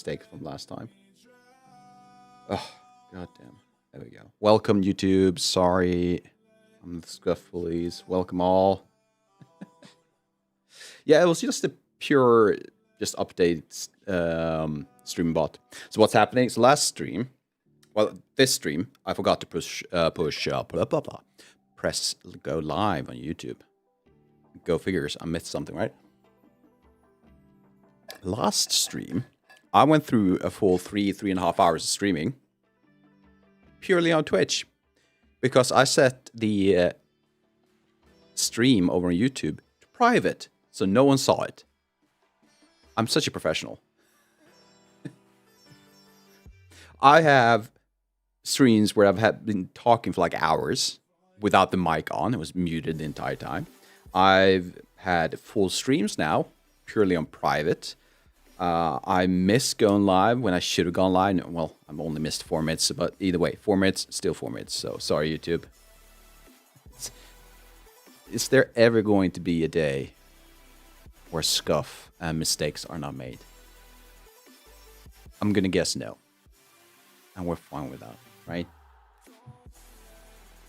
mistake from last time. Oh, goddamn. There we go. Welcome, YouTube. Sorry. I'm the Scuffleys. Welcome all. Yeah, it was just a pure, update stream bot. So what's happening? So last stream, this stream, I forgot to push press go live on YouTube. Go figures. I missed something, right? Last stream, I went through a full 3.5 hours of streaming purely on Twitch because I set the stream over on YouTube to private, so no one saw it. I'm such a professional. I have streams where I've been talking for like hours without the mic on. It was muted the entire time. I've had full streams now, purely on private. I missed going live when I should have gone live. Well, I've only missed 4 minutes, but either way, 4 minutes, still 4 minutes. So sorry, YouTube. Is there ever going to be a day where scuff and mistakes are not made? I'm going to guess no. And we're fine with that, right?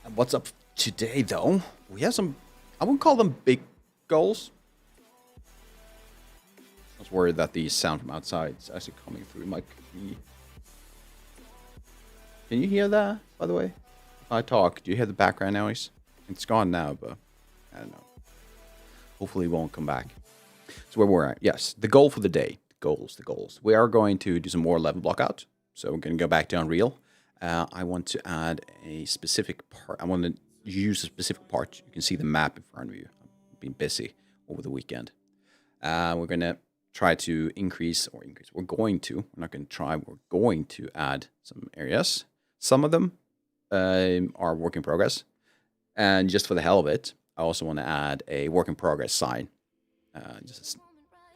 And what's up today, though? We have some, I wouldn't call them big goals. I was worried that the sound from outside is actually coming through my key. Can you hear that, by the way? If I talk, do you hear the background noise? It's gone now, but I don't know. Hopefully it won't come back. So where we're at, yes, the goal for the day. The goals. We are going to do some more level blockout. So we're going to go back to Unreal. I want to add a specific part. I want to use a specific part. You can see the map in front of you. I've been busy over the weekend. We're going to try to increase. We're going to. We're not going to try. We're going to add some areas. Some of them are work in progress. And just for the hell of it, I also want to add a work in progress sign. Just an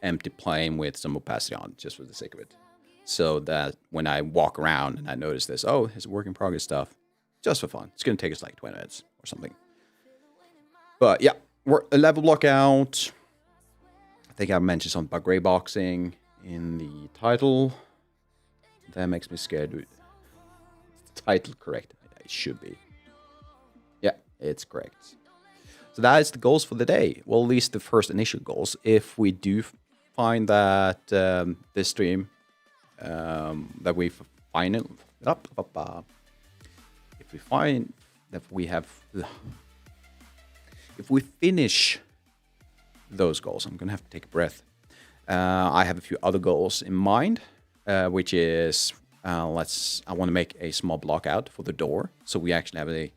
empty plane with some opacity on, just for the sake of it. So that when I walk around and I notice this, oh, it's work in progress stuff, just for fun. It's going to take us like 20 minutes or something. But yeah, we're a level block out. I think I mentioned something about Grayboxing in the title. That makes me scared. Title correct. It should be. Yeah, it's correct. So that is the goals for the day. Well, at least the first initial goals. If we do find that this stream that we find it up, if we find that we have, if we finish those goals, I'm gonna have to take a breath. I have a few other goals in mind, which is I want to make a small block out for the door, so we actually have a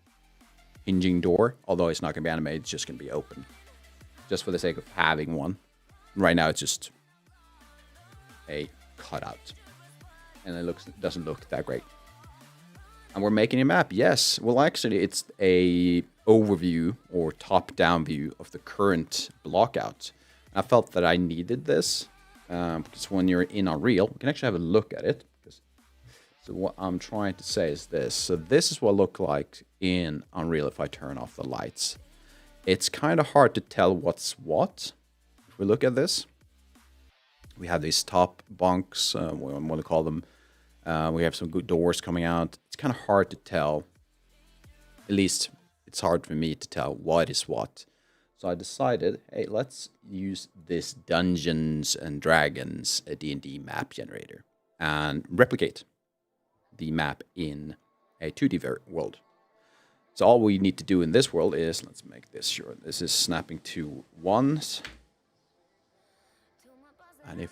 hinging door. Although it's not gonna be animated, it's just gonna be open, just for the sake of having one. Right now, it's just a cutout. And it doesn't look that great. And we're making a map, yes. Well, actually, it's a overview or top-down view of the current blockout. I felt that I needed this because when you're in Unreal, you can actually have a look at it. So what I'm trying to say is this. So this is what it looks like in Unreal if I turn off the lights. It's kind of hard to tell what's what. If we look at this, we have these top bunks, what I want to call them. We have some good doors coming out. It's kind of hard to tell. At least it's hard for me to tell what is what. So I decided, hey, let's use this Dungeons and Dragons D&D map generator and replicate the map in a 2D world. So all we need to do in this world is, let's make this sure. This is snapping to ones. And if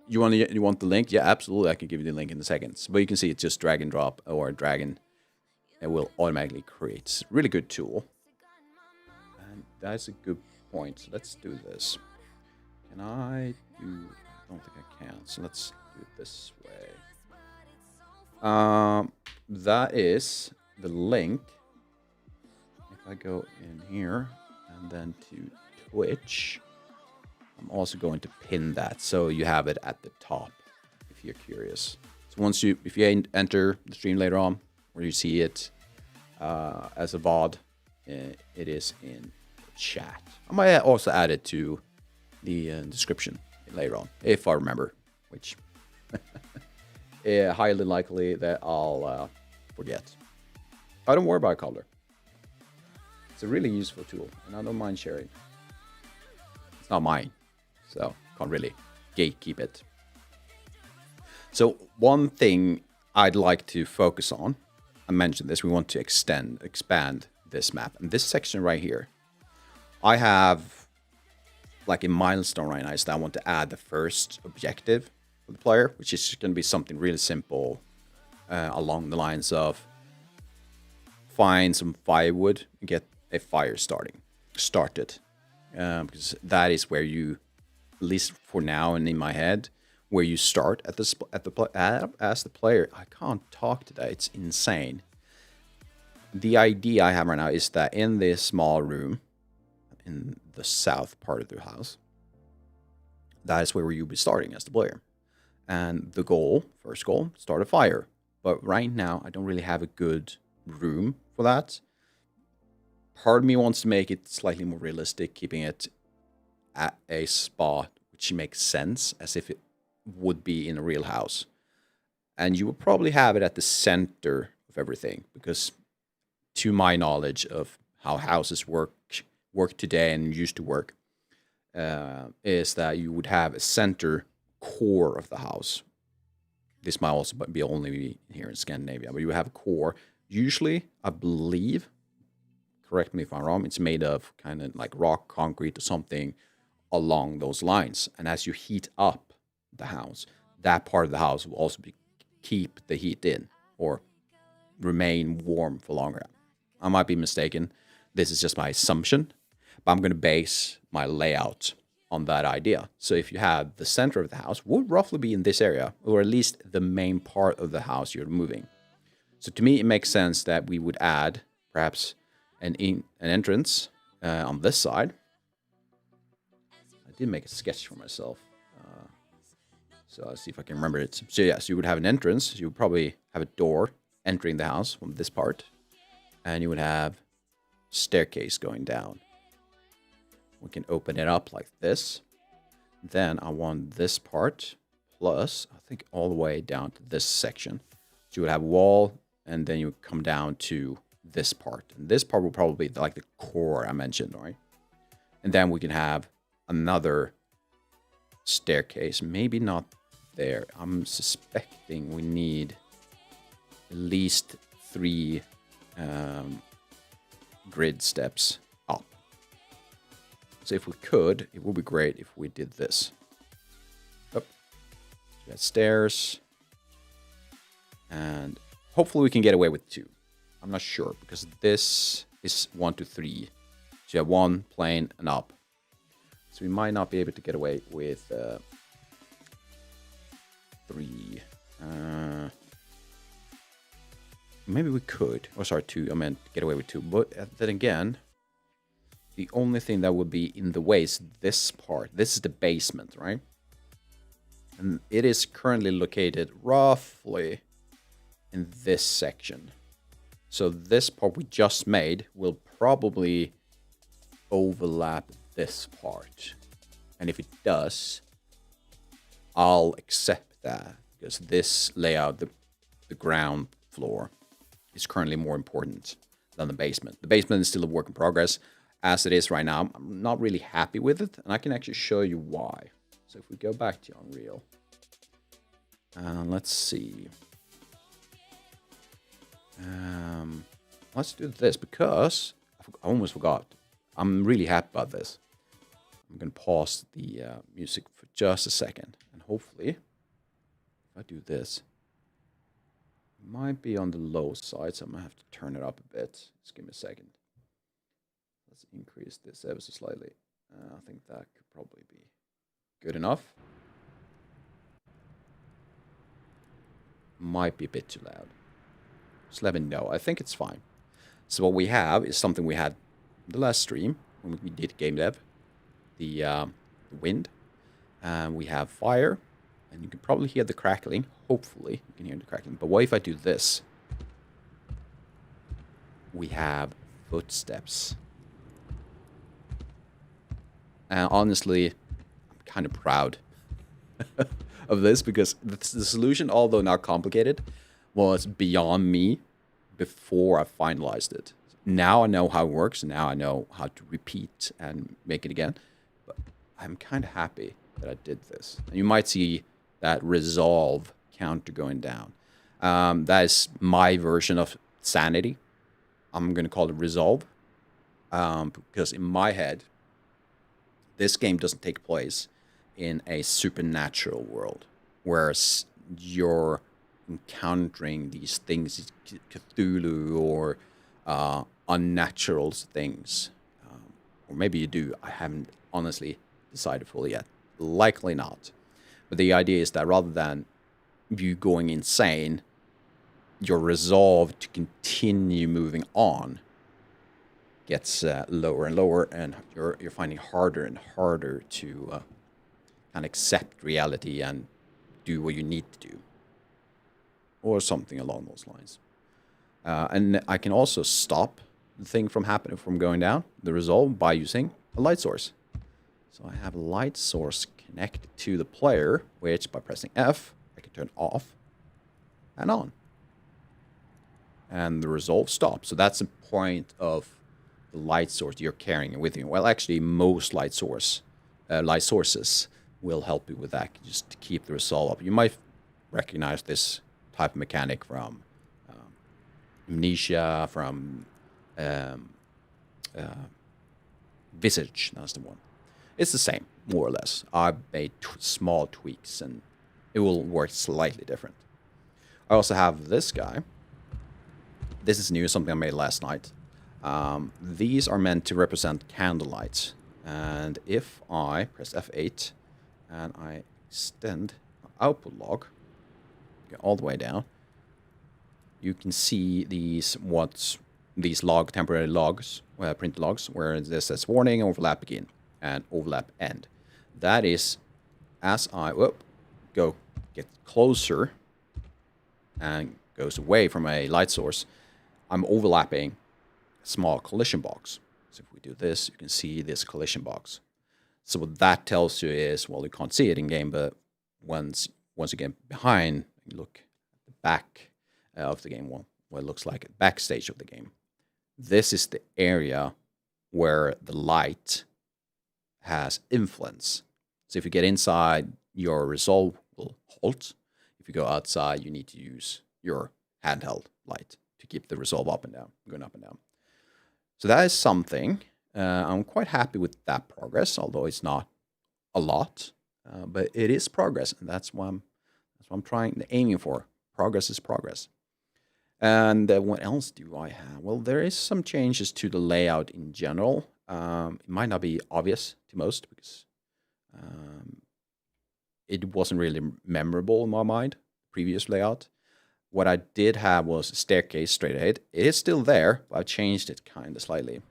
you want the link? Yeah, absolutely. I can give you the link in a second. But you can see it's just drag and drop or dragon. It will automatically create. It's a really good tool. And that's a good point. So let's do this. Can I do? I don't think I can. So let's do it this way. That is the link. If I go in here and then to Twitch. I'm also going to pin that so you have it at the top if you're curious. So if you enter the stream later on, where you see it as a VOD, it is in the chat. I might also add it to the description later on, if I remember which highly likely that I'll forget. I don't worry about color. It's a really useful tool, and I don't mind sharing. It's not mine, so can't really gatekeep it. So one thing I'd like to focus on, I mentioned this, we want to expand this map. And this section right here, I have like a milestone right now is that I want to add the first objective for the player, which is going to be something really simple along the lines of find some firewood and get a fire started. Because that is where you, at least for now and in my head, where you start at as the player. I can't talk today. It's insane. The idea I have right now is that in this small room in the south part of the house, that is where you'll be starting as the player. And the goal, first goal, start a fire. But right now, I don't really have a good room for that. Part of me wants to make it slightly more realistic, keeping it at a spot which makes sense, as if it would be in a real house. And you will probably have it at the center of everything, because to my knowledge of how houses work today and used to work, is that you would have a center core of the house. This might also be only here in Scandinavia, but you have a core. Usually, I believe, correct me if I'm wrong, it's made of kind of like rock, concrete, or something along those lines. And as you heat up the house, that part of the house will also keep the heat in or remain warm for longer. I might be mistaken. This is just my assumption, but I'm going to base my layout on that idea. So if you have the center of the house, would roughly be in this area, or at least the main part of the house you're moving. So to me, it makes sense that we would add perhaps an entrance on this side. I did make a sketch for myself. So I'll see if I can remember it. So yes, you would have an entrance. You would probably have a door entering the house from this part. And you would have staircase going down. We can open it up like this. Then I want this part plus, I think, all the way down to this section. So you would have a wall, and then you would come down to this part. And this part will probably be like the core I mentioned, right? And then we can have another staircase. Maybe not there. I'm suspecting we need at least 3 grid steps up. So if we could, it would be great if we did this. Up. We got stairs. And hopefully we can get away with 2. I'm not sure, because this is 1 to 3. So you have 1 plane and up. So we might not be able to get away with 3. Maybe we could. Oh, sorry, 2. I meant get away with 2. But then again, the only thing that would be in the way is this part. This is the basement, right? And it is currently located roughly in this section. So this part we just made will probably overlap this part. And if it does, I'll accept that, because this layout, the ground floor, is currently more important than the basement. The basement is still a work in progress. As it is right now, I'm not really happy with it, and I can actually show you why. So if we go back to Unreal, let's see. Let's do this, because I almost forgot. I'm really happy about this. I'm going to pause the music for just a second, and hopefully, if I do this, it might be on the low side, so I'm going to have to turn it up a bit. Just give me a second. Let's increase this ever so slightly. I think that could probably be good enough. Might be a bit too loud. Just let me know. I think it's fine. So what we have is something we had the last stream when we did game dev. The wind. We have fire. And you can probably hear the crackling. Hopefully you can hear the crackling. But what if I do this? We have footsteps. And honestly, I'm kind of proud of this, because the solution, although not complicated, was beyond me before I finalized it. Now I know how it works. Now I know how to repeat and make it again. But I'm kind of happy that I did this. And you might see that resolve counter going down. That is my version of sanity. I'm going to call it resolve. Because in my head, this game doesn't take place in a supernatural world, whereas you're encountering these things, Cthulhu or unnatural things. Or maybe you do. I haven't honestly decided fully yet. Likely not. But the idea is that rather than you going insane, your resolve to continue moving on gets lower and lower, and you're finding harder and harder to kind of accept reality and do what you need to do, or something along those lines. And I can also stop the thing from happening, from going down, the resolve, by using a light source. So I have a light source connected to the player, which by pressing F, I can turn off and on. And the resolve stops. So that's the point of the light source you're carrying with you. Well, actually, most light sources will help you with that, just to keep the resolve up. You might recognize this type of mechanic from Amnesia, from Visage. That's the one. It's the same, more or less. I've made small tweaks, and it will work slightly different. I also have this guy. This is new, something I made last night. These are meant to represent candlelights. And if I press F8 and I extend my output log, go all the way down, you can see these temporary logs, print logs, where this says warning, overlap begin, and overlap end. That is, as I get closer and goes away from a light source, I'm overlapping a small collision box. So if we do this, you can see this collision box. So what that tells you is, well, you can't see it in game, but once you get behind, you look at the back of the game, what it looks like at backstage of the game. This is the area where the light has influence. So if you get inside, your resolve will halt. If you go outside, you need to use your handheld light to keep the resolve up and down, going up and down. So that is something. I'm quite happy with that progress, although it's not a lot, but it is progress, and that's what I'm aiming for. Progress is progress. And what else do I have? Well, there is some changes to the layout in general. It might not be obvious to most because it wasn't really memorable in my mind, previous layout. What I did have was a staircase straight ahead. It is still there, but I've changed it kind of slightly.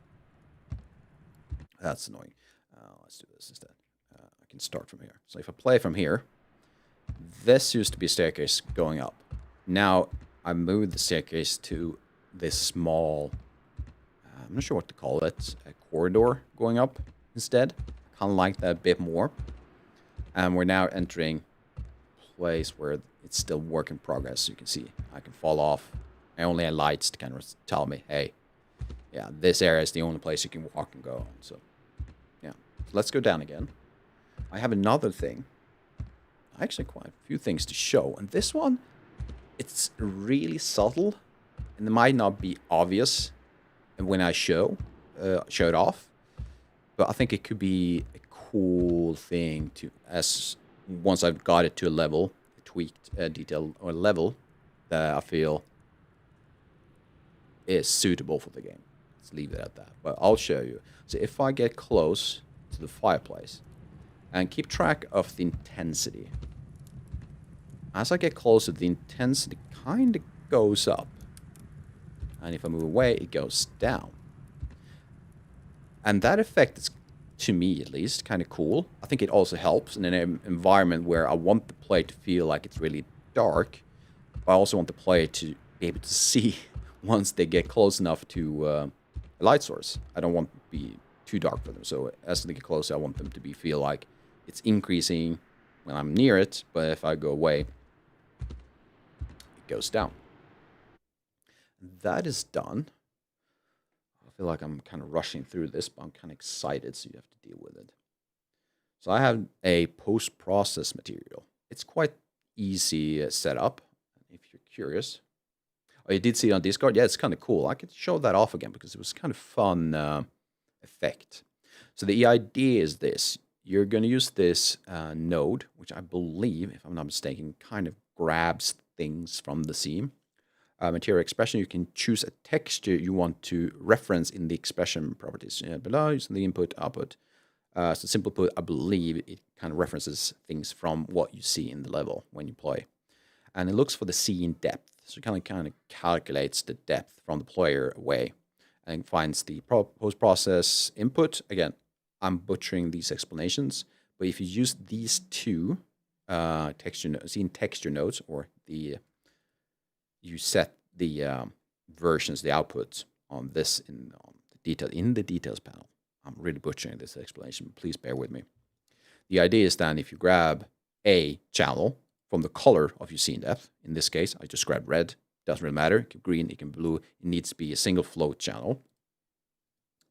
That's annoying. Let's do this instead. I can start from here. So if I play from here, this used to be a staircase going up. Now I moved the staircase to this small, I'm not sure what to call it, a corridor going up instead. Kind of like that a bit more. And we're now entering a place where it's still work in progress. You can see I can fall off. I only have lights to kind of tell me, hey, yeah, this area is the only place you can walk and go on. So, yeah. So let's go down again. I have another thing. Actually, quite a few things to show. And this one, it's really subtle. And it might not be obvious when I show it off. But I think it could be a cool thing to, once I've got it to a level, tweaked detail or level that I feel is suitable for the game. Let's leave it at that. But I'll show you. So if I get close to the fireplace and keep track of the intensity, as I get closer, the intensity kind of goes up. And if I move away, it goes down. And that effect is, to me at least, kind of cool. I think it also helps in an environment where I want the player to feel like it's really dark. But I also want the player to be able to see once they get close enough to a light source. I don't want it to be too dark for them. So as they get closer, I want them to feel like it's increasing when I'm near it, but if I go away, it goes down. That is done. I feel like I'm kind of rushing through this, but I'm kind of excited, so you have to deal with it. So I have a post-process material. It's quite easy setup, if you're curious. Oh, you did see it on Discord? Yeah, it's kind of cool. I could show that off again because it was kind of fun effect. So the idea is this. You're going to use this node, which I believe, if I'm not mistaken, kind of grabs things from the scene. Material expression, you can choose a texture you want to reference in the expression properties below, using the input, output. So simply put, I believe it kind of references things from what you see in the level when you play. And it looks for the scene depth. So it kind of calculates the depth from the player away and finds the post-process input. Again, I'm butchering these explanations, but if you use these two scene texture nodes, or you set the versions, the outputs on this in the details panel. I'm really butchering this explanation. Please bear with me. The idea is then if you grab a channel from the color of your scene depth, in this case, I just grabbed red. Doesn't really matter. It can be green, it can be blue. It needs to be a single float channel.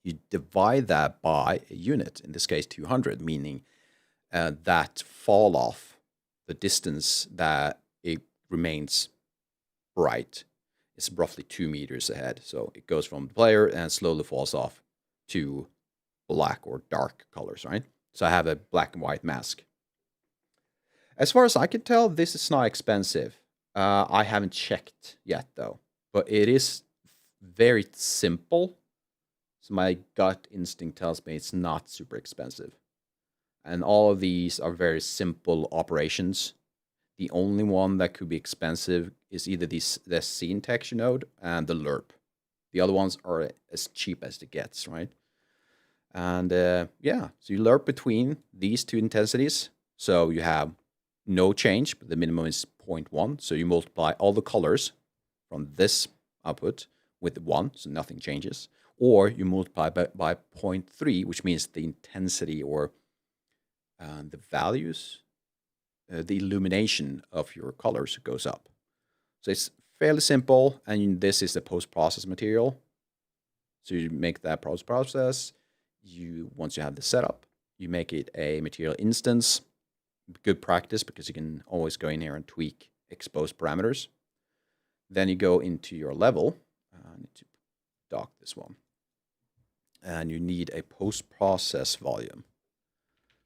You divide that by a unit, in this case 200, meaning that fall off, the distance that it remains bright, is roughly 2 meters ahead. So it goes from the player and slowly falls off to black or dark colors, right? So I have a black and white mask. As far as I can tell, this is not expensive. I haven't checked yet, though. But it is very simple. So my gut instinct tells me it's not super expensive. And all of these are very simple operations. The only one that could be expensive is either the scene texture node and the lerp. The other ones are as cheap as it gets, right? And yeah, so you lerp between these two intensities. So you have no change, but the minimum is 0.1. So you multiply all the colors from this output with 1, so nothing changes. Or you multiply by 0.3, which means the intensity or the values, the illumination of your colors goes up. So it's fairly simple, and this is the post-process material. So you make that post-process. Once you have the setup, you make it a material instance. Good practice because you can always go in here and tweak expose parameters. Then you go into your level. I need to dock this one. And you need a post-process volume.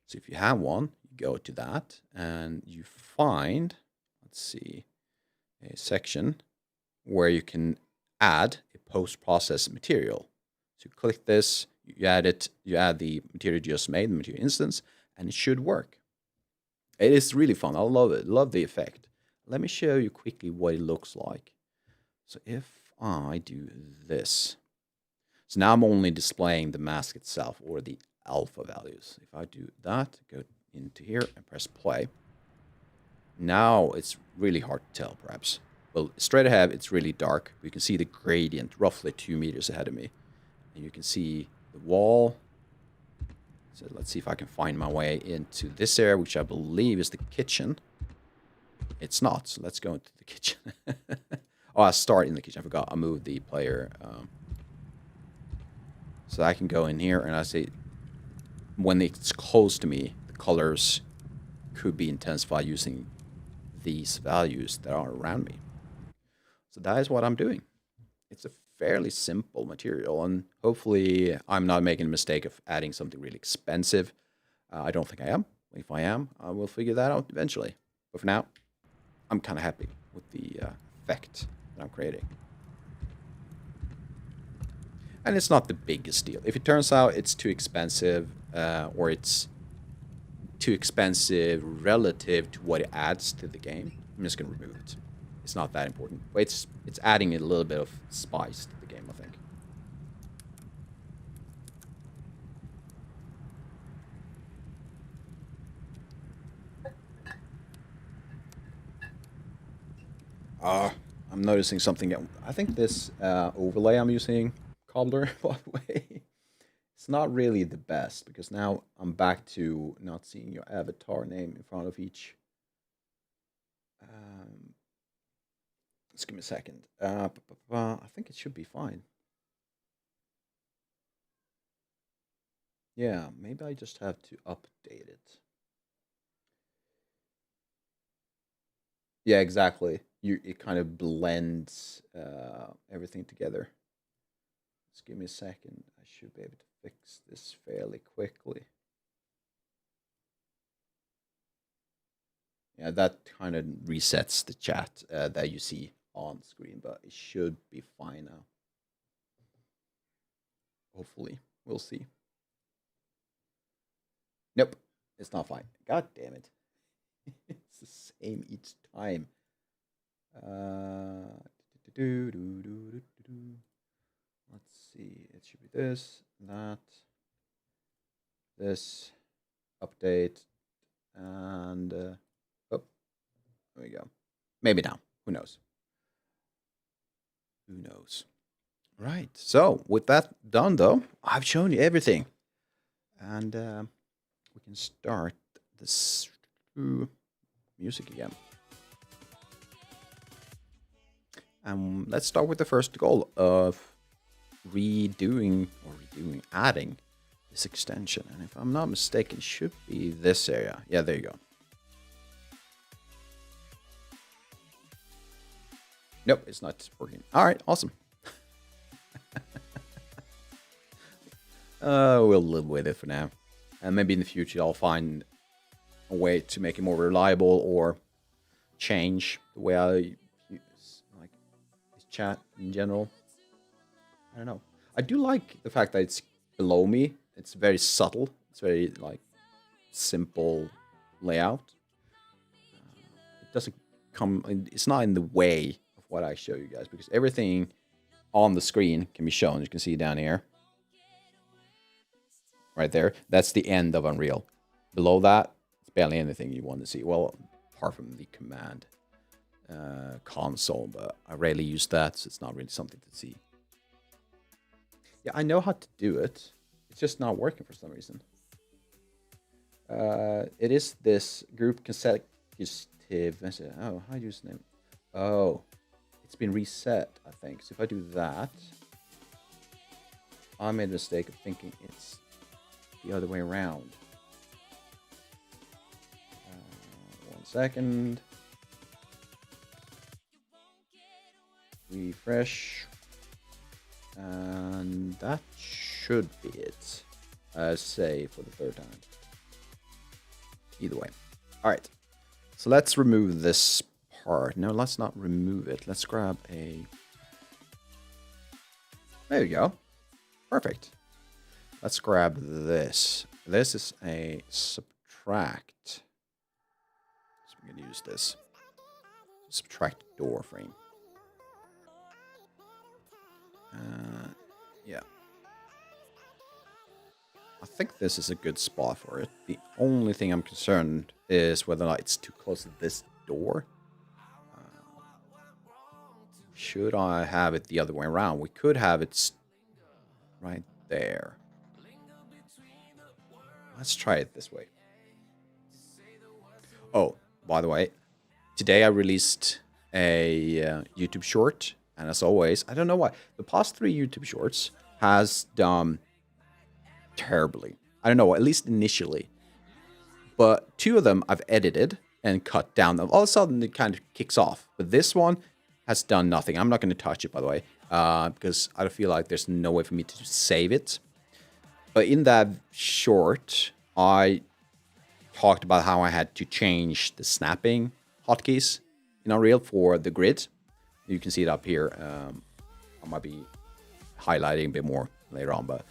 So if you have one, you go to that and you find, let's see, a section where you can add a post-process material. So you click this, you add it, you add the material you just made, the material instance, and it should work. It is really fun. I love it. Love the effect. Let me show you quickly what it looks like. So if I do this, so now I'm only displaying the mask itself or the alpha values. If I do that, go into here and press play. Now it's really hard to tell, perhaps. Well, straight ahead, it's really dark. You can see the gradient roughly 2 meters ahead of me. And you can see the wall. So let's see if I can find my way into this area, which I believe is the kitchen. It's not, so let's go into the kitchen. Oh, I start in the kitchen. I forgot. I moved the player. So I can go in here and I say, when it's close to me, the colors could be intensified using these values that are around me. So that is what I'm doing. It's a fairly simple material, and hopefully I'm not making a mistake of adding something really expensive. I don't think I am. If I am, I will figure that out eventually. But for now, I'm kind of happy with the effect that I'm creating. And it's not the biggest deal. If it turns out it's too expensive, or it's too expensive relative to what it adds to the game, I'm just going to remove it. It's not that important. But it's adding a little bit of spice to the game, I think. I'm noticing something. I think this overlay I'm using, Cobbler, by the way, It's not really the best because now I'm back to not seeing your avatar name in front of each. Just give me a second. I think it should be fine. Yeah, maybe I just have to update it. Yeah, exactly. It kind of blends everything together. Just give me a second. I should be able to fix this fairly quickly. Yeah, that kind of resets the chat that you see on screen, but it should be fine now. Hopefully, we'll see. Nope, it's not fine. God damn it. It's the same each time. Let's see. It should be this, that, this, update, and oh, there we go. Maybe now. Who knows? Who knows? Right. So with that done, though, I've shown you everything, and we can start this music again. Let's start with the first goal of adding this extension. And if I'm not mistaken, it should be this area. Yeah, there you go. Nope, it's not working. All right, awesome. We'll live with it for now. And maybe in the future I'll find a way to make it more reliable or change the way I use like chat in general. I don't know. I do like the fact that it's below me. It's very subtle. It's very like simple layout. It doesn't come. It's not in the way of what I show you guys because everything on the screen can be shown. You can see down here, right there. That's the end of Unreal. Below that, it's barely anything you want to see. Well, apart from the command console, but I rarely use that, so it's not really something to see. Yeah, I know how to do it. It's just not working for some reason. It is this group consecutive. Oh, how do you use the name? Oh, it's been reset, I think. So if I do that, I made a mistake of thinking it's the other way around. 1 second. Refresh. And that should be it. Say for the third time. Either way. All right. So let's remove this part. No, let's not remove it. Let's grab a... There you go. Perfect. Let's grab this. This is a subtract. So I'm going to use this. Subtract door frame. Yeah. I think this is a good spot for it. The only thing I'm concerned is whether or not it's too close to this door. Should I have it the other way around? We could have it right there. Let's try it this way. Oh, by the way, today I released a YouTube short. And as always, I don't know why. The past 3 YouTube shorts has done terribly. I don't know, at least initially. But 2 of them I've edited and cut down. All of a sudden, it kind of kicks off. But this one has done nothing. I'm not going to touch it, by the way, because I feel like there's no way for me to save it. But in that short, I talked about how I had to change the snapping hotkeys in Unreal for the grid. You can see it up here. I might be highlighting a bit more later on, but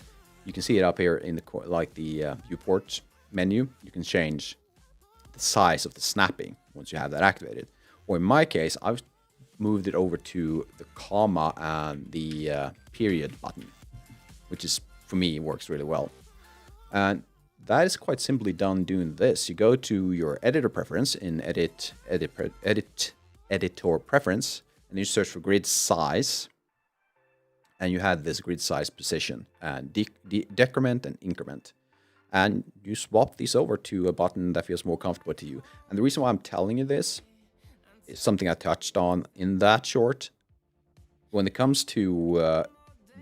you can see it up here in the viewport menu. You can change the size of the snapping once you have that activated. Or in my case, I've moved it over to the comma and the period button, which is, for me, works really well. And that is quite simply done doing this. You go to your editor preference in editor preference, and you search for grid size. and you had this grid size position and decrement and increment. And you swap these over to a button that feels more comfortable to you. And the reason why I'm telling you this is something I touched on in that short. When it comes to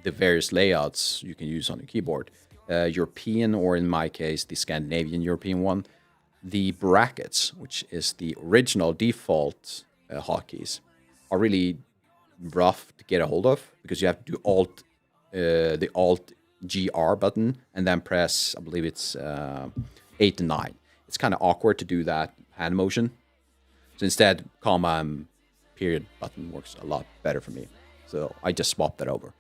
the various layouts you can use on your keyboard, European, or in my case, the Scandinavian European one, the brackets, which is the original default hotkeys, are really rough to get a hold of because you have to do the Alt GR button and then press, I believe it's 8 and 9. It's kind of awkward to do that hand motion. So instead, comma and period button works a lot better for me. So I just swapped that over.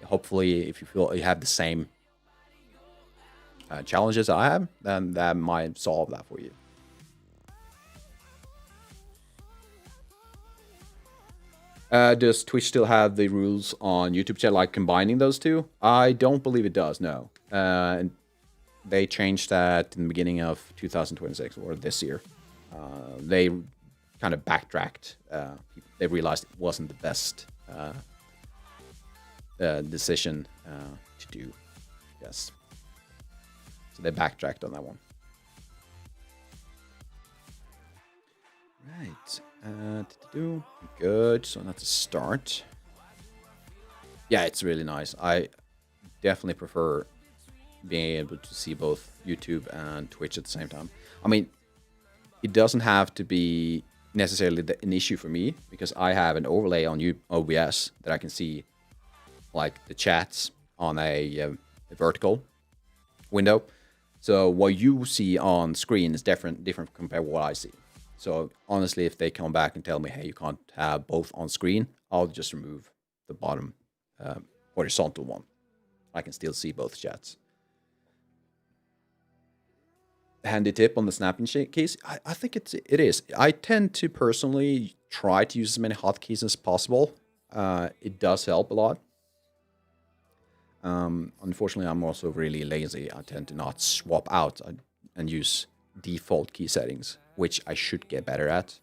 Hopefully, if you feel you have the same challenges I have, then that might solve that for you. Does Twitch still have the rules on YouTube chat, like combining those two? I don't believe it does, no. They changed that in the beginning of 2026, or this year. They kind of backtracked. They realized it wasn't the best decision to do. Yes. So they backtracked on that one. Right. Good. So that's a start. Yeah, it's really nice. I definitely prefer being able to see both YouTube and Twitch at the same time. I mean, it doesn't have to be necessarily an issue for me because I have an overlay on OBS that I can see, like the chats on a vertical window. So what you see on screen is different compared to what I see. So honestly, if they come back and tell me, hey, you can't have both on screen, I'll just remove the bottom horizontal one. I can still see both chats. Handy tip on the snapping keys. I think it is. I tend to personally try to use as many hotkeys as possible. It does help a lot. Unfortunately, I'm also really lazy. I tend to not swap out and use default key settings, which I should get better at.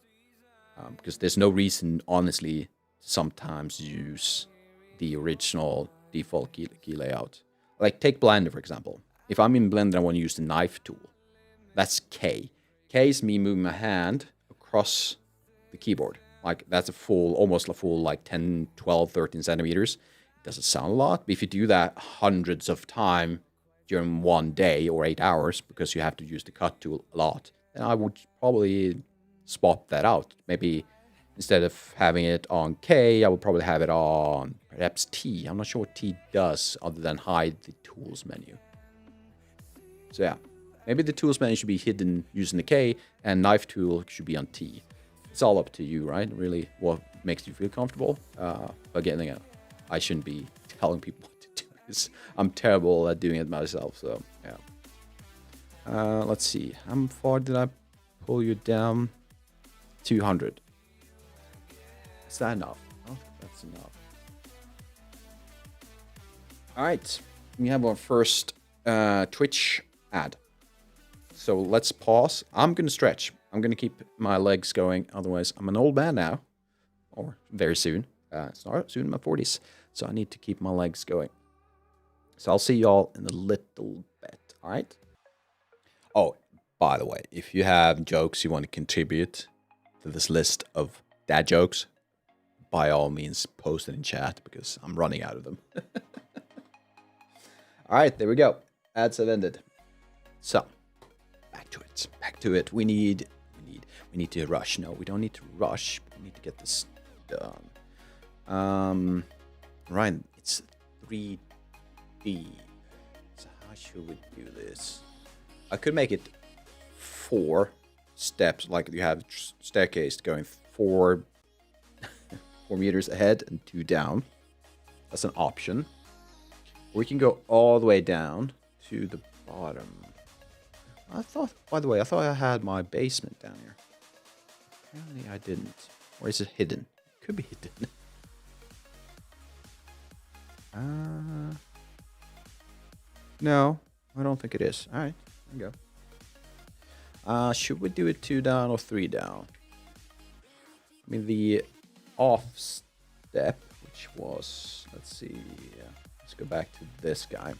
Because there's no reason, honestly, to sometimes use the original default key layout. Like take Blender, for example. If I'm in Blender, I want to use the knife tool. That's K. K is me moving my hand across the keyboard. Like that's almost a full like 10, 12, 13 centimeters. It doesn't sound a lot, but if you do that hundreds of times during one day or 8 hours, because you have to use the cut tool a lot, then I would probably swap that out. Maybe instead of having it on K, I would probably have it on perhaps T. I'm not sure what T does other than hide the tools menu. So yeah, maybe the tools menu should be hidden using the K and knife tool should be on T. It's all up to you, right? Really, what makes you feel comfortable. But again, I shouldn't be telling people what to do this. I'm terrible at doing it myself, so yeah. Let's see. How far did I pull you down? 200. Is that enough? I don't think that's enough. All right. We have our first Twitch ad. So let's pause. I'm going to stretch. I'm going to keep my legs going. Otherwise, I'm an old man now. Or very soon. It's not soon in my 40s. So I need to keep my legs going. So I'll see y'all in a little bit. All right? Oh, by the way, if you have jokes you want to contribute to this list of dad jokes, by all means, post it in chat because I'm running out of them. All right, there we go. Ads have ended. So, back to it. We need to rush. No, we don't need to rush. We need to get this done. Ryan, it's 3D. So how should we do this? I could make it 4 steps, like you have staircase going 4 meters ahead and 2 down. That's an option. We can go all the way down to the bottom. By the way, I thought I had my basement down here. Apparently I didn't. Or is it hidden? It could be hidden. No, I don't think it is. All right, there we go. Should we do it 2 down or 3 down? I mean, the off step, which was, let's see, let's go back to this guy.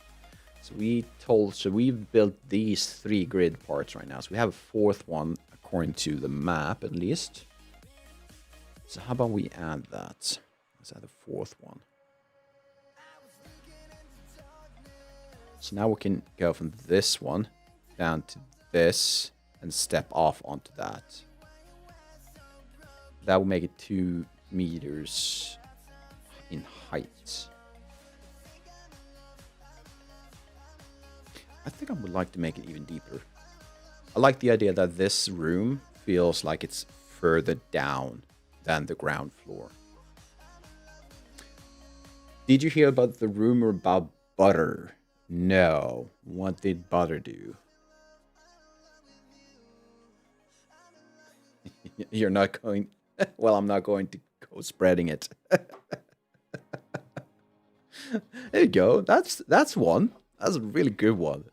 So we've built these 3 grid parts right now. So we have a 4th one according to the map at least. So how about we add that? Let's add a 4th one. So now we can go from this one down to this and step off onto that. That will make it 2 meters in height. I think I would like to make it even deeper. I like the idea that this room feels like it's further down than the ground floor. Did you hear about the rumor about butter? No. What did butter do? You're not going... Well, I'm not going to go spreading it. There you go. That's one. That's a really good one.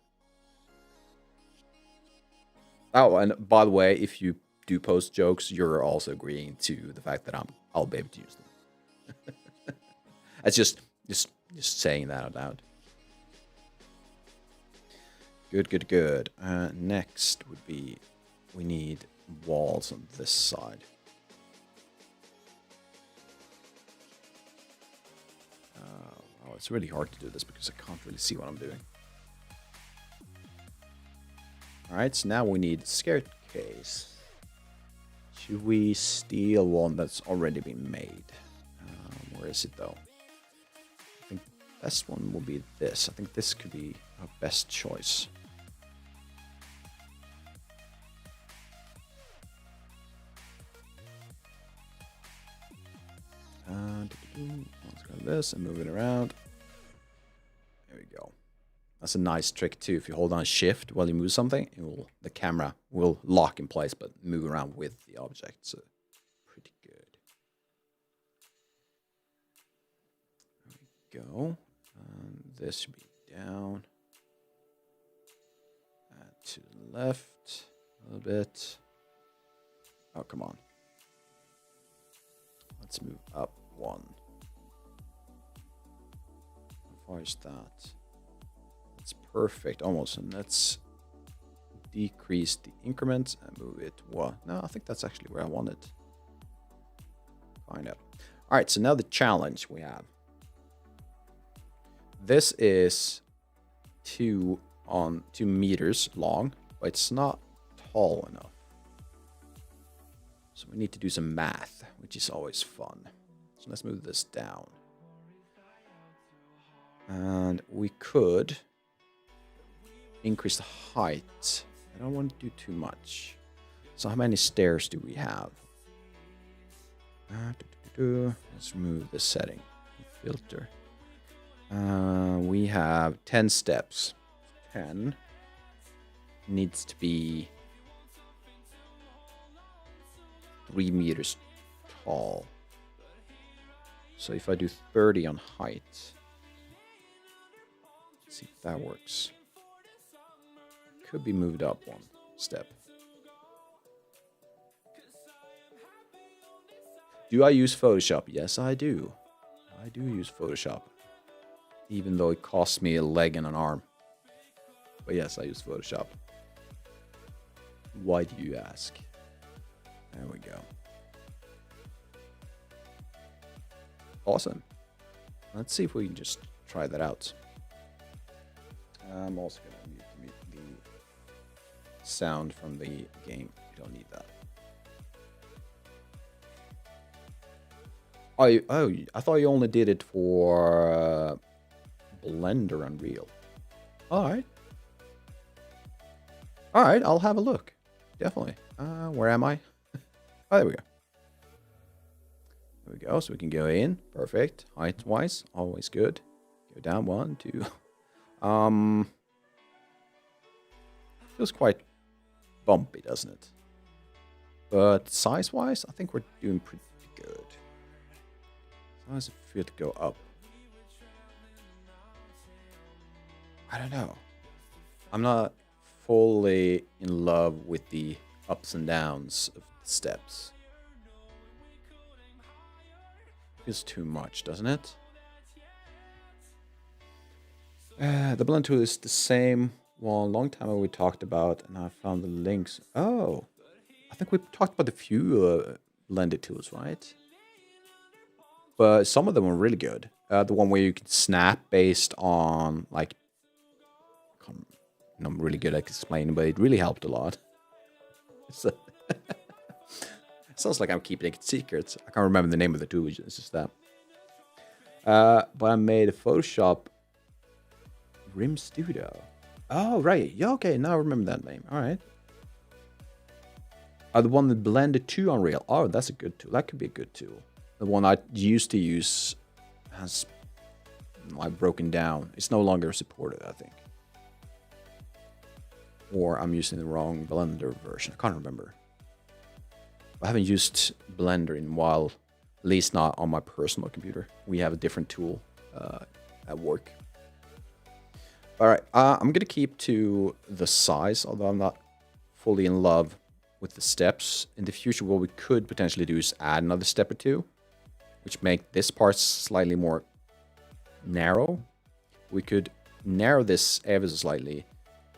Oh, and by the way, if you do post jokes, you're also agreeing to the fact that I'll be able to use them. It's just saying that out loud. Good. Next would be we need walls on this side. Oh, it's really hard to do this because I can't really see what I'm doing. Alright, so now we need a staircase. Should we steal one that's already been made? Where is it though? I think the best one will be this. I think this could be our best choice. Let's grab this and move it around. There we go. That's a nice trick too. If you hold on shift while you move something, the camera will lock in place but move around with the object. So pretty good. There we go. This should be down. To the left a little bit. Oh, come on. Let's move up 1. How far is that? That's perfect, almost. And let's decrease the increment and move it. What? No, I think that's actually where I want it. Find out. All right, so now the challenge we have. This is 2 meters long, but it's not tall enough. So we need to do some math, which is always fun. So let's move this down. And we could increase the height. I don't want to do too much. So how many stairs do we have? Let's remove the setting. Filter. We have 10 steps. 10 needs to be 3 meters tall. So if I do 30 on height, let's see if that works. Could be moved up 1 step. Do I use Photoshop? Yes, I do. I do use Photoshop. Even though it costs me a leg and an arm. But yes, I use Photoshop. Why do you ask? There we go. Awesome. Let's see if we can just try that out. I'm also going to mute the sound from the game. You don't need that. Oh, I thought you only did it for Blender Unreal. Alright, I'll have a look. Definitely. Where am I? Oh, there we go. There we go. So we can go in. Perfect. Height-wise, always good. Go down 1, 2. Feels quite bumpy, doesn't it? But size-wise, I think we're doing pretty good. How does it feel to go up? I don't know. I'm not fully in love with the ups and downs of the steps. Feels too much, doesn't it? The blend tool is the same one a long time ago we talked about, and I found the links. Oh, I think we talked about a few blended tools, right? But some of them were really good. The one where you can snap based on, like, I'm really good at explaining, but it really helped a lot. So, it sounds like I'm keeping it secret. I can't remember the name of the tool, it's just that. But I made a Photoshop Rim Studio. Oh, right. Yeah, okay. Now I remember that name. All right. The one that blended to Unreal. Oh, that's a good tool. That could be a good tool. The one I used to use has like broken down. It's no longer supported, I think. Or I'm using the wrong Blender version. I can't remember. I haven't used Blender in a while, at least not on my personal computer. We have a different tool at work. All right, I'm gonna keep to the size, although I'm not fully in love with the steps. In the future, what we could potentially do is add another step or two, which make this part slightly more narrow. We could narrow this ever so slightly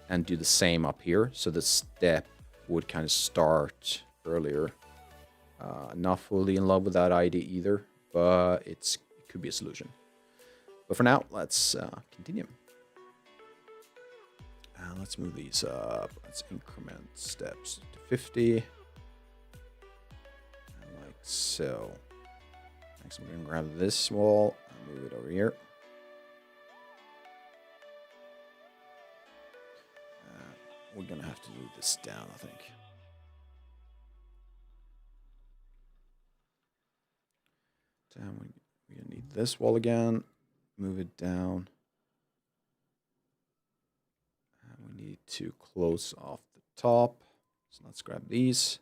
and do the same up here, so the step would kind of start earlier. Not fully in love with that idea either, but it could be a solution. But for now, let's continue. Let's move these up. Let's increment steps to 50. And like so. Next, I'm going to grab this wall and move it over here. We're going to have to move this down, I think. Damn, we're going to need this wall again. Move it down. We need to close off the top. So let's grab these.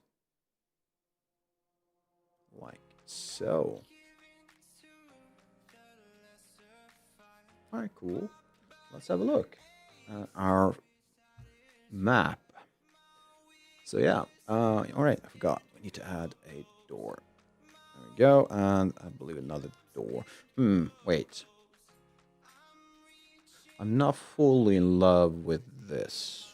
Like so. All right, cool. Let's have a look at our map. So yeah, all right, I forgot. We need to add a door. There we go, and I believe another door. Wait. I'm not fully in love with this.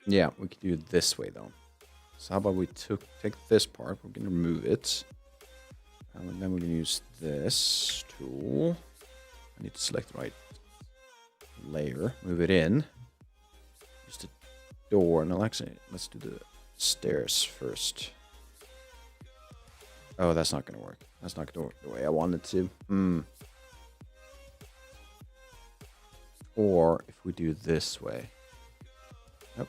Yeah, we could do it this way though. So how about we take this part, we're gonna remove it. And then we're gonna use this tool. I need to select the right layer, move it in. Use the door. No, actually, let's do the stairs first. Oh, that's not gonna work. That's not gonna work the way I wanted to. Or if we do this way. Yep.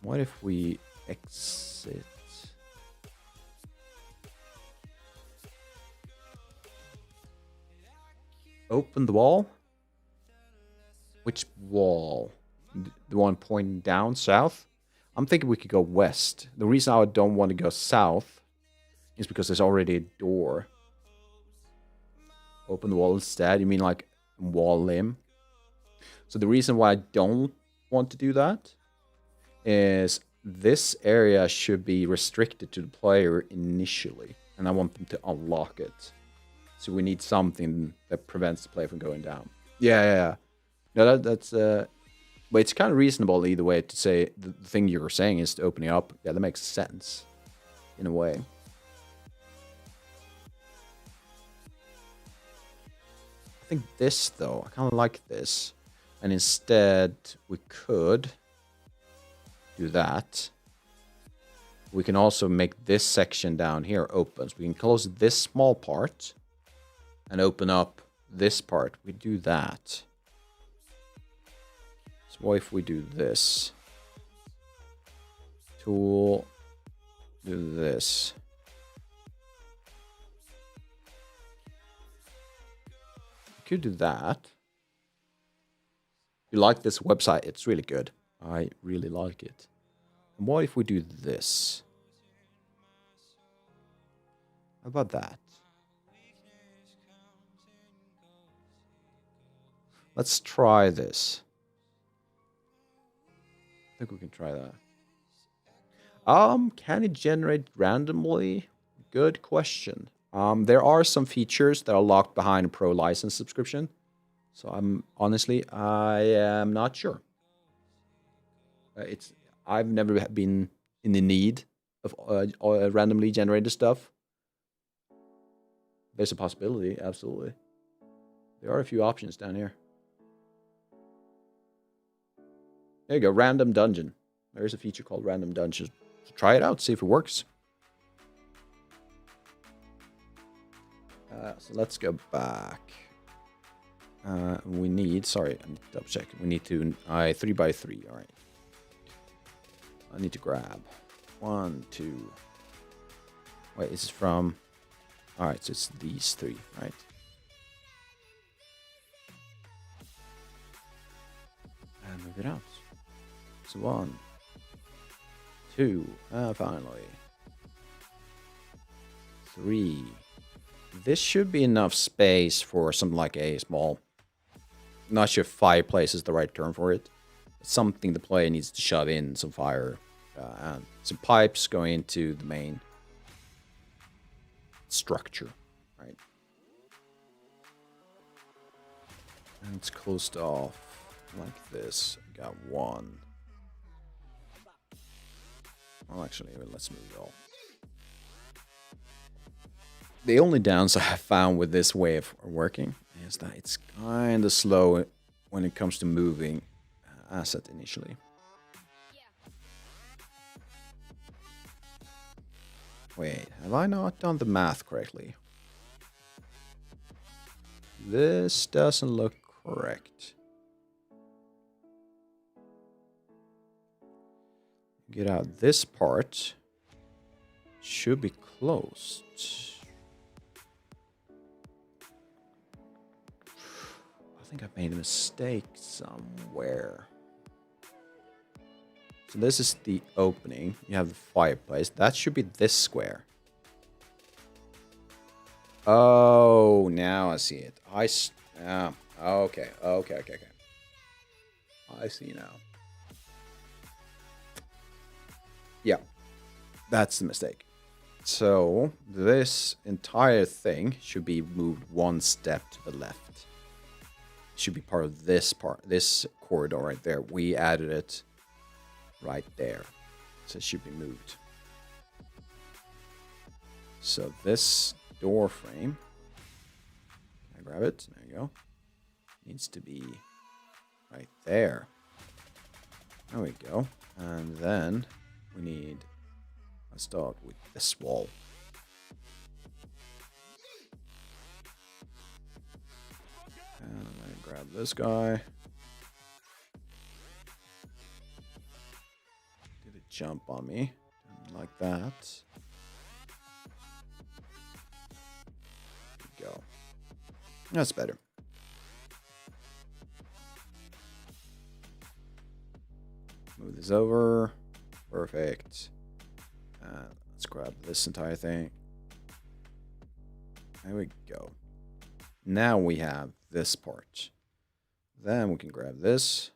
What if we exit? Open the wall? Which wall? The one pointing down south? I'm thinking we could go west. The reason I don't want to go south is because there's already a door. Open the wall instead? You mean like wall limb? So the reason why I don't want to do that is this area should be restricted to the player initially. And I want them to unlock it. So we need something that prevents the player from going down. Yeah. No, that's but it's kind of reasonable either way to say the thing you're saying is opening up. Yeah, that makes sense in a way. I think this though, I kind of like this, and instead we could do that. We can also make this section down here open. So we can close this small part and open up this part. We do that. So what if we do this? Tool, do this. We could do that. If you like this website, it's really good. I really like it. And what if we do this? How about that? Let's try this. I think we can try that. Can it generate randomly? Good question. There are some features that are locked behind a pro license subscription. So I am not sure. I've never been in the need of randomly generated stuff. There's a possibility, absolutely. There are a few options down here. There you go, random dungeon. There's a feature called random dungeon. So try it out, see if it works. So let's go back. We need, sorry, I'm double checking. We need to, 3x3, all right. I need to grab 1, 2. Wait, this is from, all right, so it's these 3, right? And move it out. So 1, 2, finally. 3. This should be enough space for something like a small, not sure if fireplace is the right term for it. It's something the player needs to shove in some fire and some pipes going into the main structure, right? And it's closed off like this. Got 1. Well, actually, let's move it all. The only downside I found with this way of working is that it's kind of slow when it comes to moving asset initially. Wait, have I not done the math correctly? This doesn't look correct. Get out this part. Should be closed. I think I've made a mistake somewhere. So this is the opening. You have the fireplace. That should be this square. Oh, now I see it. Okay. I see now. Yeah, that's the mistake. So this entire thing should be moved 1 step to the left. It should be part of this corridor right there. We added it right there. So it should be moved. So this door frame, can I grab it? There you go. Needs to be right there. There we go. And then we need, let's start with this wall. And I'm going to grab this guy. Did it jump on me? Like that. There we go. That's better. Move this over. Perfect. Let's grab this entire thing. There we go. Now we have this part. Then we can grab this.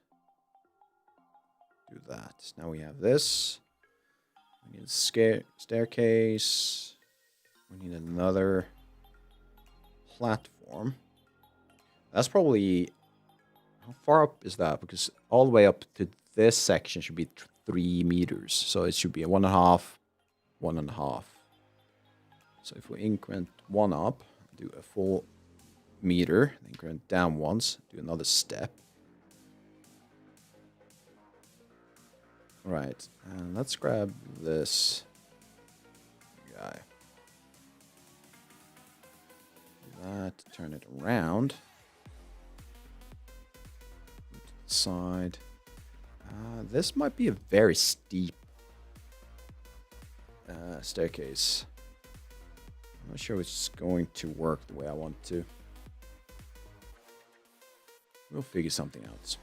Do that. Now we have this. We need a staircase. We need another platform. That's probably... How far up is that? Because all the way up to this section should be 3 meters. So it should be a 1.5, 1.5. So if we increment 1 up, do a full meter, increment down once, do another step. Right, and let's grab this guy. Do that, turn it around. To the side. This might be a very steep staircase. I'm not sure it's going to work the way I want to. We'll figure something out.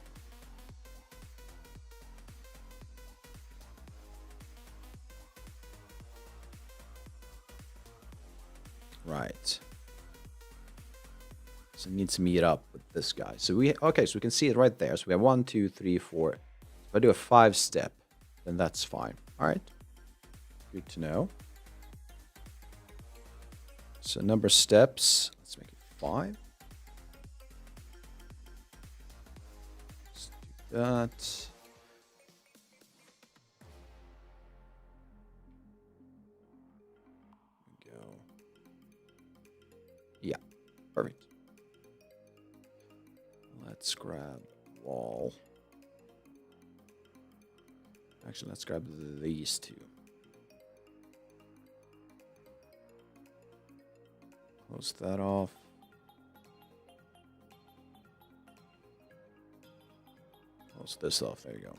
Right. So it needs to meet up with this guy. So we can see it right there. So we have 1, 2, 3, 4. If I do a 5-step, then that's fine. All right. Good to know. So number of steps, let's make it 5. Let's do that. Go. Yeah, perfect. Let's grab wall. Actually, let's grab these two. Close that off. Close this off. There you go.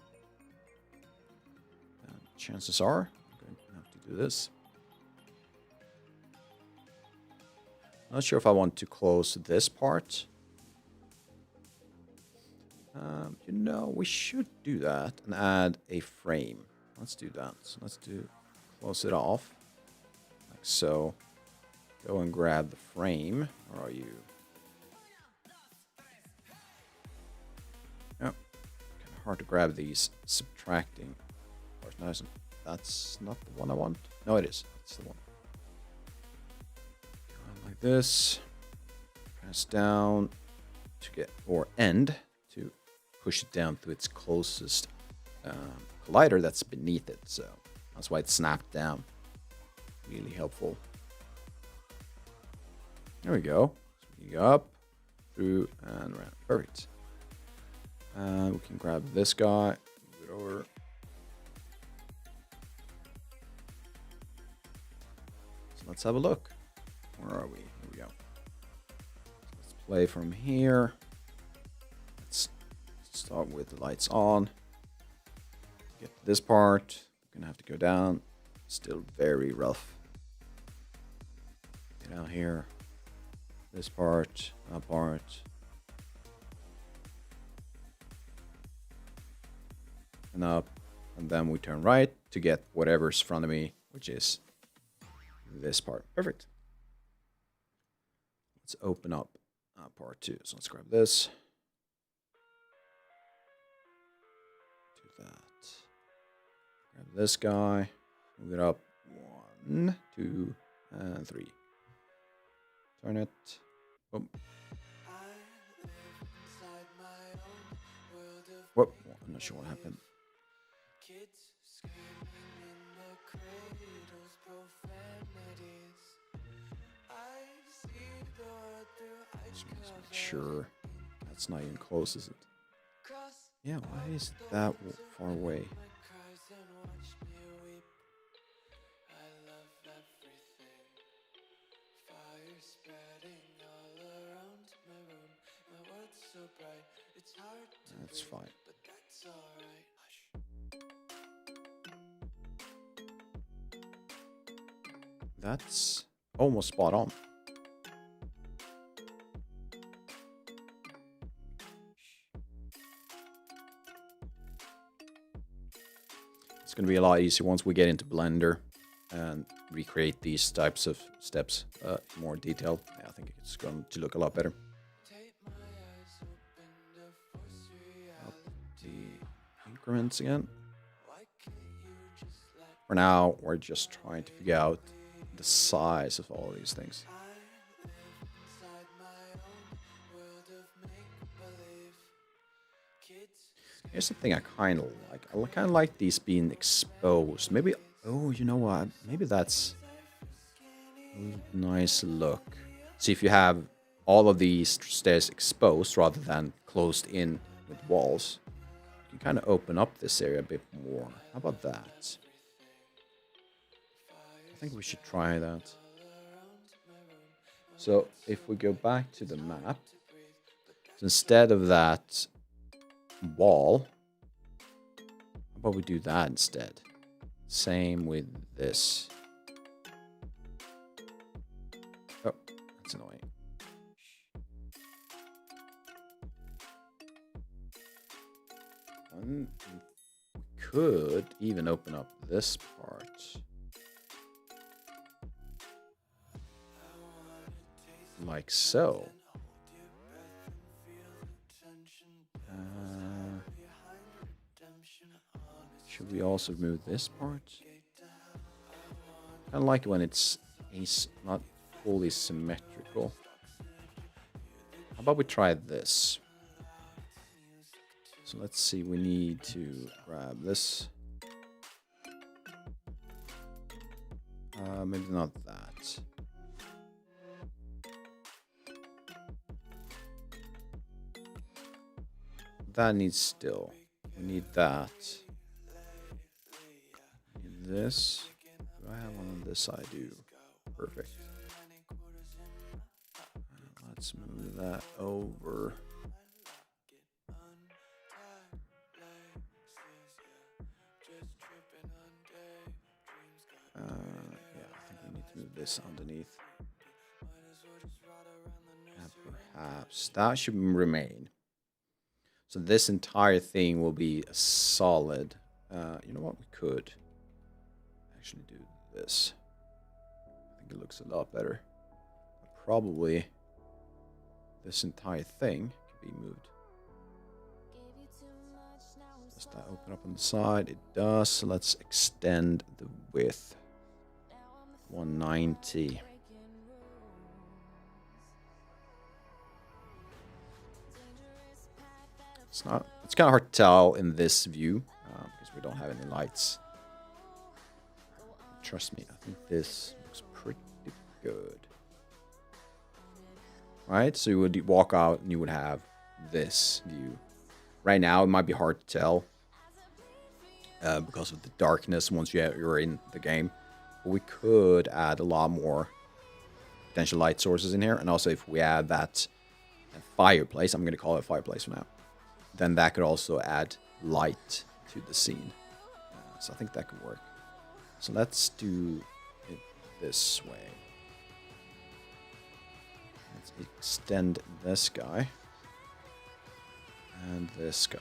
And chances are I'm going to have to do this. Not sure if I want to close this part. You know, we should do that and add a frame. Let's do that. So let's close it off like so. Go and grab the frame. Where are you? Oh, kind of hard to grab these subtracting. Nice. That's not the one I want. No, it is. That's the one. Go like this. Press down to get, or end to push it down to its closest collider that's beneath it. So that's why it snapped down. Really helpful. There we go. So we go up, through, and around. Perfect. And we can grab this guy, move it over. So let's have a look. Where are we? Here we go. Let's play from here. Let's start with the lights on. Get to this part. We're gonna have to go down. Still very rough. Get out here. This part, that part. And up. And then we turn right to get whatever's in front of me, which is this part. Perfect. Let's open up part 2. So let's grab this. Do that. Grab this guy. Move it up. 1, 2, and 3. Turn it. Boom. Whoop. I'm not sure what happened. Just make sure that's not even close, is it? Yeah, why is it that far away? That's fine. That's almost spot on. It's going to be a lot easier once we get into Blender and recreate these types of steps more detailed. Yeah, I think it's going to look a lot better. Up the increments again. For now, we're just trying to figure out the size of all these things. Here's the thing I kind of like. I kind of like these being exposed. Maybe, oh, you know what? Maybe that's a nice look. See, if you have all of these stairs exposed rather than closed in with walls, you can kind of open up this area a bit more. How about that? I think we should try that. So if we go back to the map, so instead of that wall, how about we do that instead? Same with this. Oh, that's annoying. And we could even open up this part. Like so. Should we also remove this part? I like it when it's not fully symmetrical. How about we try this? So let's see, we need to grab this. Maybe not that. That needs still. We need that. Need this. Do I have one on this? I do. Perfect. Let's move that over. Yeah, I think we need to move this underneath. And perhaps that should remain. So this entire thing will be a solid. You know what? We could actually do this. I think it looks a lot better. Probably this entire thing can be moved. Does that open up on the side? It does. So let's extend the width. 190. It's kind of hard to tell in this view because we don't have any lights. Trust me, I think this looks pretty good. Right, so you would walk out and you would have this view. Right now, it might be hard to tell because of the darkness once you're in the game. But we could add a lot more potential light sources in here. And also if we add that fireplace, I'm going to call it a fireplace for now, then that could also add light to the scene. So I think that could work. So let's do it this way. Let's extend this guy and this guy.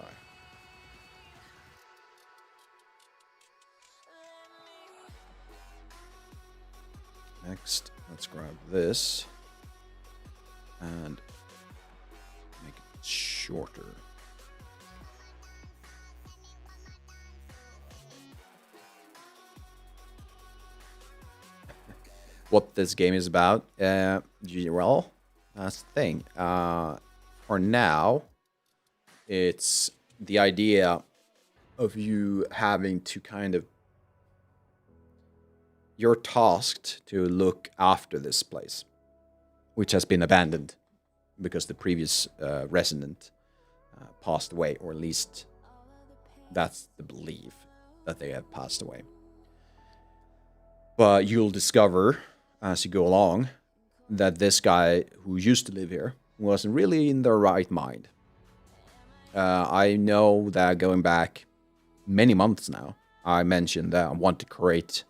Next, let's grab this and make it shorter. What this game is about, well, that's the thing. For now, it's the idea of you having to kind of, you're tasked to look after this place, which has been abandoned because the previous resident passed away, or at least that's the belief, that they have passed away. But you'll discover as you go along that this guy who used to live here wasn't really in their right mind. I know that going back many months now, I mentioned that I want to create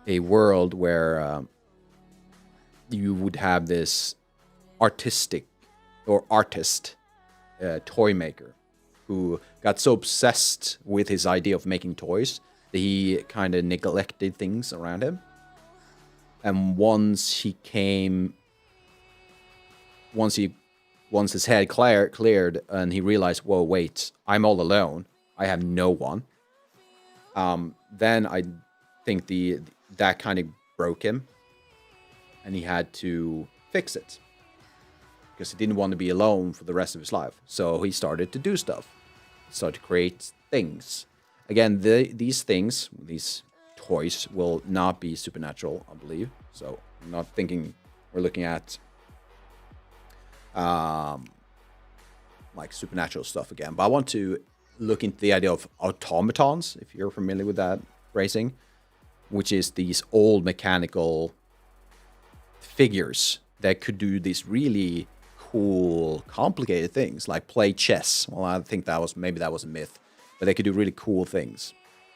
a world where you would have this artist toy maker who got so obsessed with his idea of making toys that he kind of neglected things around him. And once his head cleared and he realized, whoa, wait, I'm all alone. I have no one. Then I think that kind of broke him, and he had to fix it because he didn't want to be alone for the rest of his life. So he started to do stuff, started to create things. Again, these things, these toys, will not be supernatural, I believe. So I'm not thinking we're looking at like supernatural stuff again. But I want to look into the idea of automatons, if you're familiar with that phrasing, which is these old mechanical figures that could do these really cool, complicated things, like play chess. Well, I think that was a myth, but they could do really cool things.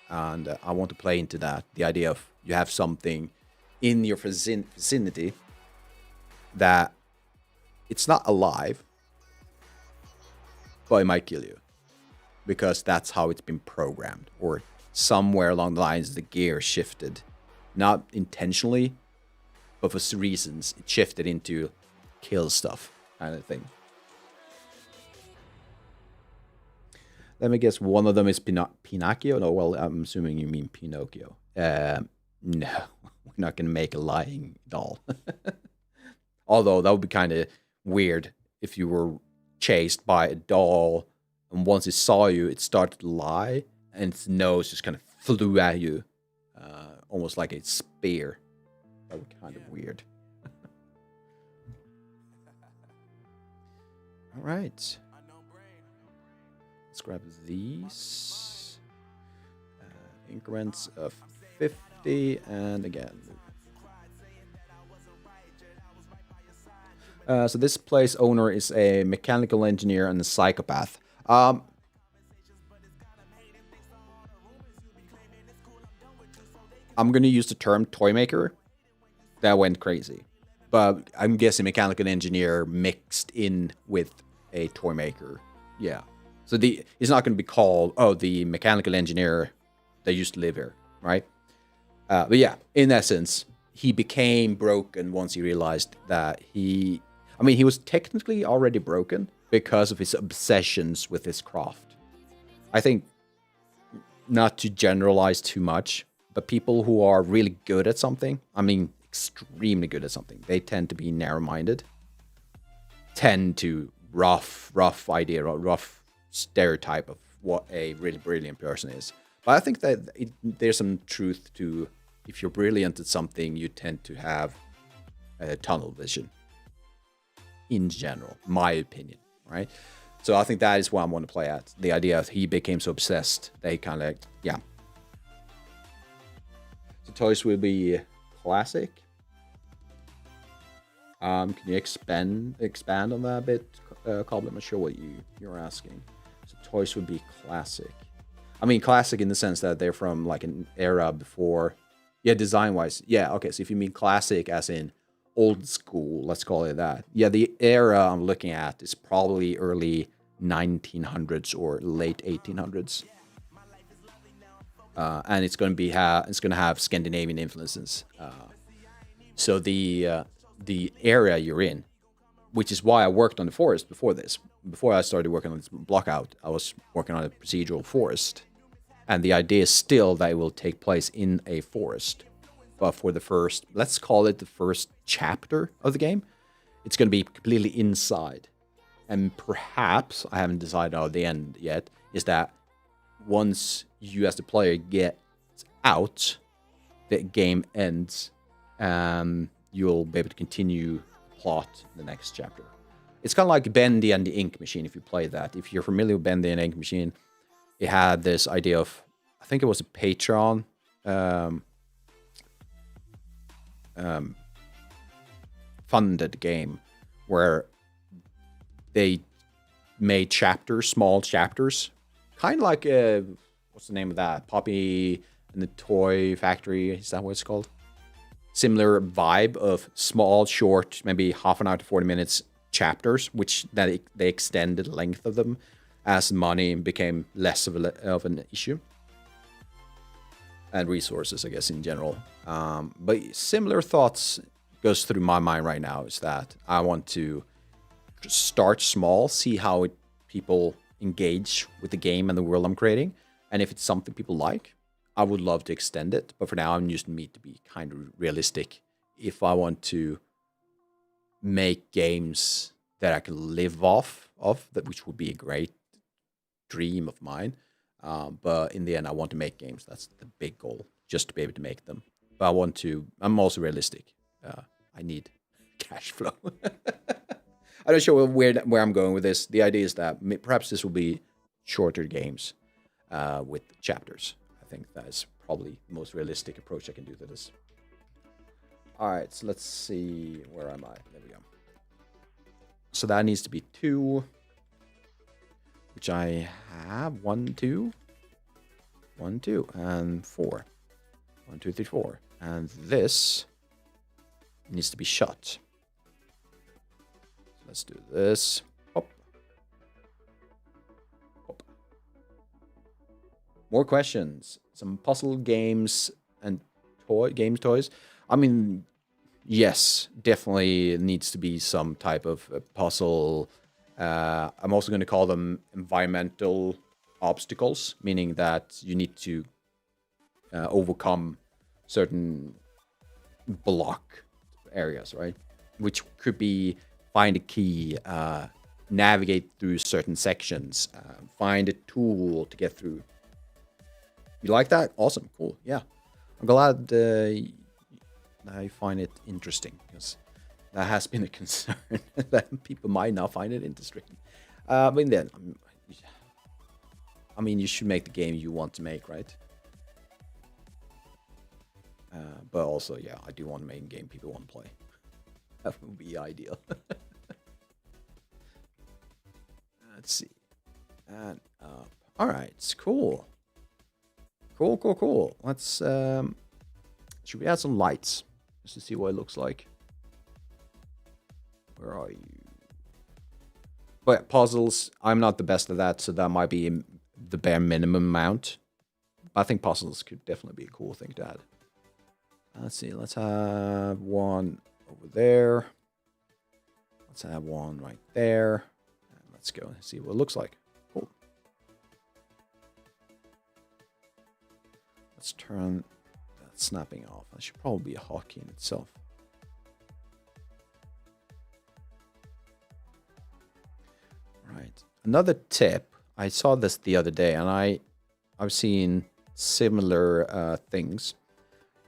And I want to play into that, the idea of you have something in your vicinity that it's not alive, but it might kill you because that's how it's been programmed, or somewhere along the lines the gear shifted, not intentionally, but for reasons it shifted into kill stuff kind of thing. Let me guess, one of them is Pinocchio? No, well, I'm assuming you mean Pinocchio. No, we're not going to make a lying doll. Although that would be kind of weird if you were chased by a doll and once it saw you, it started to lie and its nose just kind of flew at you, almost like a spear. That would be kind of weird. All right. Let's grab these. Increments of 50, and again. So this place owner is a mechanical engineer and a psychopath. I'm going to use the term toy maker. That went crazy. But I'm guessing mechanical engineer mixed in with a toy maker. Yeah. So it's not going to be called, the mechanical engineer that used to live here, right? But yeah, in essence, he became broken once he realized that he was technically already broken because of his obsessions with his craft. I think, not to generalize too much, but people who are really good at something, extremely good at something, they tend to be narrow-minded, tend to rough idea or rough stereotype of what a really brilliant person is. But I think that there's some truth to, if you're brilliant at something, you tend to have a tunnel vision. In general, my opinion, right? So I think that is what I want to play at. The idea of he became so obsessed that he kind of, yeah. So toys will be classic. Can you expand on that a bit, Cobbler? I'm not sure what you're asking. So toys would be classic. Classic in the sense that they're from like an era before. Yeah, design-wise. Yeah, okay. So if you mean classic as in old school, let's call it that. Yeah, the era I'm looking at is probably early 1900s or late 1800s. And it's going to have Scandinavian influences. So the area you're in, which is why I worked on the forest before this. Before I started working on this Blockout, I was working on a procedural forest. And the idea is still that it will take place in a forest. But for the first, let's call it the first chapter of the game, it's going to be completely inside. And perhaps, I haven't decided on the end yet, is that once you as the player get out, the game ends, you'll be able to continue plot the next chapter. It's kind of like Bendy and the Ink Machine, if you play that. If you're familiar with Bendy and the Ink Machine, it had this idea of, I think it was a Patreon funded game where they made chapters, small chapters, kind of like what's the name of that? Poppy and the Toy Factory, is that what it's called? Similar vibe of small, short, maybe half an hour to 40 minutes chapters, which they extended the length of them as money became less of an issue. And resources, I guess, in general. But similar thoughts goes through my mind right now is that I want to start small, see how people engage with the game and the world I'm creating. And if it's something people like, I would love to extend it. But for now, I'm using me to be kind of realistic. If I want to make games that I can live off of, which would be a great dream of mine. But in the end, I want to make games. That's the big goal, just to be able to make them. But I'm also realistic. I need cash flow. I'm not sure where I'm going with this. The idea is that perhaps this will be shorter games with chapters. I think that is probably the most realistic approach I can do to this. All right, so let's see. Where am I? There we go. So that needs to be 2. Which I have 1, 2, 1, 2, and 4. 1, 2, 3, 4. And this needs to be shut. So let's do this. Hop. Hop. More questions. Some puzzle games and toys. Yes, definitely needs to be some type of puzzle. I'm also going to call them environmental obstacles, meaning that you need to overcome certain block areas, right? Which could be find a key, navigate through certain sections, find a tool to get through. You like that? Awesome, cool, yeah. I'm glad I find it interesting, because that has been a concern that people might not find it interesting. But then, I mean, you should make the game you want to make, right? But also, yeah, I do want to make a game people want to play. That would be ideal. Let's see. And all right, it's cool. Cool. Let's should we add some lights just to see what it looks like? Where are you? But puzzles, I'm not the best at that, so that might be the bare minimum amount. But I think puzzles could definitely be a cool thing to add. Let's see, let's have one over there. Let's have one right there. And let's go and see what it looks like. Cool. Let's turn that snapping off. That should probably be a hotkey in itself. Right. Another tip. I saw this the other day, and I've seen similar things.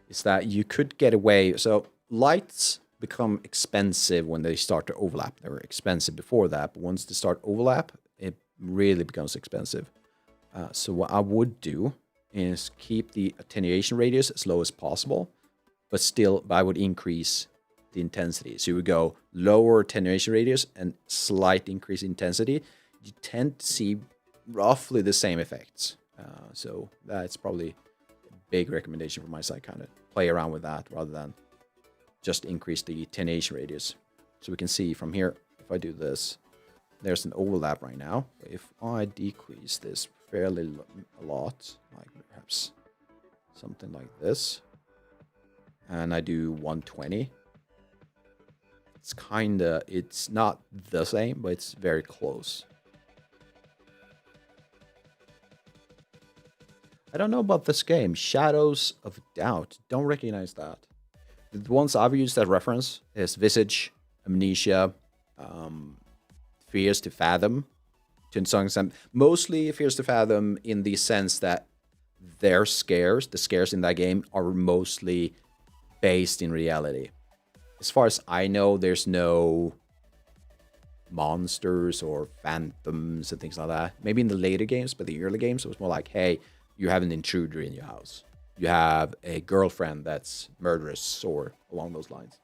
Is that you could get away. So lights become expensive when they start to overlap. They were expensive before that, but once they start overlap, it really becomes expensive. So what I would do is keep the attenuation radius as low as possible, but I would increase the intensity. So you would go lower attenuation radius and slight increase in intensity. You tend to see roughly the same effects. So that's probably a big recommendation from my side, kind of play around with that rather than just increase the attenuation radius. So we can see from here, if I do this, there's an overlap right now. If I decrease this fairly a lot, like perhaps something like this, and I do 120, it's not the same, but it's very close. I don't know about this game, Shadows of Doubt. Don't recognize that. The ones I've used as reference is Visage, Amnesia, Fears to Fathom, to some extent. Mostly Fears to Fathom in the sense that their scares, the scares in that game, are mostly based in reality. As far as I know, there's no monsters or phantoms and things like that. Maybe in the later games, but the early games, it was more like, hey, you have an intruder in your house. You have a girlfriend that's murderous or along those lines.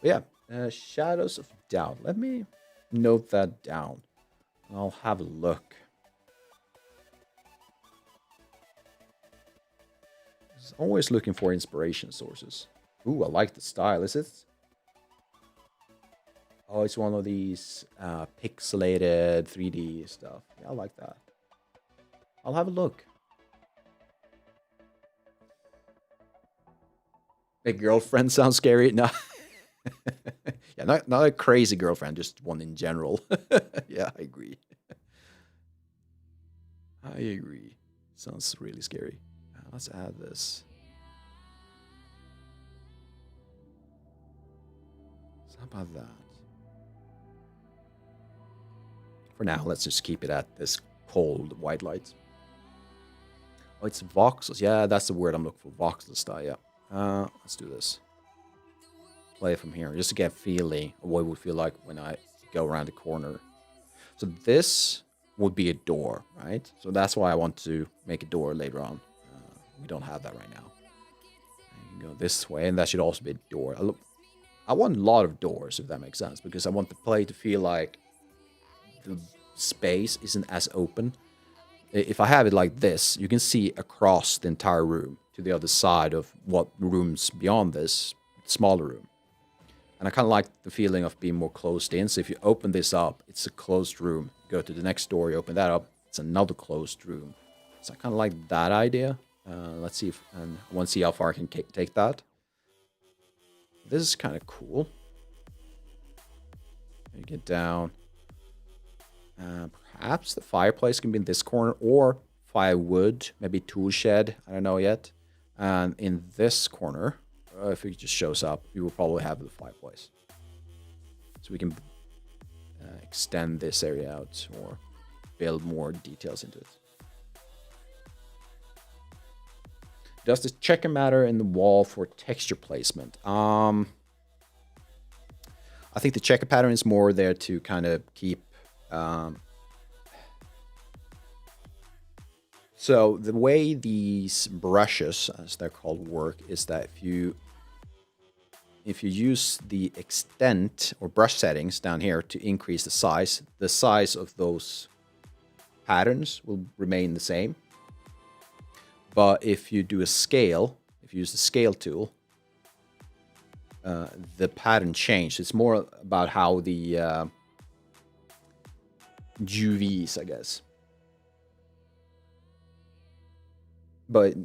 But yeah, Shadows of Doubt. Let me note that down. I'll have a look. I'm always looking for inspiration sources. Ooh, I like the style. Is it? Oh, it's one of these pixelated 3D stuff. Yeah, I like that. I'll have a look. A girlfriend sounds scary. No. Yeah, not a crazy girlfriend, just one in general. Yeah, I agree. I agree. Sounds really scary. Let's add this. So how about that? For now, let's just keep it at this cold white light. Oh, it's voxels. Yeah, that's the word I'm looking for. Voxel style, yeah. Let's do this. Play it from here, just to get a feeling of what it would feel like when I go around the corner. So this would be a door, right? So that's why I want to make a door later on. We don't have that right now. You can go this way, and that should also be a door. I want a lot of doors, if that makes sense, because I want the play to feel like the space isn't as open. If I have it like this, you can see across the entire room to the other side of what rooms beyond this smaller room. And I kind of like the feeling of being more closed in. So if you open this up, it's a closed room. Go to the next door, you open that up, it's another closed room. So I kind of like that idea. Let's see and I want to see how far I can take that. This is kind of cool. You get down. perhaps the fireplace can be in this corner, or firewood, maybe tool shed, I don't know yet. And in this corner, if it just shows up, we will probably have the fireplace. So we can extend this area out or build more details into it. Does the checker matter in the wall for texture placement? I think the checker pattern is more there to kind of keep... So the way these brushes, as they're called, work is that if you use the extent or brush settings down here to increase the size of those patterns will remain the same. But if you do a scale, if you use the scale tool, the pattern changes. It's more about how the UVs, I guess. But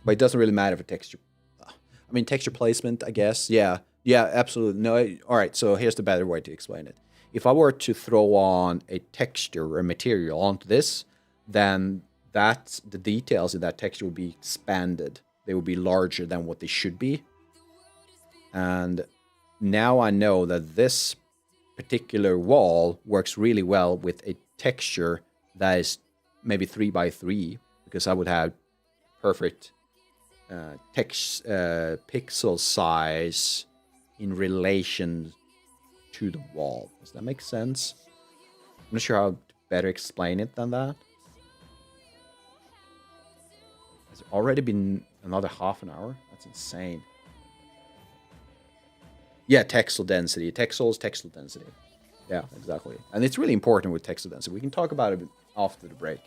it doesn't really matter for texture. I mean, texture placement, I guess. Yeah, absolutely. No, all right, so here's the better way to explain it. If I were to throw on a texture or a material onto this, then the details in that texture will be expanded. They will be larger than what they should be. And now I know that this particular wall works really well with a texture that is maybe 3x3, because I would have perfect pixel size in relation to the wall. Does that make sense? I'm not sure how to better explain it than that. Has it already been another half an hour? That's insane. Yeah, texel density. Texel density. Yeah, exactly. And it's really important with texel density. We can talk about it after the break.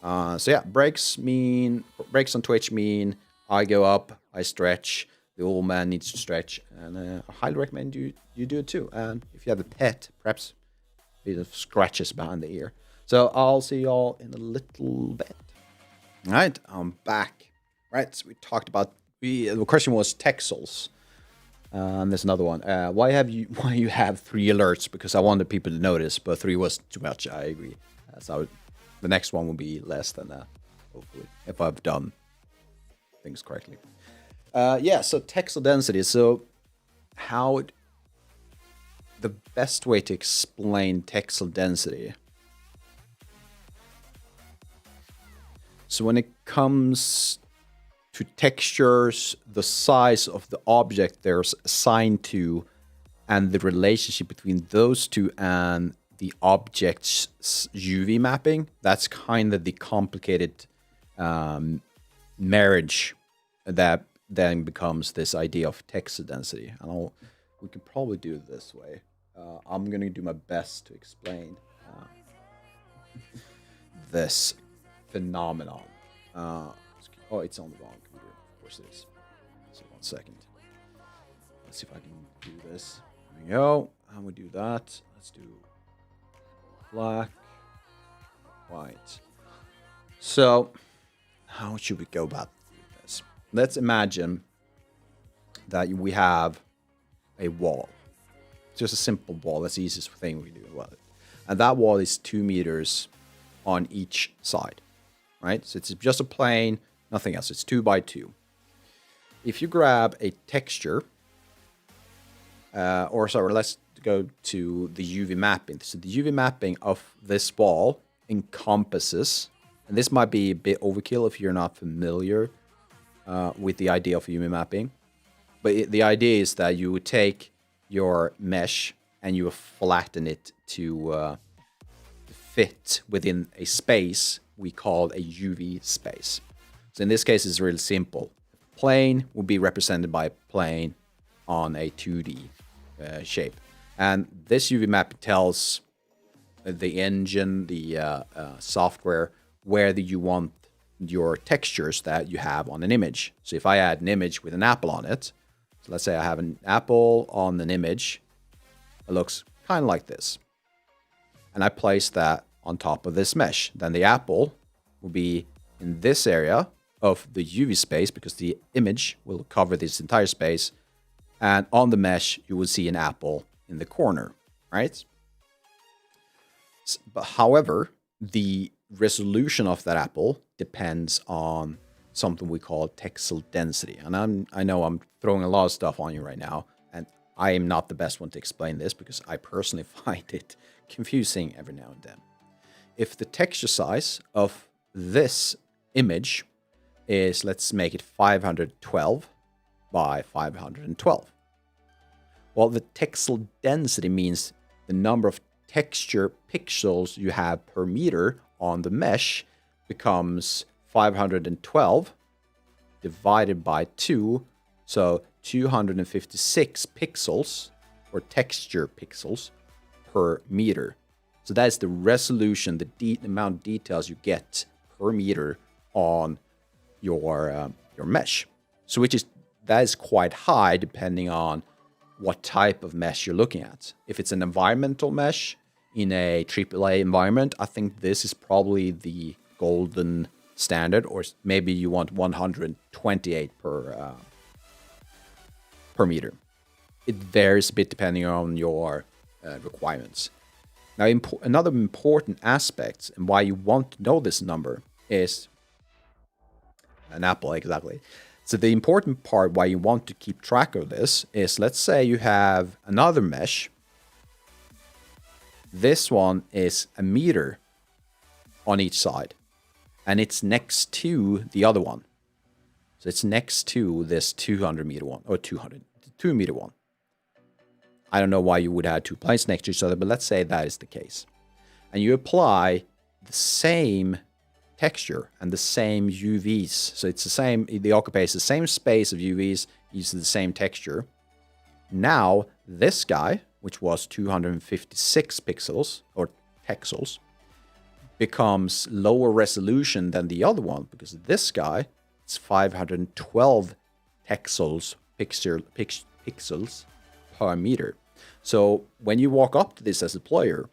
So yeah, breaks on Twitch mean I go up, I stretch, the old man needs to stretch, and I highly recommend you do it too. And if you have a pet, perhaps a bit of scratches behind the ear. So I'll see y'all in a little bit. All right, I'm back. Right, so we talked about, the question was texels. And there's another one. Why you have 3 alerts? Because I wanted people to notice, but 3 was too much. I agree. So the next one will be less than that, hopefully, if I've done things correctly. Yeah, so texel density. So the best way to explain texel density. So when it comes to textures, the size of the object they're assigned to, and the relationship between those two and the object's UV mapping, that's kind of the complicated marriage that then becomes this idea of texel density. And we can probably do it this way. I'm going to do my best to explain this phenomenon. Oh, it's on the wrong computer. Of course it is. So 1 second. Let's see if I can do this. There we go. And we do that. Let's do black, white. So how should we go about this? Let's imagine that we have a wall. It's just a simple wall. That's the easiest thing we do. And that wall is 2 meters on each side, right? So it's just a plane, nothing else. It's 2x2. If you grab a texture, let's go to the UV mapping. So the UV mapping of this wall encompasses, and this might be a bit overkill if you're not familiar with the idea of UV mapping, but the idea is that you would take your mesh and you would flatten it to fit within a space we call a UV space. So in this case, it's really simple. Plane will be represented by a plane on a 2D shape. And this UV map tells the engine, the software, where you want your textures that you have on an image. So if I add an image with an apple on it, so let's say I have an apple on an image, it looks kind of like this. And I place that on top of this mesh. Then the apple will be in this area of the UV space because the image will cover this entire space. And on the mesh, you will see an apple in the corner, right? But however, the resolution of that apple depends on something we call texel density. And I know I'm throwing a lot of stuff on you right now, and I am not the best one to explain this because I personally find it confusing every now and then. If the texture size of this image is, let's make it 512 by 512. Well, the texel density means the number of texture pixels you have per meter on the mesh becomes 512 divided by 2, so 256 pixels or texture pixels per meter. So that is the resolution, the amount of details you get per meter on your mesh. So that is quite high depending on what type of mesh you're looking at. If it's an environmental mesh in a AAA environment, I think this is probably the golden standard, or maybe you want 128 per meter. It varies a bit depending on your requirements. Now, another important aspect and why you want to know this number is an apple, exactly. So the important part why you want to keep track of this is, let's say you have another mesh. This one is a meter on each side, and it's next to the other one. So it's next to this 200 meter one, or 2 meter one. I don't know why you would have two planes next to each other, but let's say that is the case. And you apply the same texture and the same UVs. So it's the same, the occupies the same space of UVs, uses the same texture. Now, this guy, which was 256 pixels, or pixels, becomes lower resolution than the other one, because this guy is 512 pixels per meter. So when you walk up to this as a player,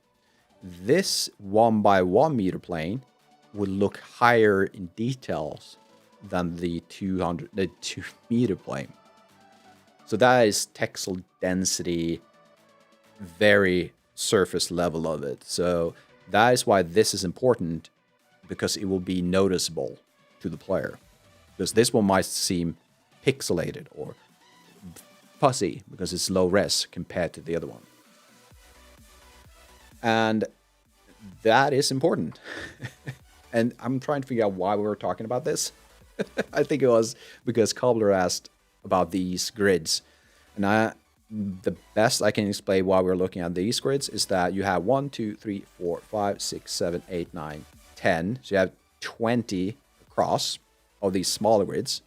this 1x1 meter plane will look higher in details than the 2 meter plane. So that is texel density, very surface level of it. So that is why this is important, because it will be noticeable to the player. Because this one might seem pixelated or fuzzy because it's low res compared to the other one. And that is important. And I'm trying to figure out why we were talking about this. I think it was because Cobbler asked about these grids. And the best I can explain why we're looking at these grids is that you have 1, 2, 3, 4, 5, 6, 7, 8, 9, 10. So you have 20 across of these smaller grids.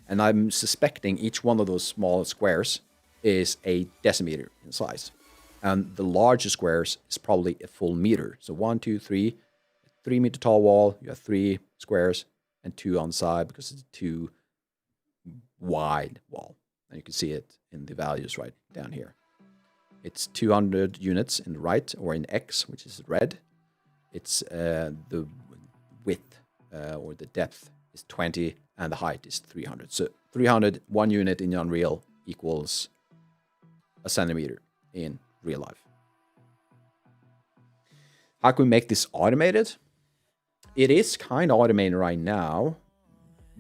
And I'm suspecting each one of those small squares is a decimeter in size. And the larger squares is probably a full meter. So 1, 2, 3, 3 meter tall wall. You have 3 squares and 2 on the side because it's a 2 wide wall. And you can see it in the values right down here. It's 200 units in the right, or in X, which is red. It's the width or the depth is 20 and the height is 300. So 300, 1 unit in Unreal equals a centimeter in real life. How can we make this automated? It is kind of automated right now.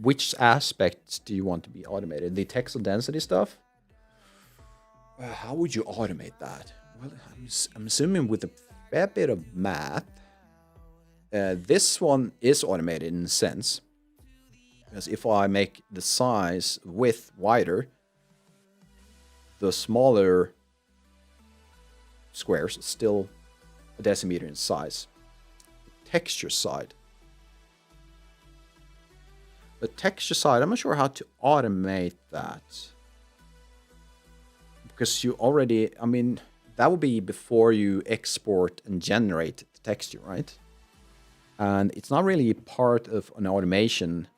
Which aspects do you want to be automated? The texel density stuff? How would you automate that? Well, I'm assuming with a fair bit of math. This one is automated in a sense. Because if I make the size width wider, the smaller squares are still a decimeter in size. The texture side. The texture side, I'm not sure how to automate that. Because you already, I mean, that would be before you export and generate the texture, right? And it's not really part of an automation,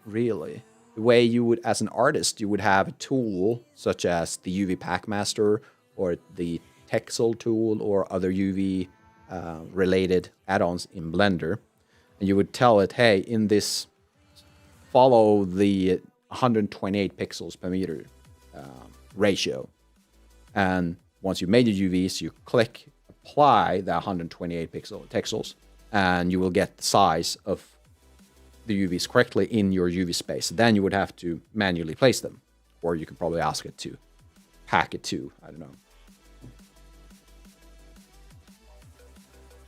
really. The way you would, as an artist, you would have a tool such as the UV Packmaster or the Texel tool or other UV related add-ons in Blender. And you would tell it, hey, in this, follow the 128 pixels per meter ratio. And once you made your UVs, you click apply the 128 pixels, and you will get the size of the UVs correctly in your UV space. Then you would have to manually place them, or you could probably ask it to pack it to, I don't know.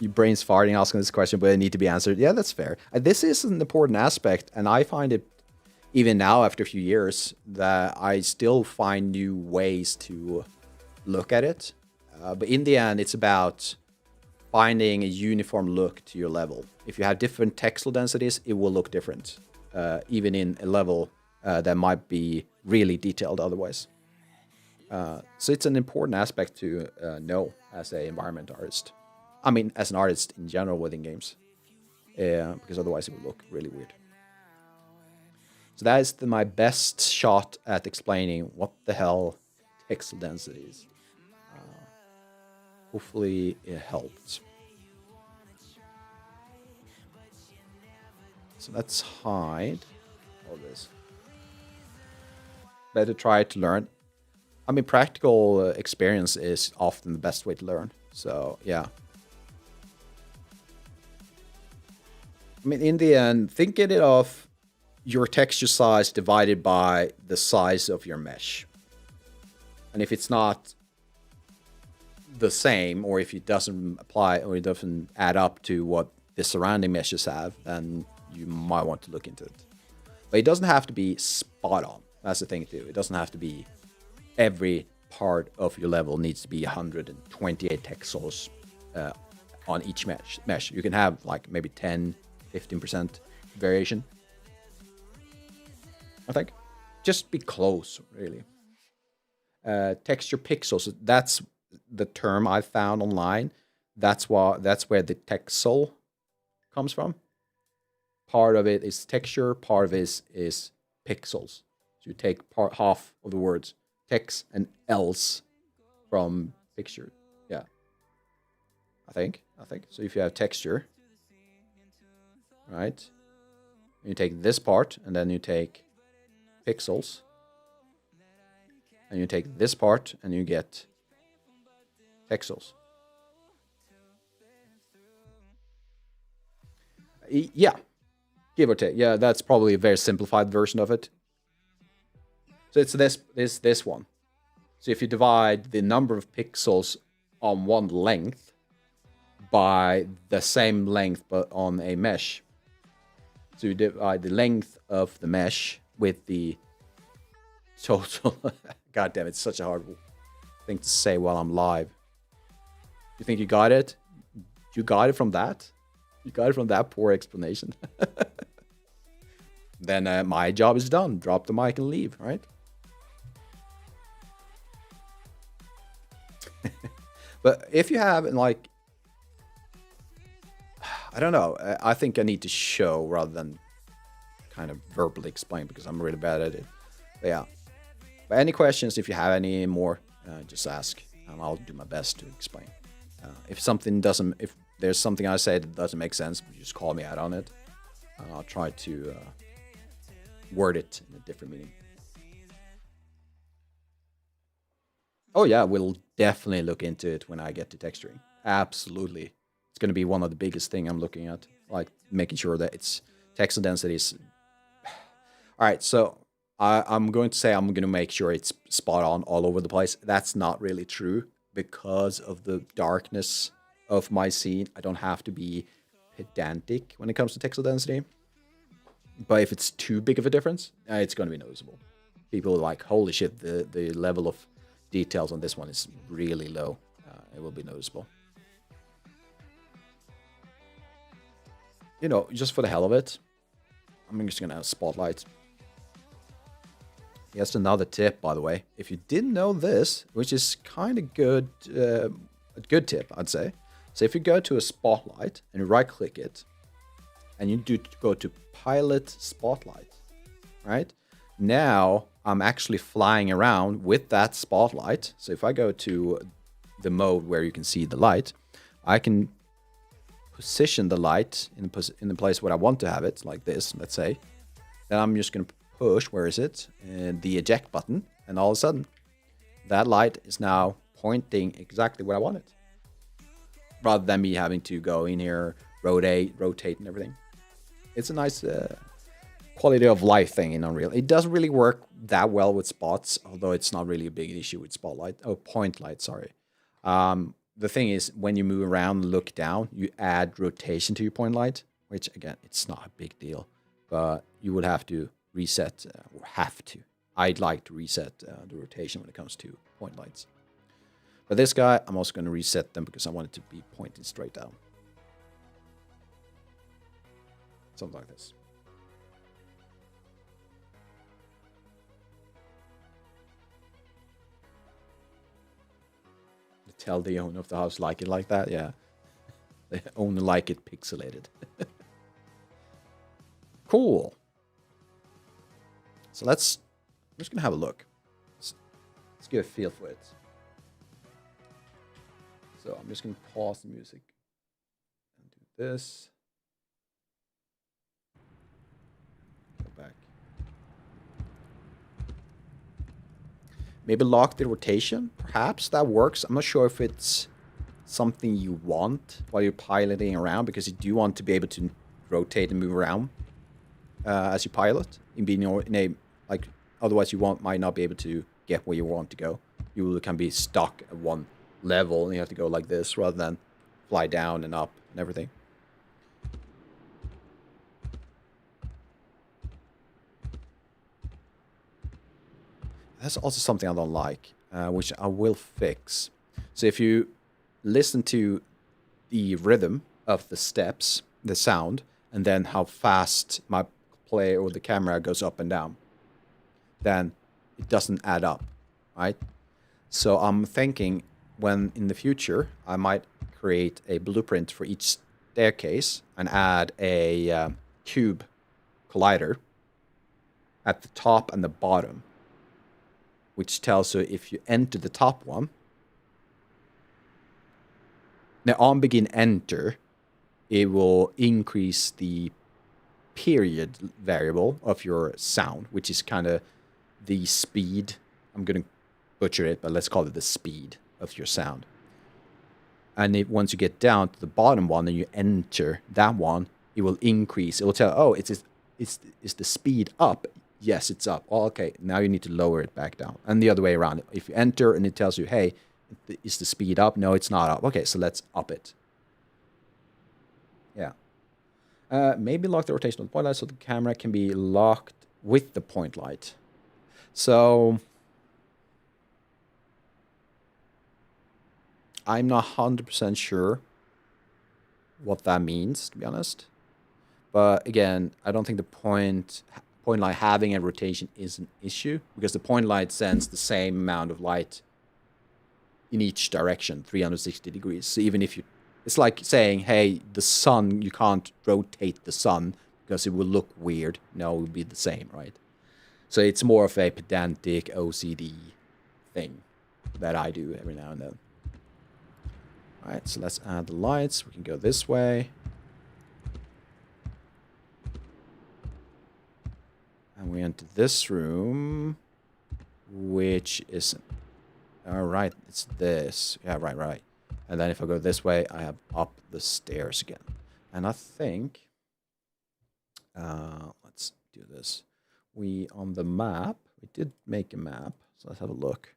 Your brain's farting asking this question, but it need to be answered. Yeah, that's fair. This is an important aspect, and I find it, even now after a few years, that I still find new ways to look at it. But in the end, it's about finding a uniform look to your level. If you have different texel densities, it will look different, even in a level that might be really detailed otherwise. So it's an important aspect to know as an environment artist. I mean, as an artist in general within games, because otherwise it would look really weird. So that is my best shot at explaining what the hell texel density is. Hopefully it helped. So let's hide all this. Better try to learn. I mean, practical experience is often the best way to learn. So, yeah. I mean, in the end, think it of your texture size divided by the size of your mesh. And if it's not the same, or if it doesn't apply, or it doesn't add up to what the surrounding meshes have, then you might want to look into it. But it doesn't have to be spot on. That's the thing too. It doesn't have to be every part of your level needs to be 128 texels on each mesh. You can have like maybe 10-15% variation, I think. Just be close, really. Texture pixels, that's the term I found online. That's where the texel comes from. Part of it is texture, part of it is pixels. So you take half of the words text and else from picture. Yeah. I think. So if you have texture, right? You take this part and then you take pixels. And you take this part and you get pixels. Yeah. Give or take. Yeah, that's probably a very simplified version of it. So it's this one. So if you divide the number of pixels on one length by the same length but on a mesh. So you divide the length of the mesh with the total. God damn, it's such a hard thing to say while I'm live. You think you got it? You got it from that? You got it from that poor explanation? Then my job is done. Drop the mic and leave, right? But if you have, like, I don't know. I think I need to show rather than kind of verbally explain because I'm really bad at it. But yeah. But any questions, if you have any more, just ask. And I'll do my best to explain. If there's something I say that doesn't make sense, just call me out on it. And I'll try to word it in a different meaning. Oh yeah, we'll definitely look into it when I get to texturing. Absolutely. It's going to be one of the biggest things I'm looking at. Like making sure that it's texel densities. All right, so I'm going to say I'm going to make sure it's spot on all over the place. That's not really true because of the darkness of my scene. I don't have to be pedantic when it comes to texel density. But if it's too big of a difference, it's going to be noticeable. People are like, holy shit, the level of details on this one is really low. It will be noticeable. You know, just for the hell of it, I'm just going to have spotlight. Here's another tip, by the way. If you didn't know this, which is kind of good, a good tip, I'd say. So if you go to a spotlight and you right-click it, and you do go to Pilot Spotlight, right? Now I'm actually flying around with that spotlight. So if I go to the mode where you can see the light, I can position the light in the place where I want to have it, like this, let's say. Then I'm just going to push, where is it? The eject button. And all of a sudden, that light is now pointing exactly where I want it. rather than me having to go in here, rotate and everything. It's a nice quality of life thing in Unreal. It doesn't really work that well with spots, although it's not really a big issue with spotlight. Oh, point light, sorry. The thing is, when you move around and look down, you add rotation to your point light, which, again, it's not a big deal. But you would have to reset, or have to. I'd like to reset the rotation when it comes to point lights. But this guy, I'm also going to reset them because I want it to be pointing straight down. Something like this. Tell the owner of the house like it like that, yeah. The owner like it pixelated. Cool. So I'm just gonna have a look. Let's get a feel for it. So I'm just gonna pause the music and do this. Go back. Maybe lock the rotation. Perhaps that works. I'm not sure if it's something you want while you're piloting around, because you do want to be able to rotate and move around as you pilot. Otherwise you might not be able to get where you want to go. You can be stuck at one level and you have to go like this rather than fly down and up and everything. That's also something I don't like, which I will fix. So if you listen to the rhythm of the steps, the sound, and then how fast my player or the camera goes up and down, then it doesn't add up, right? So I'm thinking when in the future I might create a blueprint for each staircase and add a cube collider at the top and the bottom, which tells you if you enter the top one. Now on begin enter, it will increase the period variable of your sound, which is kind of the speed. I'm going to butcher it, but let's call it the speed of your sound. And once you get down to the bottom one and you enter that one, it will increase. It will tell, oh, is the speed up? Yes, it's up. Oh, okay, now you need to lower it back down. And the other way around. If you enter and it tells you, hey, is the speed up? No, it's not up. Okay, so let's up it. Yeah. Maybe lock the rotation of the point light so the camera can be locked with the point light. So I'm not 100% sure what that means, to be honest. But again, I don't think the point light having a rotation is an issue, because the point light sends the same amount of light in each direction, 360 degrees. So even if it's like saying, hey, the sun, you can't rotate the sun because it will look weird. No, it will be the same, right? So it's more of a pedantic OCD thing that I do every now and then. All right, so let's add the lights. We can go this way. And we enter this room, which is... All right, it's this. Yeah, right. And then if I go this way, I have up the stairs again. And I think... let's do this. On the map, we did make a map. So let's have a look.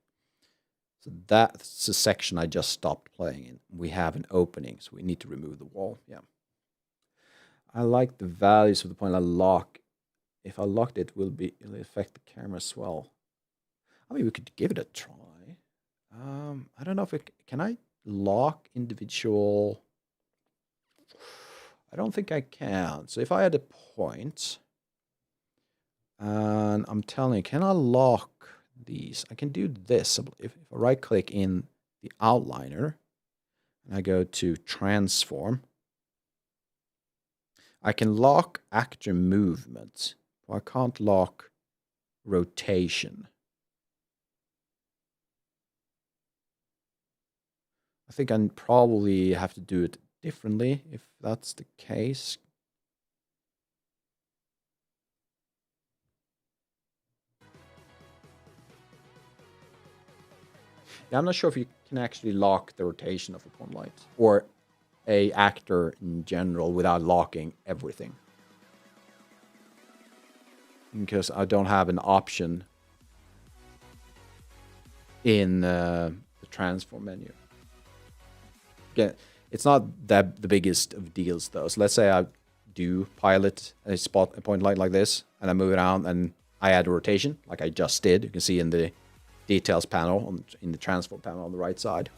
So that's the section I just stopped playing in. We have an opening, so we need to remove the wall. Yeah. I like the values of the point I lock. If I locked it, it'll affect the camera as well. I mean, we could give it a try. I don't know if can I lock individual? I don't think I can. So if I had a point, and I'm telling you, can I lock these? I can do this. If I right click in the outliner and I go to transform, I can lock actor movement. I can't lock rotation. I think I probably have to do it differently if that's the case. Yeah, I'm not sure if you can actually lock the rotation of a point light, or a actor in general without locking everything. Because I don't have an option in the transform menu. Again, it's not that the biggest of deals though. So let's say I do pilot a point light like this, and I move it around and I add a rotation, like I just did. You can see in the details panel, in the transform panel on the right side.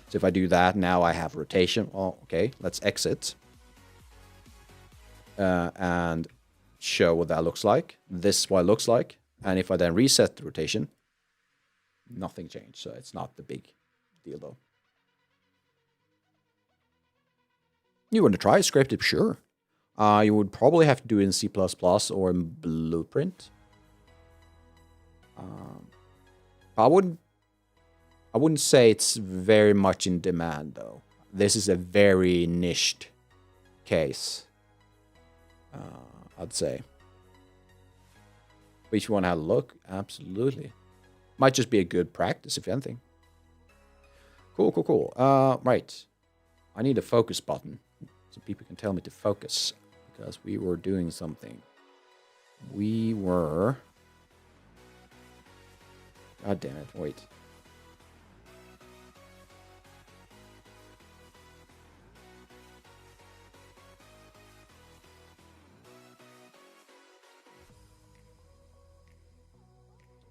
So if I do that, now I have rotation. Well, okay, let's exit. And show what that looks like. This is what it looks like. And if I then reset the rotation, nothing changed. So it's not the big deal though. You want to try scripted? Sure. You would probably have to do it in C++ or in Blueprint. I wouldn't say it's very much in demand though. This is a very niched case, I'd say. But if you want to have a look, absolutely. Might just be a good practice, if anything. Cool. Right. I need a focus button so people can tell me to focus, because we were doing something. We were... God damn it, wait.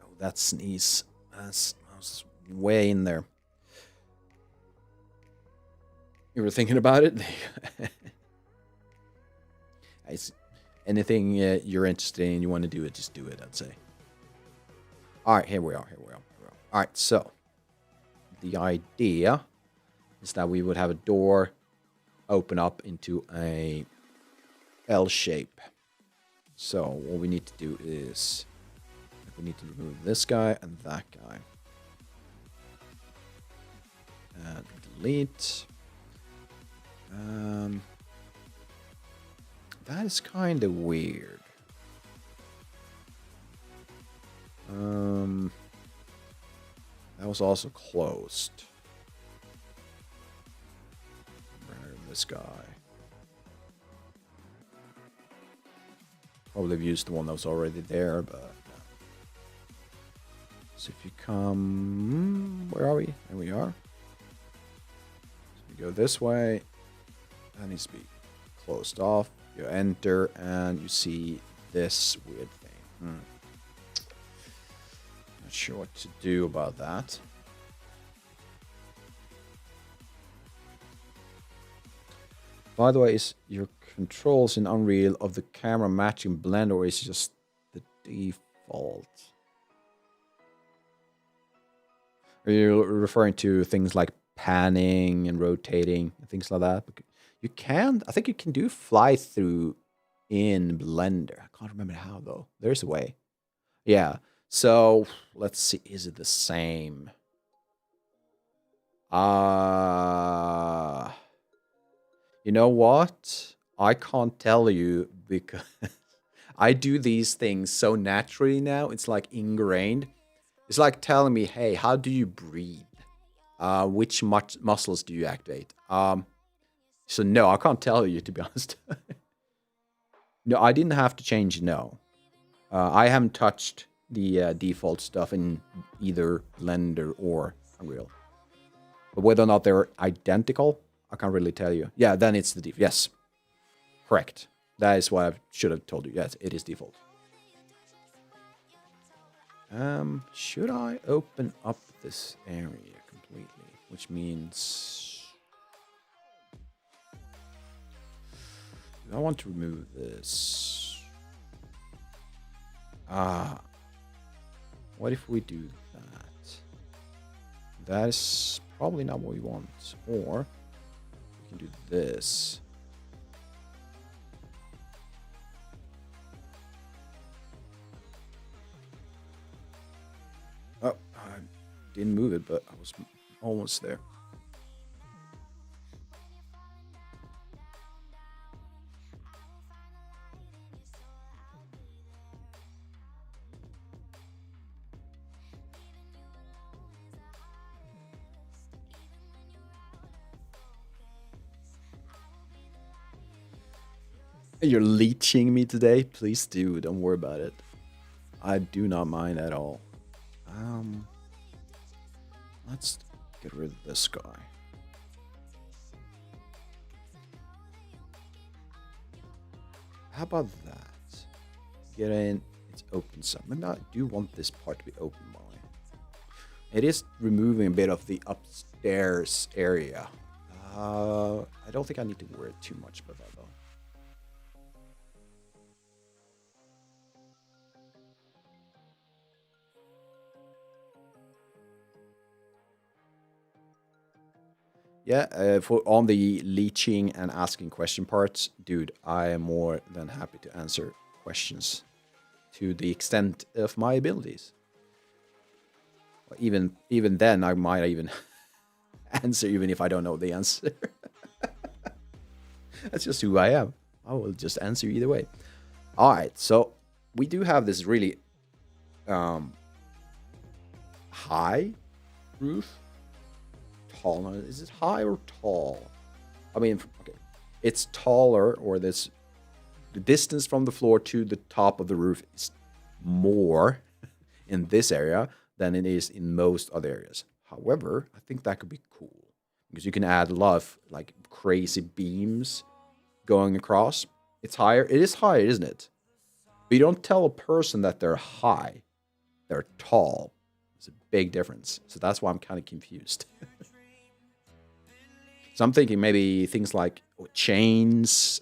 Oh, that sneeze. I was way in there. You were thinking about it? Anything you're interested in, you want to do it, just do it, I'd say. All right, here we are. All right, so the idea is that we would have a door open up into a L shape. So what we need to do is we need to remove this guy and that guy. And delete. That is kind of weird. That was also closed. Remove this guy. Probably have used the one that was already there, but... So if you come... Where are we? There we are. So you go this way. That needs to be closed off. You enter, and you see this weird thing. Not sure what to do about that. By the way, is your controls in Unreal of the camera matching blend, or is it just the default? Are you referring to things like panning and rotating and things like that? You can, I think you can do fly through in Blender. I can't remember how though. There's a way. Yeah. So let's see. Is it the same? You know what? I can't tell you because I do these things so naturally now. It's like ingrained. It's like telling me, hey, how do you breathe? Which muscles do you activate? So no, I can't tell you, to be honest. No, I didn't have to change, no. I haven't touched the default stuff in either Blender or Unreal. But whether or not they're identical, I can't really tell you. Yeah, then it's the default. Yes, correct. That is what I should have told you. Yes, it is default. Should I open up this area completely? Which means... I want to remove this. What if we do that? That is probably not what we want. Or we can do this. Oh, I didn't move it, but I was almost there. You're leeching me today? Please do. Don't worry about it. I do not mind at all. Let's get rid of this guy. How about that? Get in. It's open some. Maybe I do want this part to be open, Molly. It is removing a bit of the upstairs area. I don't think I need to worry too much about that, though. Yeah, for on the leeching and asking question parts, dude, I am more than happy to answer questions to the extent of my abilities. Even then, I might even answer even if I don't know the answer. That's just who I am. I will just answer either way. All right, so we do have this really high roof. Tall. Is it high or tall? I mean, okay, it's taller, or the distance from the floor to the top of the roof is more in this area than it is in most other areas. However, I think that could be cool because you can add a lot of like crazy beams going across. It's higher. It is higher, isn't it? But you don't tell a person that they're high. They're tall. It's a big difference. So that's why I'm kind of confused. So I'm thinking maybe things like chains,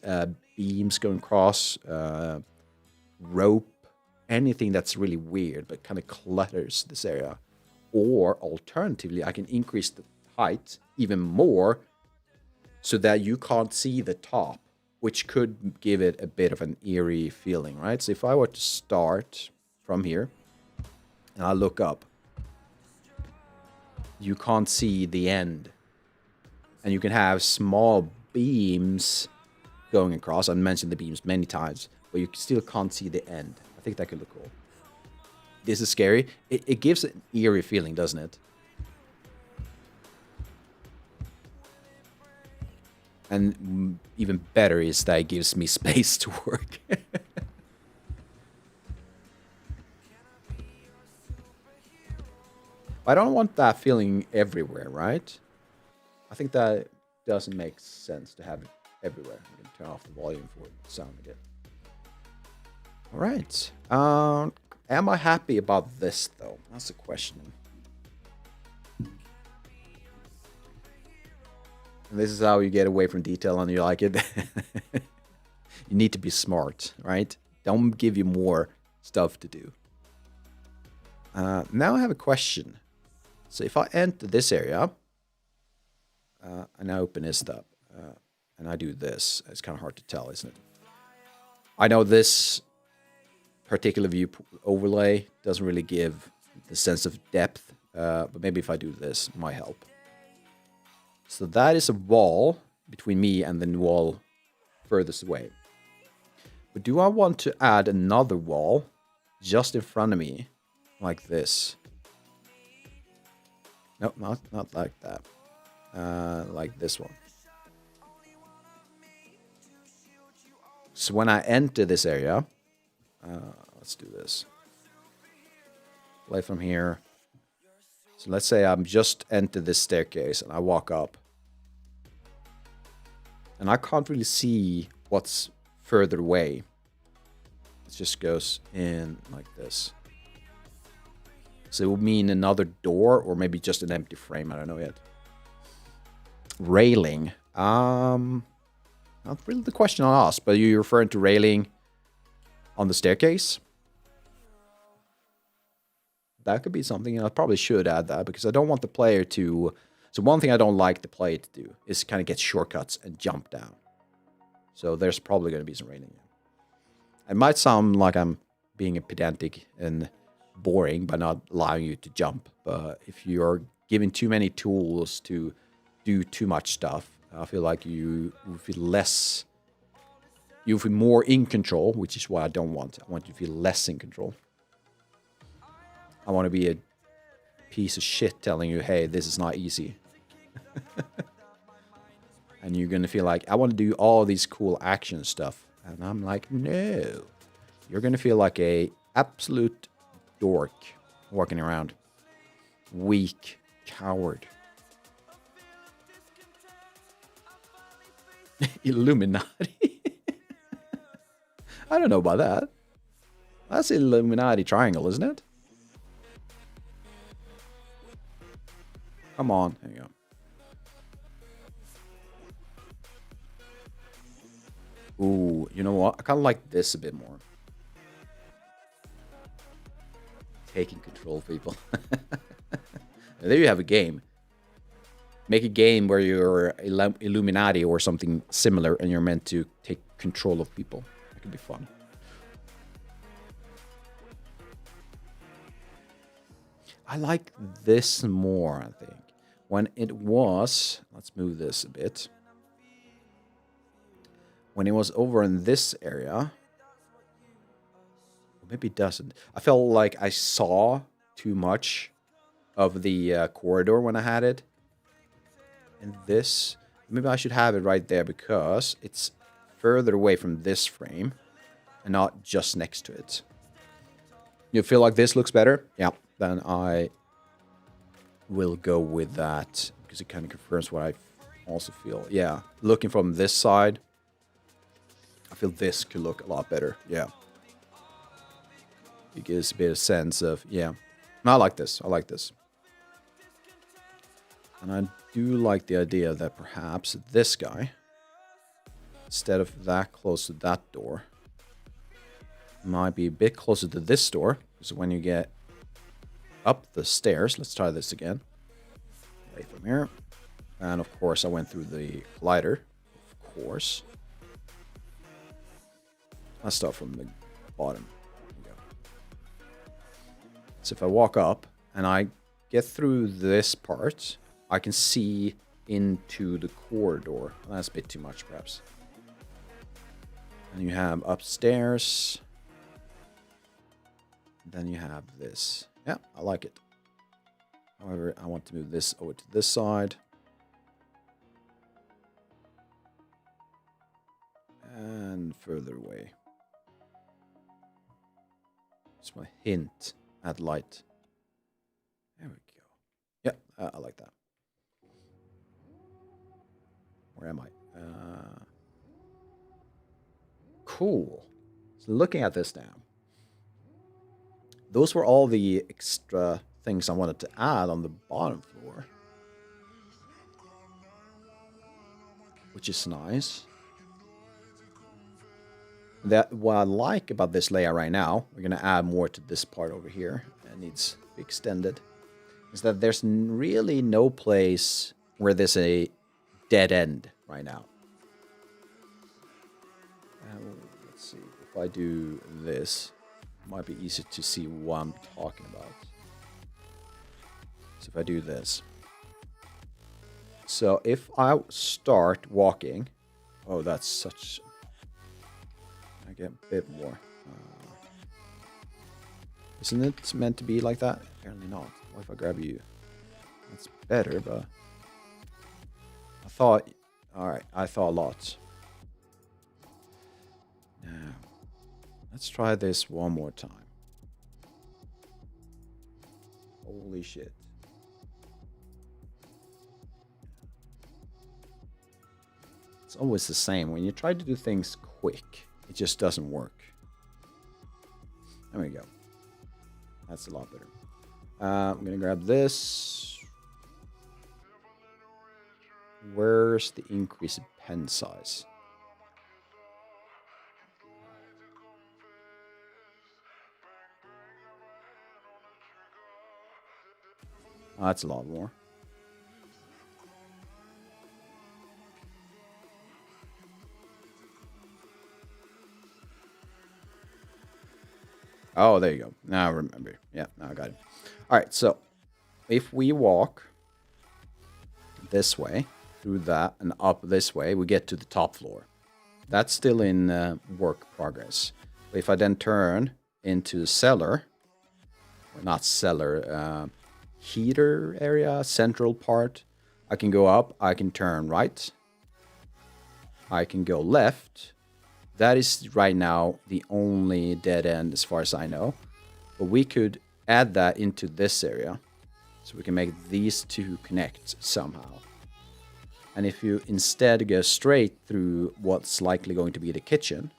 beams going across, rope, anything that's really weird but kind of clutters this area. Or alternatively, I can increase the height even more so that you can't see the top, which could give it a bit of an eerie feeling, right? So if I were to start from here and I look up, you can't see the end. And you can have small beams going across. I mentioned the beams many times, but you still can't see the end. I think that could look cool. This is scary. It gives an eerie feeling, doesn't it? And even better is that it gives me space to work. I don't want that feeling everywhere, right? I think that doesn't make sense to have it everywhere. I'm going to turn off the volume for the sound again. All right. Am I happy about this, though? That's the question. And this is how you get away from detail and you like it. You need to be smart, right? Don't give you more stuff to do. Now I have a question. So if I enter this area, and I open this up, and I do this, it's kind of hard to tell, isn't it? I know this particular view overlay doesn't really give the sense of depth, but maybe if I do this, it might help. So that is a wall between me and the wall furthest away. But do I want to add another wall just in front of me, like this? No, not like that. Like this one. So when I enter this area, let's do this. Play from here. So let's say I'm just entered this staircase and I walk up. And I can't really see what's further away. It just goes in like this. So it would mean another door or maybe just an empty frame. I don't know yet. Railing. Not really the question I asked, but you're referring to railing on the staircase? That could be something. I probably should add that because I don't want the player to... So one thing I don't like the player to do is kind of get shortcuts and jump down. So there's probably going to be some railing. It might sound like I'm being a pedantic and boring by not allowing you to jump. But if you're giving too many tools to do too much stuff, I feel like you feel less... You feel more in control, which is what I don't want. I want you to feel less in control. I want to be a piece of shit telling you, hey, this is not easy. And you're going to feel like, I want to do all these cool action stuff. And I'm like, no. You're going to feel like a absolute dork walking around. Weak. Coward. Illuminati. I don't know about that. That's Illuminati triangle, isn't it? Come on. There you go. Ooh, you know what? I kind of like this a bit more. Taking control of people. There you have a game. Make a game where you're Illuminati or something similar and you're meant to take control of people. That could be fun. I like this more, I think. When it was... Let's move this a bit. When it was over in this area... Maybe it doesn't. I felt like I saw too much of the corridor when I had it. And this... Maybe I should have it right there because it's further away from this frame and not just next to it. You feel like this looks better? Yeah. Then I will go with that because it kind of confirms what I also feel. Yeah, looking from this side, I feel this could look a lot better. Yeah, it gives a bit of sense of, yeah, I like this. I like this. And I do like the idea that perhaps this guy, instead of that close to that door, might be a bit closer to this door. So when you get up the stairs, let's try this again. Right from here. And of course I went through the collider. Of course. Let's start from the bottom. There we go. So if I walk up and I get through this part, I can see into the corridor. That's a bit too much perhaps. And you have upstairs. Then you have this. Yeah, I like it. However, I want to move this over to this side. And further away. Just my hint at light. There we go. Yeah, I like that. Where am I? Cool. So looking at this now. Those were all the extra things I wanted to add on the bottom floor. Which is nice. That what I like about this layout right now, we're going to add more to this part over here. It needs to be extended. Is that there's really no place where there's a dead end right now. Let's see. If I do this... might be easy to see what I'm talking about. So if I do this. So if I start walking... Oh, that's such... I get a bit more. Isn't it meant to be like that? Apparently not. What if I grab you? That's better, but... I thought... Alright, I thought lots. Now... Let's try this one more time. Holy shit. It's always the same. When you try to do things quick, it just doesn't work. There we go. That's a lot better. I'm going to grab this. Where's the increase in pen size? Oh, that's a lot more. Oh, there you go. Now I remember. Yeah, now I got it. All right, so if we walk this way, through that, and up this way, we get to the top floor. That's still in work progress. But if I then turn into the cellar, or not cellar, heater area, central part, I can go up, I can turn right, I can go left. that is right now the only dead end as far as I know. But we could add that into this area. So we can make these two connect somehow. And if you instead go straight through what's likely going to be the kitchen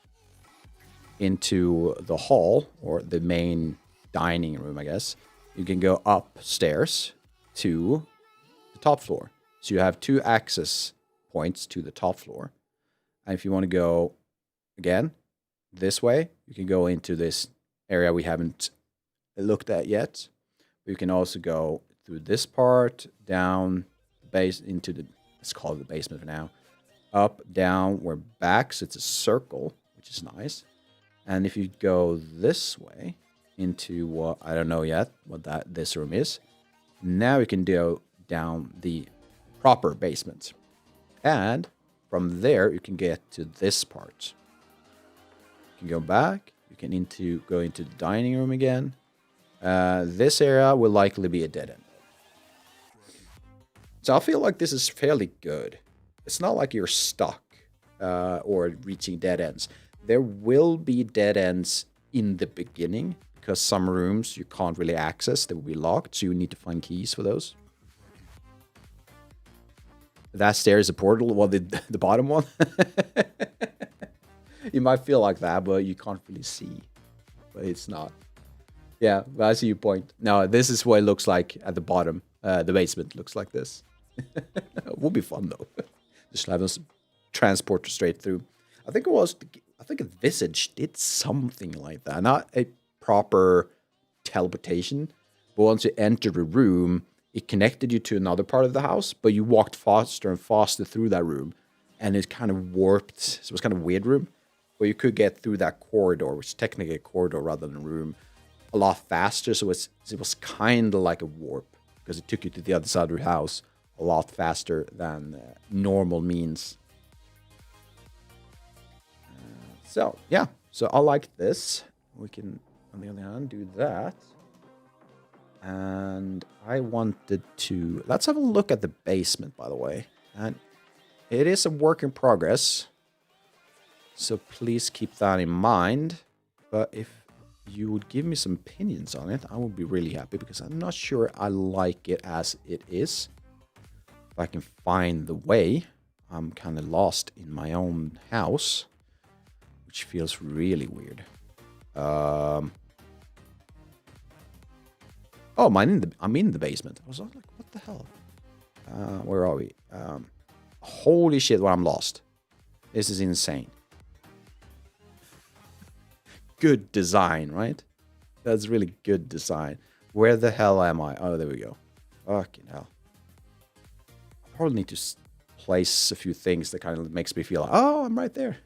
into the hall, or the main dining room, I guess, you can go upstairs to the top floor. So you have 2 access points to the top floor. And if you want to go, again, this way, you can go into this area we haven't looked at yet. You can also go through this part, down the base into the, let's call it the basement for now, up, down, we're back, so it's a circle, which is nice. And if you go this way into what, I don't know yet what this room is, now you can go down the proper basement. And from there, you can get to this part. You can go back, you can go into the dining room again. This area will likely be a dead end. So I feel like this is fairly good. It's not like you're stuck or reaching dead ends. There will be dead ends in the beginning because some rooms you can't really access. They will be locked, so you need to find keys for those. That stair is a portal. Well, the bottom one. You might feel like that, but you can't really see. But it's not. Yeah, but I see your point. No, this is what it looks like at the bottom. The basement looks like this. It will be fun though. Just have us transport straight through. I think a Visage did something like that. Not a proper teleportation, but once you entered a room, it connected you to another part of the house, but you walked faster and faster through that room, and it kind of warped. So it was kind of a weird room, but you could get through that corridor, which is technically a corridor rather than a room, a lot faster. So it was kind of like a warp because it took you to the other side of your house a lot faster than normal means. So yeah, so I like this. We can, on the other hand, do that. And I wanted to, let's have a look at the basement, by the way. And it is a work in progress, so please keep that in mind. But if you would give me some opinions on it, I would be really happy, because I'm not sure I like it as it is. If I can find the way, I'm kind of lost in my own house, which feels really weird. Oh, I'm in the basement. I was like, what the hell? Where are we? Holy shit, well, I'm lost. This is insane. Good design, right? That's really good design. Where the hell am I? Oh, there we go. Fucking hell. I probably need to place a few things that kind of makes me feel like, oh, I'm right there.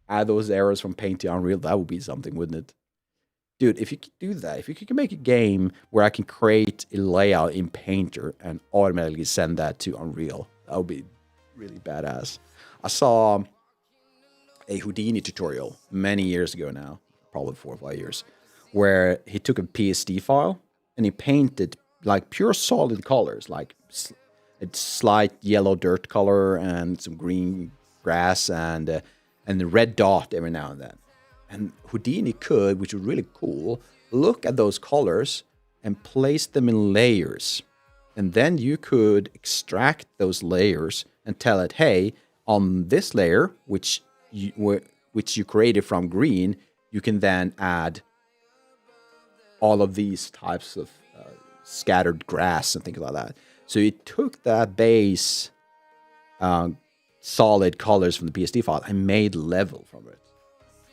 Add those arrows from Paint to Unreal. That would be something, wouldn't it? Dude, if you could do that, if you could make a game where I can create a layout in Painter and automatically send that to Unreal, that would be really badass. I saw a Houdini tutorial many years ago now, probably 4 or 5 years, where he took a PSD file and he painted like pure solid colors, like a slight yellow dirt color and some green grass and the red dot every now and then. And Houdini could, which was really cool, look at those colors and place them in layers. And then you could extract those layers and tell it, hey, on this layer, which you created from green, you can then add all of these types of scattered grass and things like that. So it took that base solid colors from the PSD file and made level from it.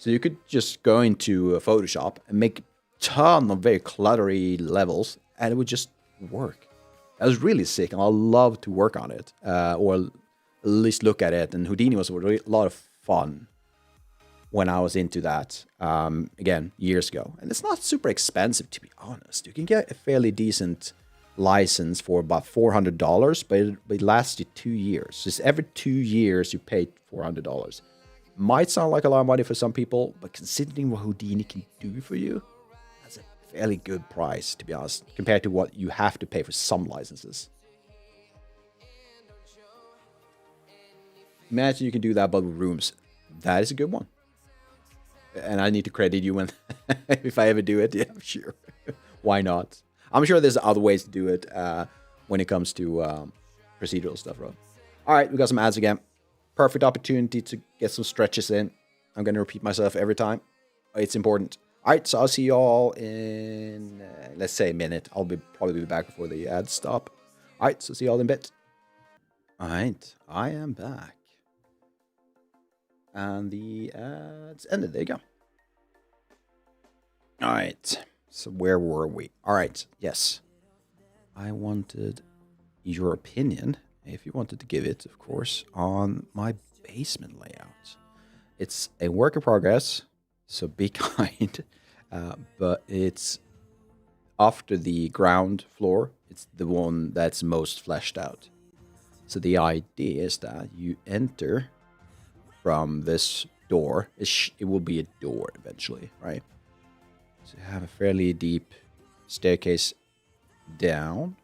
So you could just go into Photoshop and make a ton of very cluttery levels, and it would just work. That was really sick, and I love to work on it, or at least look at it. And Houdini was a lot of fun when I was into that, again, years ago. And it's not super expensive, to be honest. You can get a fairly decent license for about $400, but it lasts you 2 years. Just every 2 years, you pay $400. Might sound like a lot of money for some people, but considering what Houdini can do for you, that's a fairly good price, to be honest, compared to what you have to pay for some licenses. Imagine you can do that, but with rooms. That is a good one. And I need to credit you when if I ever do it. Yeah, sure. Why not? I'm sure there's other ways to do it when it comes to procedural stuff, right? All right, we got some ads again. Perfect opportunity to get some stretches in. I'm going to repeat myself every time. It's important. All right, so I'll see you all in, let's say, a minute. I'll probably be back before the ads stop. All right, so see you all in a bit. All right, I am back. And the ads ended. There you go. All right, so where were we? All right, yes. I wanted your opinion, if you wanted to give it, of course, on my basement layout. It's a work in progress, so be kind. But it's after the ground floor, it's the one that's most fleshed out. So the idea is that you enter from this door. It will be a door eventually, right? So you have a fairly deep staircase down.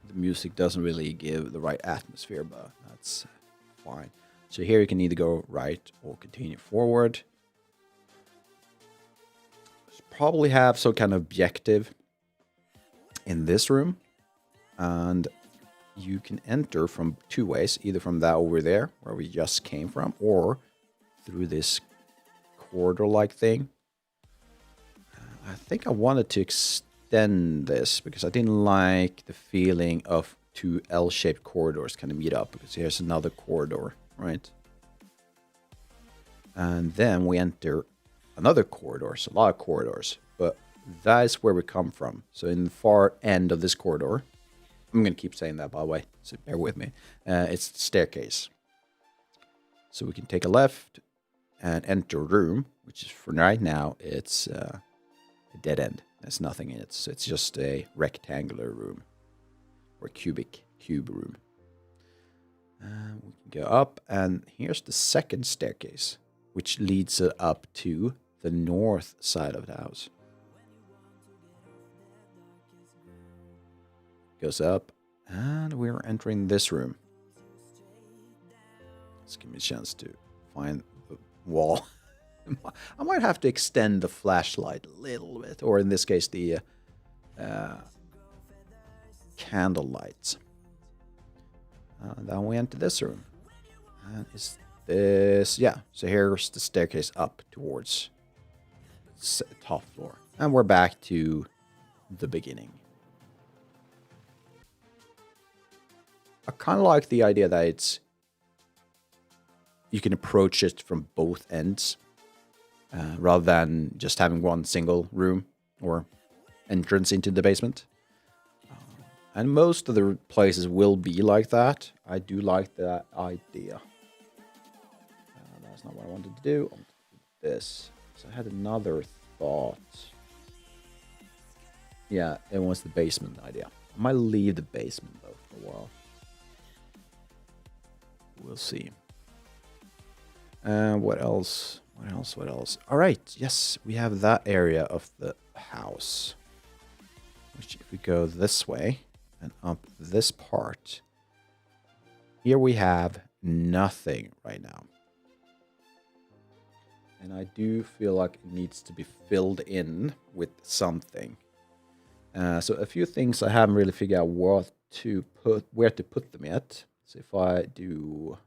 The music doesn't really give the right atmosphere, but that's fine. So here you can either go right or continue forward. Probably have some kind of objective in this room. And you can enter from two ways, either from that over there, where we just came from, or through this corridor-like thing. I think I wanted to extend this because I didn't like the feeling of two L-shaped corridors kind of meet up, because here's another corridor, right? And then we enter another corridor, so a lot of corridors, but that is where we come from. So in the far end of this corridor, I'm going to keep saying that, by the way, so bear with me. It's the staircase. So we can take a left and enter a room, which is for right now, it's a dead end. There's nothing in it. So it's just a rectangular room or cube room. We can go up, and here's the second staircase, which leads up to the north side of the house. Goes up, and we're entering this room. Let's give me a chance to find the wall. I might have to extend the flashlight a little bit, or in this case, the candle lights. Then we enter this room. And is this, yeah, so here's the staircase up towards the top floor. And we're back to the beginning. I kind of like the idea that you can approach it from both ends, rather than just having one single room or entrance into the basement. And most of the places will be like that. I do like that idea. That's not what I wanted to do. I wanted to do this. So I had another thought. Yeah, it was the basement idea. I might leave the basement, though, for a while. We'll see. What else? What else? All right. Yes, we have that area of the house. Which, if we go this way and up this part, here we have nothing right now. And I do feel like it needs to be filled in with something. So a few things I haven't really figured out where to put them yet. So if I do,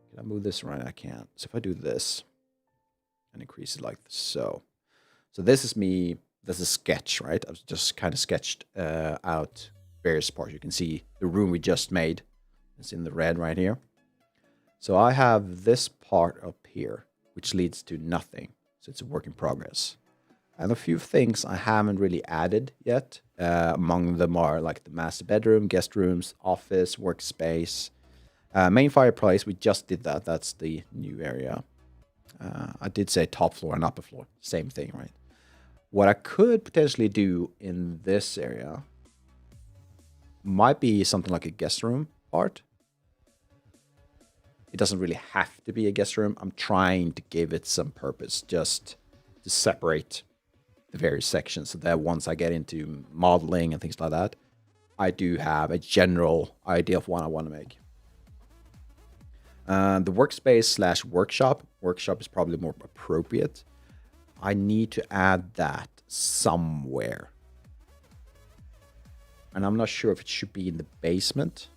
can I move this around? I can't. So if I do this and increase it like so. So this is me, this is a sketch, right? I've just kind of sketched out various parts. You can see the room we just made. It's in the red right here. So I have this part up here, which leads to nothing. So it's a work in progress. And a few things I haven't really added yet. Among them are like the master bedroom, guest rooms, office, workspace. Main fireplace, we just did that. That's the new area. I did say top floor and upper floor. Same thing, right? What I could potentially do in this area might be something like a guest room part. It doesn't really have to be a guest room. I'm trying to give it some purpose, just to separate the various sections, so that once I get into modeling and things like that, I do have a general idea of what I want to make. The workspace slash workshop. Workshop is probably more appropriate. I need to add that somewhere. And I'm not sure if it should be in the basement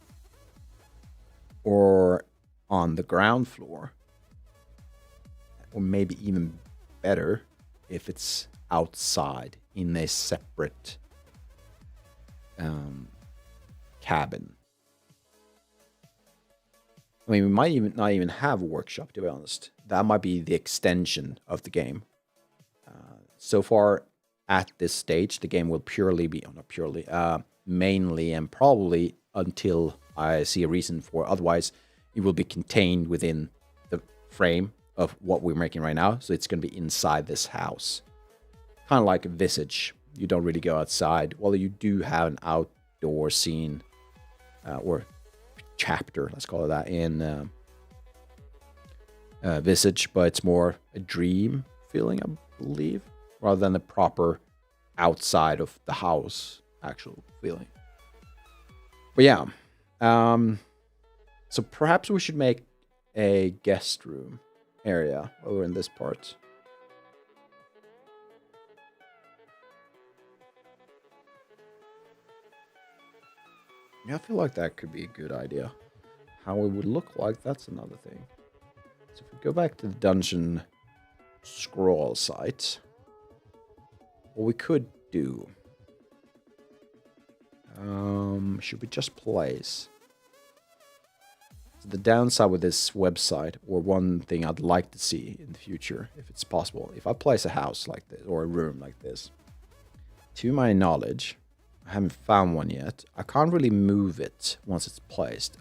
or on the ground floor. Or maybe even better if it's outside in a separate cabin. I mean, we might even not even have a workshop, to be honest. That might be the extension of the game. So far, at this stage, the game will purely be, not purely, mainly and probably until I see a reason for it. Otherwise, it will be contained within the frame of what we're making right now. So it's going to be inside this house. Kind of like a Visage. You don't really go outside. Well, you do have an outdoor scene or chapter, let's call it that, in Visage, but it's more a dream feeling, I believe, rather than a proper outside of the house actual feeling. But yeah, so perhaps we should make a guest room area over in this part. Yeah, I feel like that could be a good idea. How it would look like, that's another thing. So if we go back to the dungeon scroll site, what we could do, should we just place? So the downside with this website, or one thing I'd like to see in the future, if it's possible, if I place a house like this, or a room like this, to my knowledge, I haven't found one yet, I can't really move it once it's placed,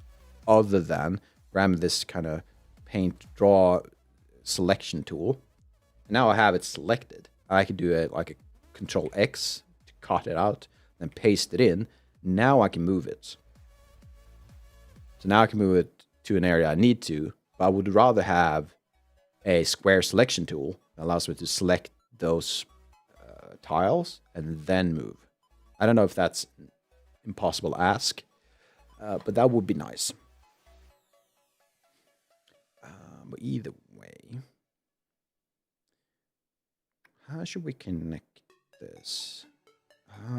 other than grabbing this kind of paint draw selection tool. And now I have it selected. I can do it like a Control X to cut it out, then paste it in. Now I can move it. So now I can move it to an area I need to, but I would rather have a square selection tool that allows me to select those tiles and then move. I don't know if that's impossible to ask, but that would be nice. But either way, how should we connect this?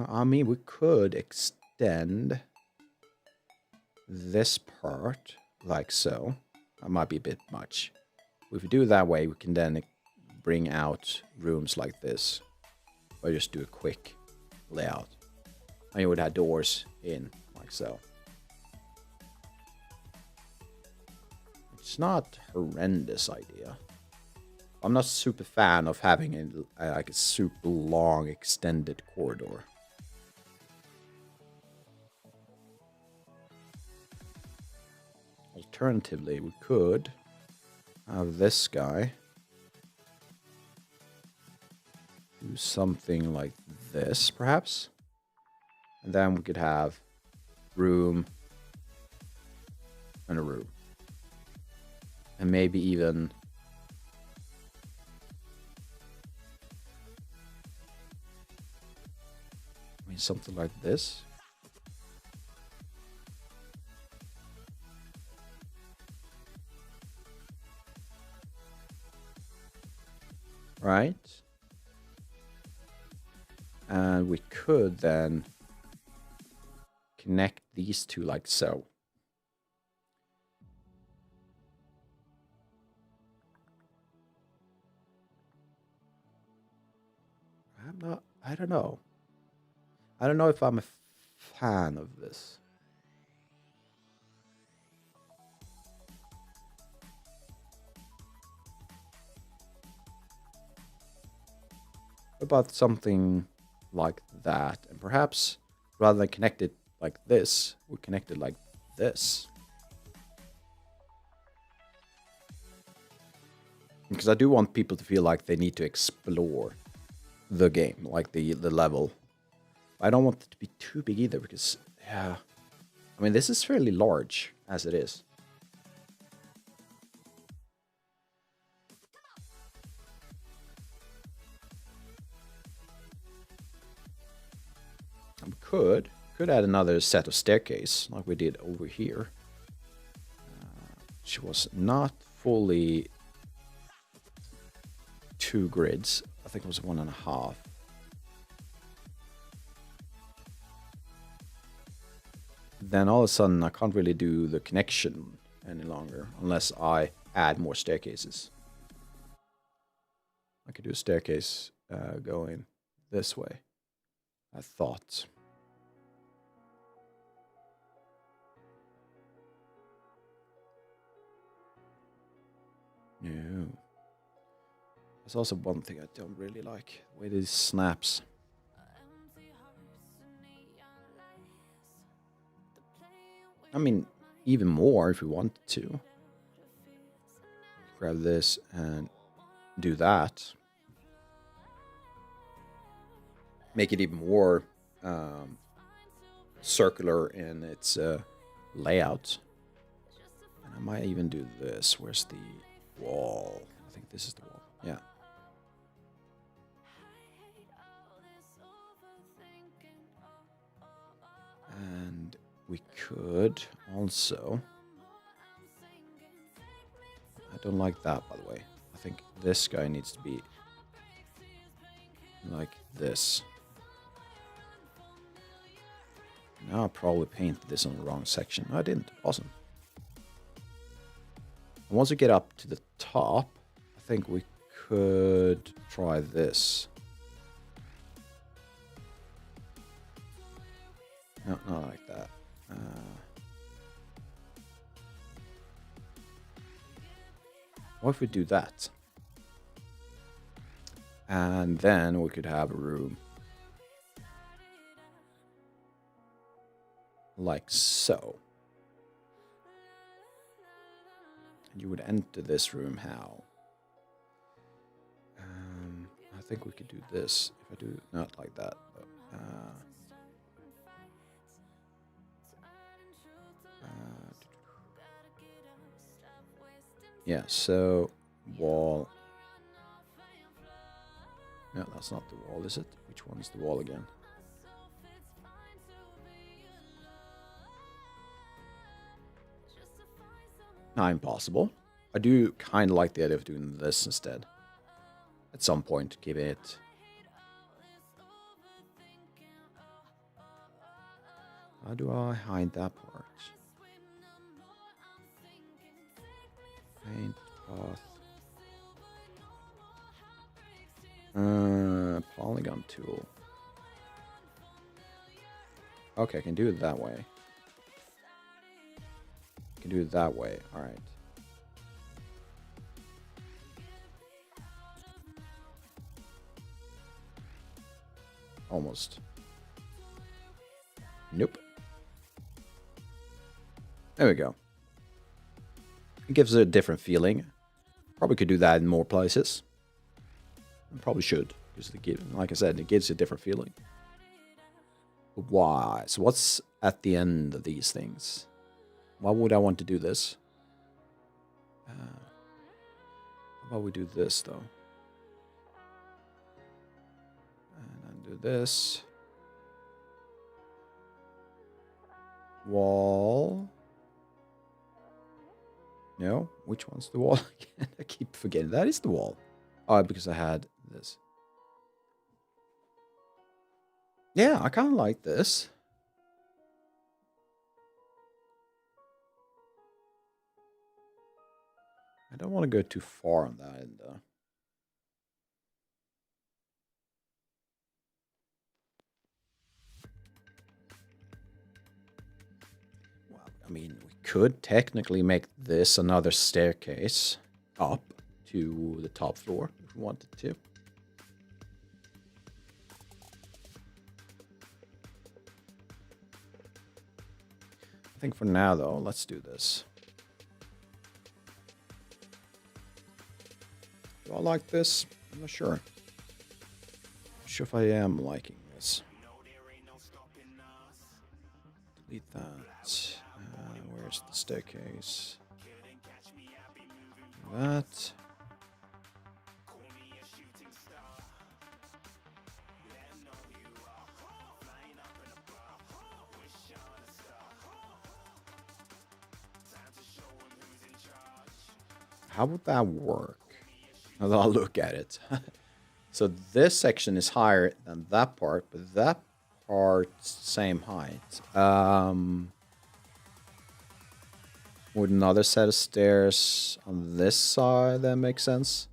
I mean, we could extend this part like so. That might be a bit much. If we do it that way, we can then bring out rooms like this. Or just do a quick layout. I mean, it would have doors in like so. It's not a horrendous idea. I'm not super fan of having like a super long extended corridor. Alternatively, we could have this guy do something like this, perhaps. And then we could have room and a room. And maybe even something like this. Right? And we could then connect these two like so. I don't know. I don't know if I'm a fan of this. What about something like that? And perhaps rather than connect it like this, we connect it like this. Because I do want people to feel like they need to explore the game, like the level. I don't want it to be too big either, because, yeah, I mean, this is fairly large as it is. We could add another set of staircase, like we did over here. which was not fully 2 grids. I think it was 1.5. Then all of a sudden I can't really do the connection any longer unless I add more staircases. I could do a staircase going this way, I thought. No. There's also one thing I don't really like, the way this snaps. I mean, even more if we wanted to. Grab this and do that. Make it even more circular in its layout. And I might even do this. Where's the wall? I think this is the wall. Yeah. And we could also... I don't like that, by the way. I think this guy needs to be like this. Now I probably painted this on the wrong section. No, I didn't. Awesome. And once we get up to the top, I think we could try this. No, not like that. What if we do that? And then we could have a room like so. And you would enter this room how? I think we could do this. If I do not like that, but, yeah, so wall. No, that's not the wall, is it? Which one is the wall again? Not impossible. I do kind of like the idea of doing this instead. At some point, give it... How do I hide that part? Paint path. Polygon tool. Okay, I can do it that way. I can do it that way. All right. Almost. Nope. There we go. It gives it a different feeling. Probably could do that in more places. Probably should, because like I said, it gives you a different feeling. But why? So what's at the end of these things? Why would I want to do this? How about we do this though? And then do this. Wall. No, which one's the wall again? I keep forgetting. That is the wall. Oh, because I had this. Yeah, I kind of like this. I don't want to go too far on that end, though. Well, I mean, we could technically make this another staircase up to the top floor if we wanted to. I think for now, though, let's do this. Do I like this? I'm not sure. Not sure if I am liking this. Delete that. Where's the staircase? That. how would that work? Now that I look at it. So this section is higher than that part, but that part's same height. Would another set of stairs on this side that make sense?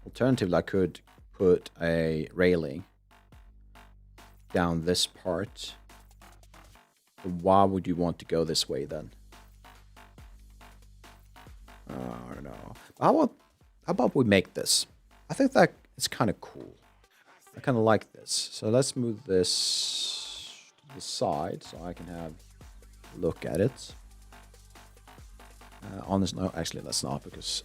Alternatively, I could put a railing down this part. But why would you want to go this way then? I don't know. How about we make this? I think that is kind of cool. I kind of like this. So let's move this to the side so I can have a look at it. On this, no, actually, let's not, because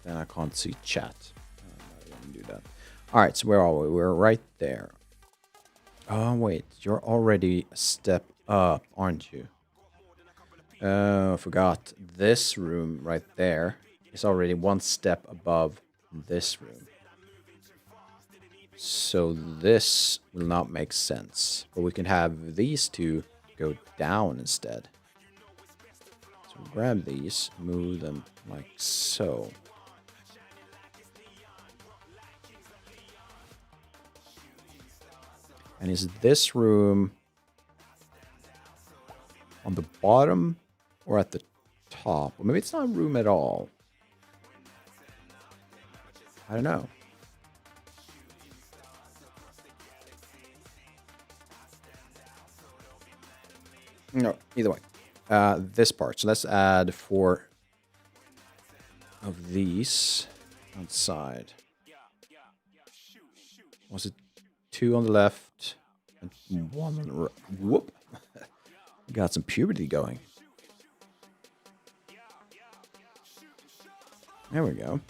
then I can't see chat. I don't do that. All right, so where are we? We're right there. Oh, wait, you're already a step up, aren't you? Oh, I forgot. This room right there is already one step above this room. So this will not make sense. But we can have these two go down instead. So grab these, move them like so. And is this room on the bottom or at the top? Or maybe it's not a room at all. I don't know. No, either way. This part. So let's add 4 of these outside. Was it 2 on the left and 1 on the right? Whoop. Got some puberty going. There we go.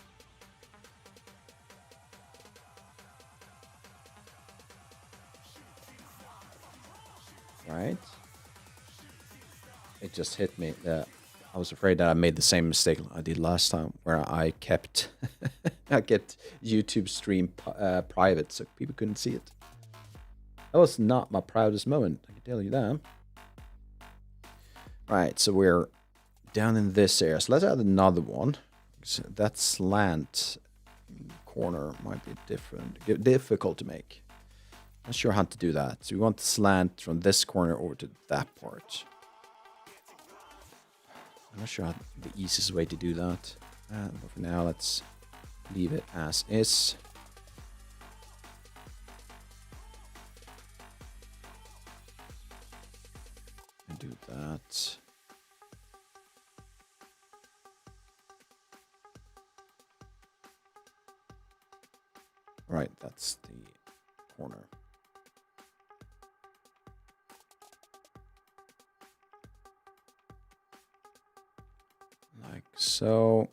Right. It just hit me that I was afraid that I made the same mistake I did last time, where I kept YouTube stream private so people couldn't see it. That was not my proudest moment, I can tell you that. Right, so we're down in this area. So let's add another one. So that slant corner might be difficult to make. Not sure how to do that. So we want the slant from this corner over to that part. I'm not sure how the easiest way to do that. But for now, let's leave it as is. And do that. Right, that's the corner. Like so.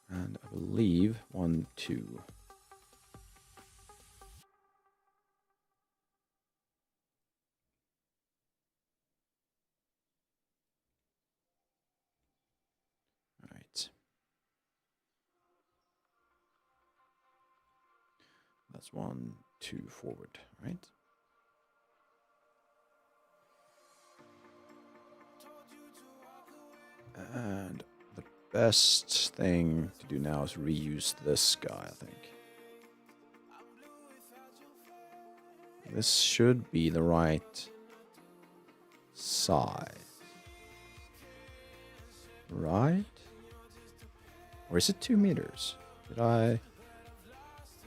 And I believe 1, 2. Right. That's 1, 2 forward, right? And the best thing to do now is reuse this guy, I think. This should be the right size. Right? Or is it 2 meters? Did I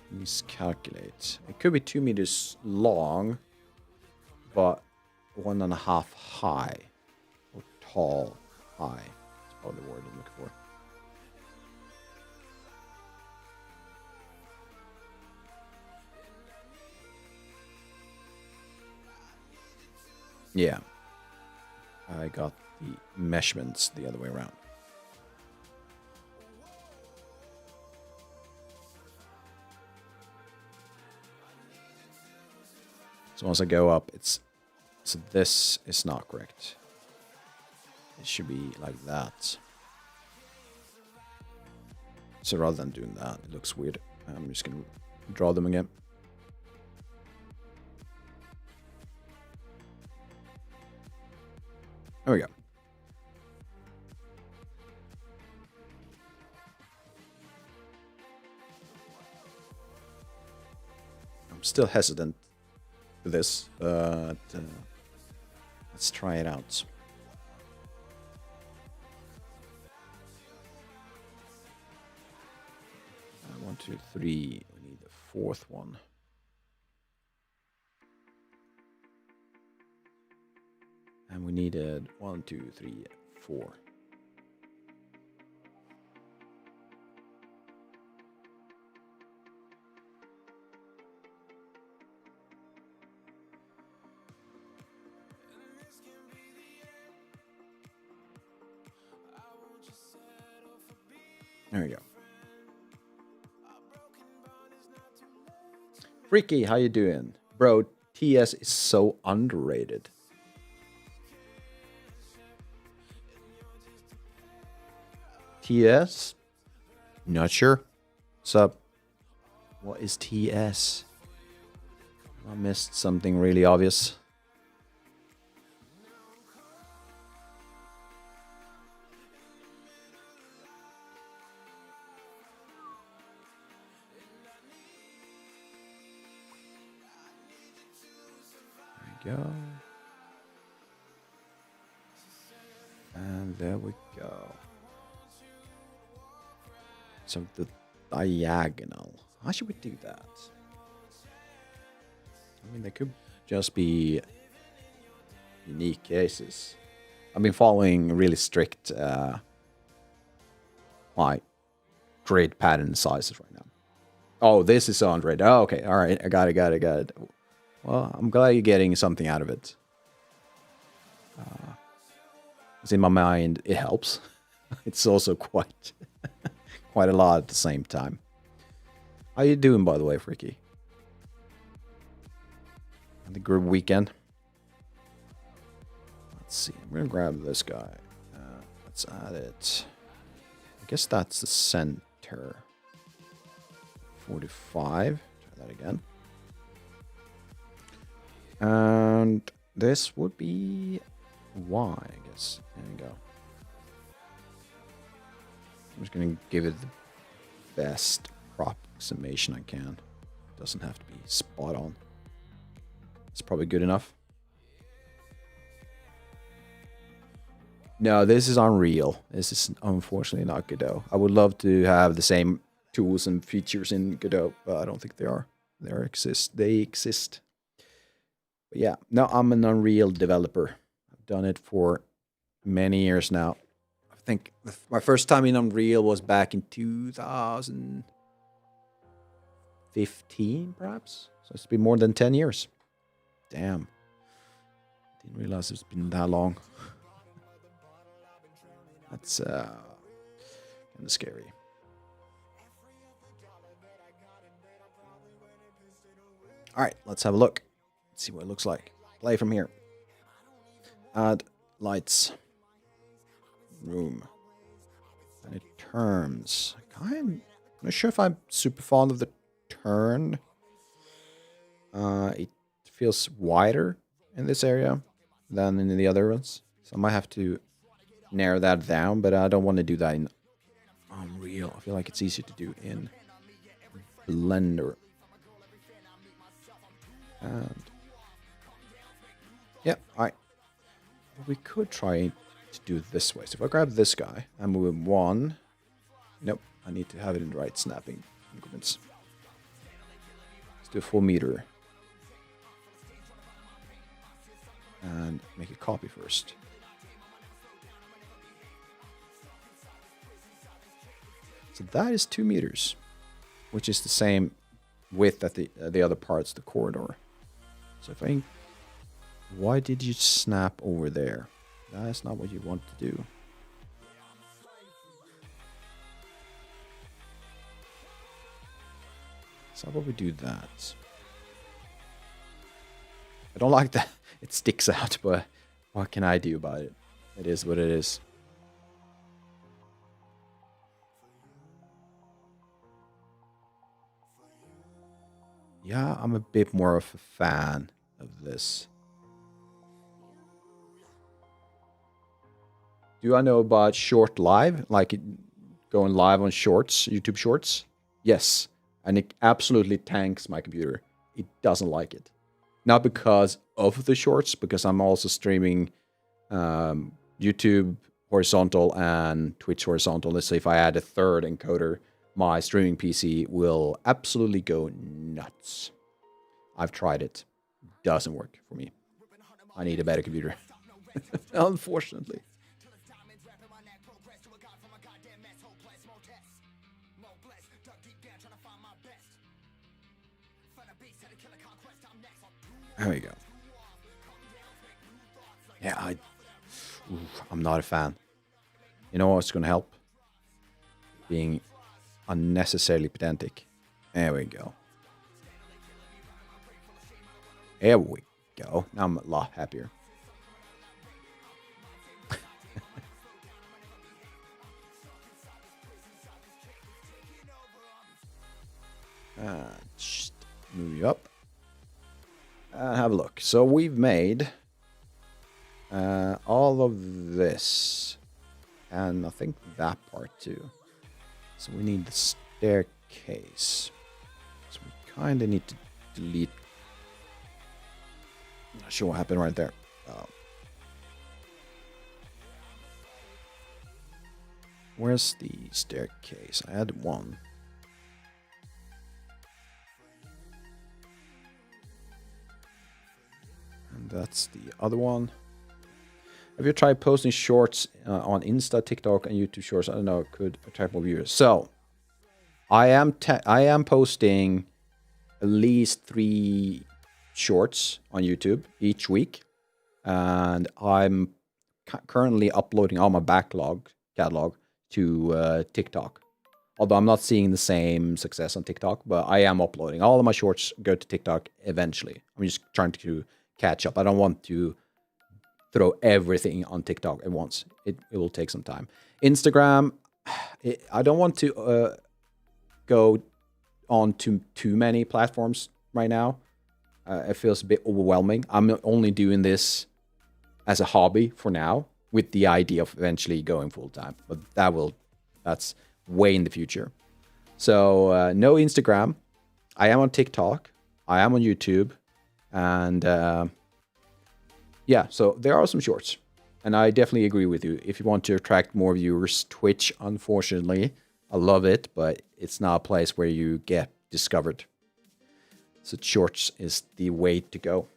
miscalculate? It could be 2 meters long, but 1.5 high. Or tall, high. That's probably the word I'm looking for. Yeah. I got the measurements the other way around. So once I go up, so this is not correct. It should be like that. So rather than doing that, it looks weird. I'm just gonna draw them again. There we go. I'm still hesitant for this, but let's try it out. 1, 2, 3. We need the fourth one. And we needed 1, 2, 3, 4. There we go. Freaky, how you doing? Bro, TS is so underrated. TS? Not sure. What's up? What is TS? I missed something really obvious. There we go. And there we go. So the diagonal. How should we do that? I mean, they could just be unique cases. I've been following really strict like grid pattern sizes right now. Oh, this is on grid. Oh, okay. All right. I got it. Well, I'm glad you're getting something out of it. Because in my mind, it helps. It's also quite a lot at the same time. How you doing, by the way, Freaky? The group weekend. Let's see. I'm gonna grab this guy. Let's add it. I guess that's the center. 45. Try that again. And this would be Y, I guess. There we go. I'm just gonna give it the best approximation I can. It doesn't have to be spot on. It's probably good enough. No, this is Unreal. This is unfortunately not Godot. I would love to have the same tools and features in Godot, but I don't think they are. They exist. But yeah, no, I'm an Unreal developer. I've done it for many years now. I think my first time in Unreal was back in 2015, perhaps. So it's been more than 10 years. Damn. Didn't realize it's been that long. That's kind of scary. All right, let's have a look. Let's see what it looks like. Play from here. Add lights. Room. And it turns. I'm not sure if I'm super fond of the turn. It feels wider in this area than in the other ones. So I might have to narrow that down, but I don't want to do that in Unreal. I feel like it's easier to do in Blender. And yeah, we could try to do it this way. So if I grab this guy and move him 1, nope, I need to have it in the right snapping increments. Let's do a full meter. And make a copy first. So that is 2 meters, which is the same width that the other parts, the corridor. So if I, why did you snap over there? That's not what you want to do. So how about we do that? I don't like that it sticks out, but what can I do about it? It is what it is. Yeah, I'm a bit more of a fan of this. Do I know about short live? Like going live on shorts, YouTube shorts? Yes. And it absolutely tanks my computer. It doesn't like it. Not because of the shorts, because I'm also streaming YouTube horizontal and Twitch horizontal. Let's say if I add a third encoder, my streaming PC will absolutely go nuts. I've tried it. Doesn't work for me. I need a better computer. Unfortunately. There we go. Yeah, I'm not a fan. You know what's going to help? Being unnecessarily pedantic. There we go. There we go. Now I'm a lot happier. Just move you up. Have a look. So we've made all of this. And I think that part too. So we need the staircase. So we kind of need to delete. I'm not sure what happened right there. Where's the staircase? I had one. And that's the other one. Have you tried posting shorts on Insta, TikTok, and YouTube Shorts? I don't know, could attract more viewers. So, I am posting at least 3 shorts on YouTube each week, and I'm currently uploading all my catalog to TikTok. Although I'm not seeing the same success on TikTok, but I am uploading. All of my shorts go to TikTok eventually. I'm just trying to catch up. I don't want to throw everything on TikTok at once. It will take some time. Instagram, I don't want to go on to too many platforms right now. It feels a bit overwhelming. I'm only doing this as a hobby for now, with the idea of eventually going full time. But that's way in the future. So no Instagram. I am on TikTok. I am on YouTube. And yeah, so there are some shorts. And I definitely agree with you. If you want to attract more viewers, Twitch, unfortunately, I love it, but it's not a place where you get discovered. So shorts is the way to go.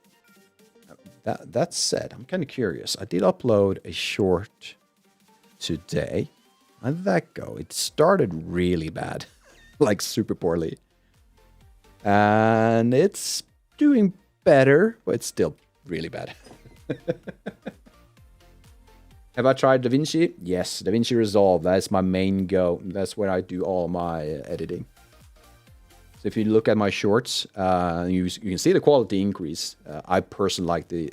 That said, I'm kind of curious. I did upload a short today. How did that go? It started really bad, like super poorly. And it's doing better, but it's still really bad. Have I tried DaVinci? Yes, DaVinci Resolve. That's my main go. That's where I do all my editing. So if you look at my shorts, you can see the quality increase. I personally like to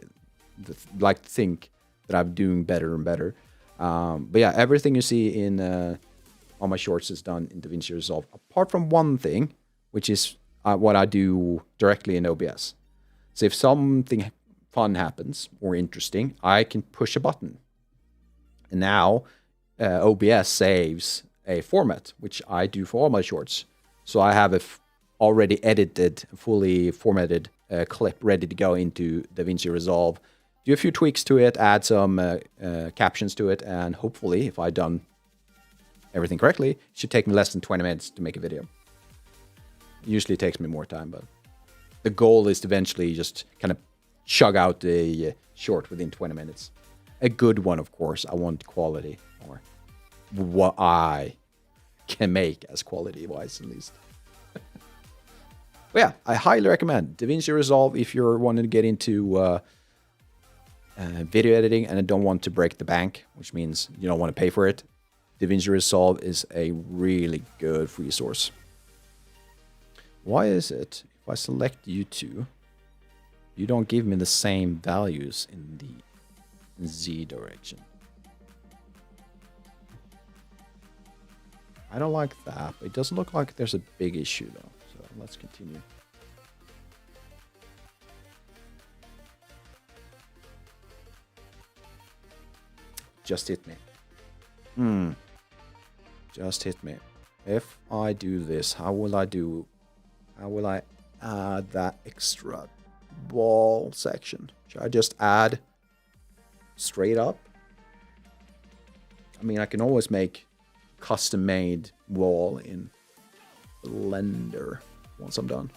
think that I'm doing better and better. But yeah, everything you see in all my shorts is done in DaVinci Resolve, apart from one thing, which is what I do directly in OBS. So if something fun happens or interesting, I can push a button. And now OBS saves a format, which I do for all my shorts. So I have a already edited, fully formatted clip ready to go into DaVinci Resolve. Do a few tweaks to it, add some captions to it, and hopefully, if I've done everything correctly, it should take me less than 20 minutes to make a video. Usually it takes me more time, but the goal is to eventually just kind of chug out a short within 20 minutes. A good one, of course. I want quality, or what I can make as quality-wise, at least. But yeah, I highly recommend DaVinci Resolve if you're wanting to get into video editing and don't want to break the bank, which means you don't want to pay for it. DaVinci Resolve is a really good resource. Why is it if I select YouTube, you don't give me the same values in the Z direction? I don't like that. It doesn't look like there's a big issue though. So let's continue. Just hit me. Just hit me. If I do this, how will I add that extra wall section? Should I just add straight up? I mean, I can always make custom-made wall in Blender once I'm done.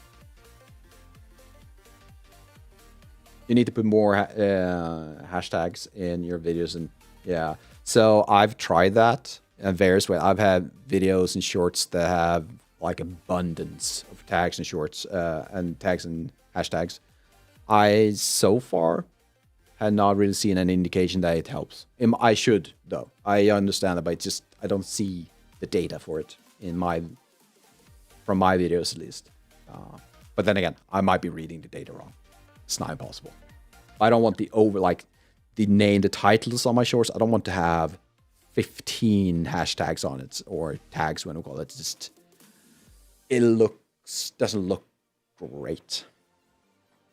You need to put more hashtags in your videos, and yeah. So I've tried that in various ways. I've had videos and shorts that have like abundance of tags and shorts and tags and hashtags. I so far had not really seen any indication that it helps. I should though. I understand it, but it's just I don't see the data for it from my videos at least. But then again, I might be reading the data wrong. It's not impossible. I don't want the titles on my shorts. I don't want to have 15 hashtags on it or tags when we call it. Doesn't look great.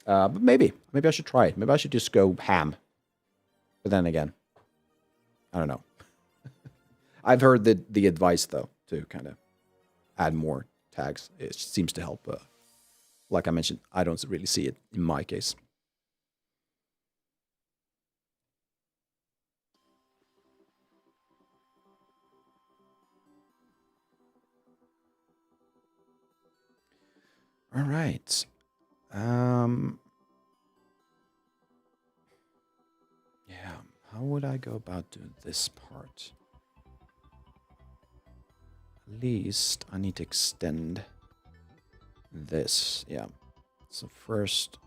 But maybe I should try it. Maybe I should just go ham. But then again, I don't know. I've heard the advice though to kind of add more tags. It seems to help. Like I mentioned, I don't really see it in my case. All right. Yeah, how would I go about doing this part? At least I need to extend this. Yeah. So first,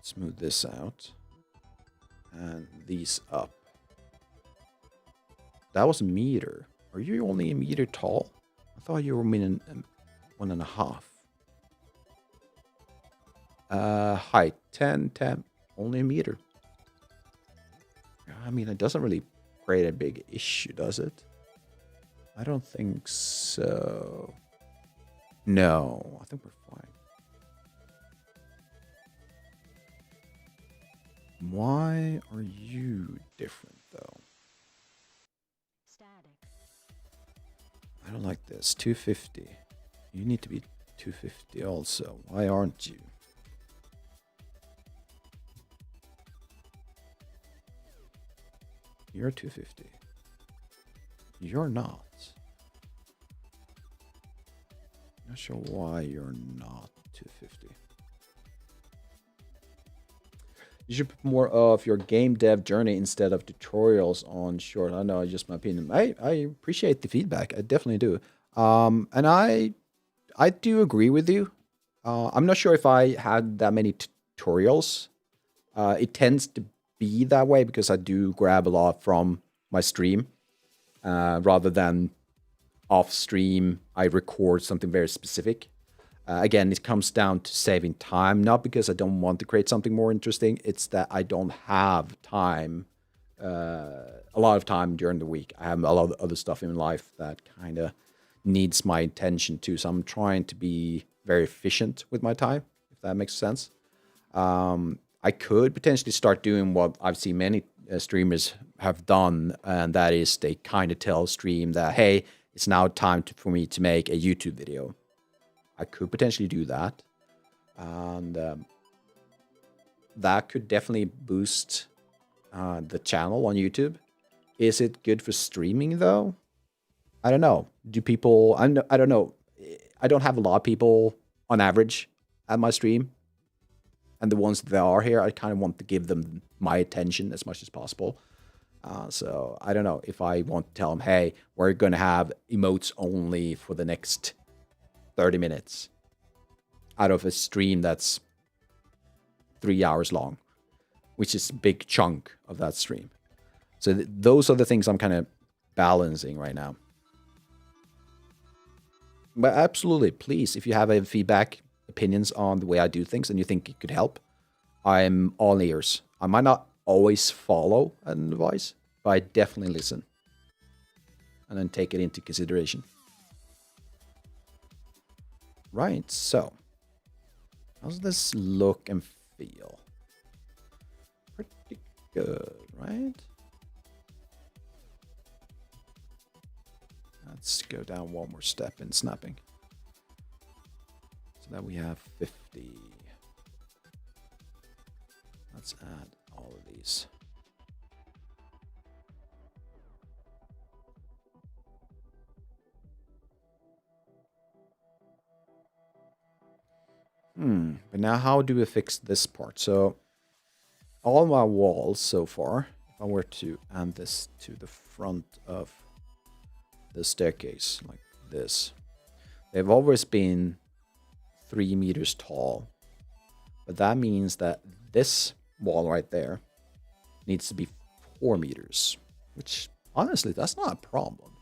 smooth this out and these up. That was a meter. Are you only a meter tall? I thought you were 1.5. Height 10, only a meter. I mean, it doesn't really create a big issue, does it? I don't think so. No, I think we're fine. Why are you different, though? Static. I don't like this. 250. You need to be 250 also. Why aren't you? You're 250. You're not. Not sure why you're not 250. You should put more of your game dev journey instead of tutorials on short. I know, it's just my opinion. I appreciate the feedback. I definitely do. And I do agree with you. I'm not sure if I had that many tutorials. It tends to be that way because I do grab a lot from my stream rather than off stream. I record something very specific. Again, it comes down to saving time, not because I don't want to create something more interesting. It's that I don't have time, a lot of time during the week. I have a lot of other stuff in life that kind of needs my attention too. So I'm trying to be very efficient with my time, if that makes sense. I could potentially start doing what I've seen many streamers have done, and that is they kind of tell stream that, hey, it's now time for me to make a YouTube video. I could potentially do that. And that could definitely boost the channel on YouTube. Is it good for streaming, though? I don't know. Do people... I don't know. I don't have a lot of people on average at my stream. And the ones that are here, I kind of want to give them my attention as much as possible. So I don't know if I want to tell them, hey, we're going to have emotes only for the next 30 minutes out of a stream that's 3 hours long, which is a big chunk of that stream. So those are the things I'm kind of balancing right now. But absolutely, please, if you have a feedback, opinions on the way I do things and you think it could help, I'm all ears. I might not always follow advice, but I definitely listen and then take it into consideration. Right, so how does this look and feel? Pretty good, right? Let's go down one more step in snapping. So now we have 50. Let's add all of these. But now how do we fix this part? So all my walls so far, if I were to add this to the front of the staircase like this, they've always been 3 meters tall. But that means that this wall right there needs to be 4 meters, which honestly, that's not a problem.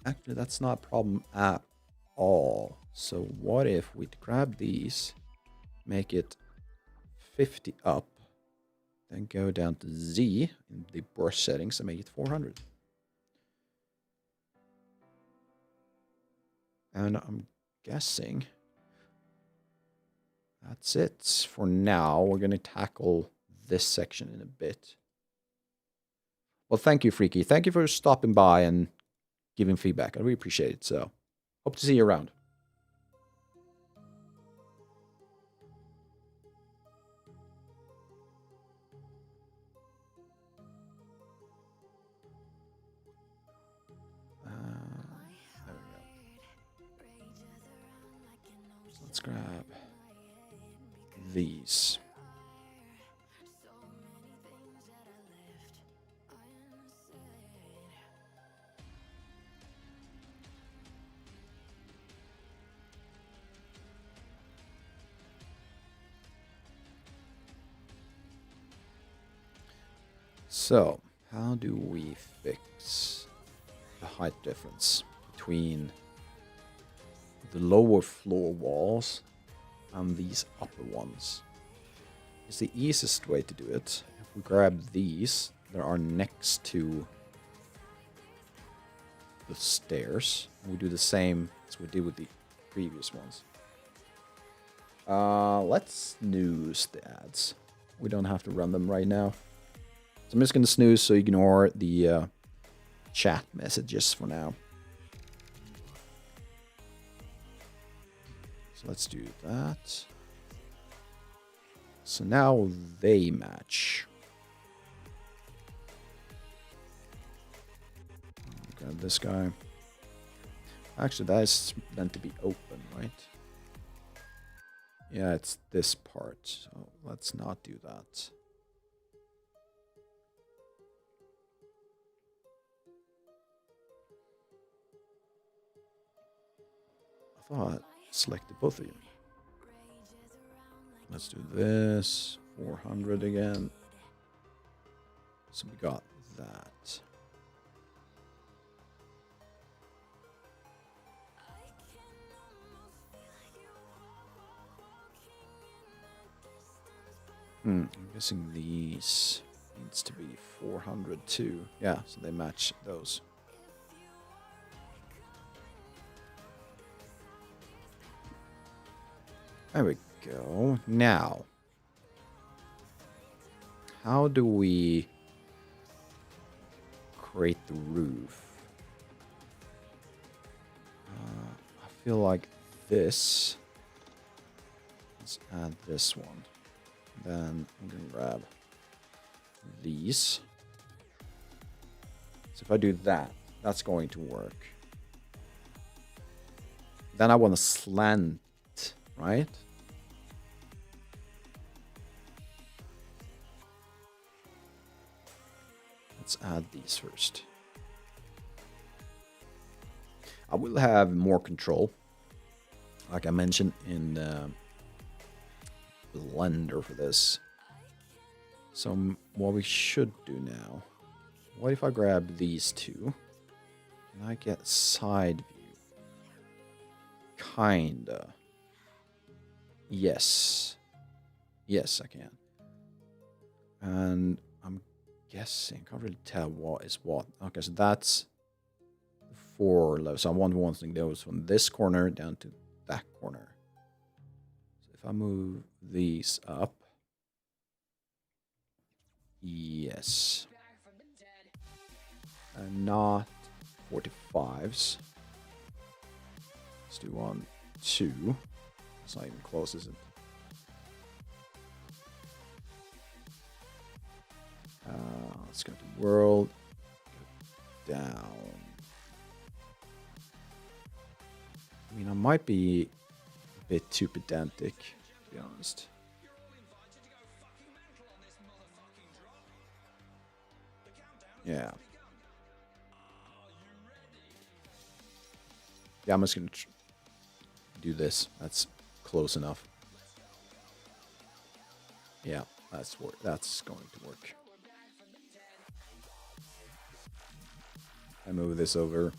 Actually, that's not a problem at all. So what if we grab these, make it 50 up, then go down to Z in the brush settings and make it 400. And I'm guessing that's it for now. We're going to tackle this section in a bit. Well, thank you, Freaky. Thank you for stopping by and giving feedback. I really appreciate it. So, hope to see you around. There we go. So let's grab these. So, how do we fix the height difference between the lower floor walls and these upper ones? It's the easiest way to do it. If we grab these that are next to the stairs, and we do the same as we did with the previous ones. Let's snooze the ads. We don't have to run them right now. So I'm just going to snooze, so ignore the chat messages for now. So let's do that. So now they match. Grab this guy. Actually, that is meant to be open, right? Yeah, it's this part. So let's not do that. I thought I selected both of you. Let's do this. 400 again. So we got that. I'm guessing these needs to be 400 too. Yeah, so they match those. There we go. Now, how do we create the roof? I feel like this. Let's add this one. Then I'm going to grab these. So if I do that, that's going to work. Then I want to slant, right? Let's add these first. I will have more control, like I mentioned in Blender for this. So what we should do now, what if I grab these two and I get side view? Kinda. Yes. Yes, I can. And I'm guessing, can't really tell what is what. Okay, so that's 4 levels. So I want one thing that goes from this corner down to that corner. So if I move these up, yes, and not 45s. Let's do 1, 2. It's not even close, is it? Let's go to world. Go down. I mean, I might be a bit too pedantic, to be honest. Yeah. Yeah, I'm just going to do this. That's close enough. Yeah, that's going to work. I move this over.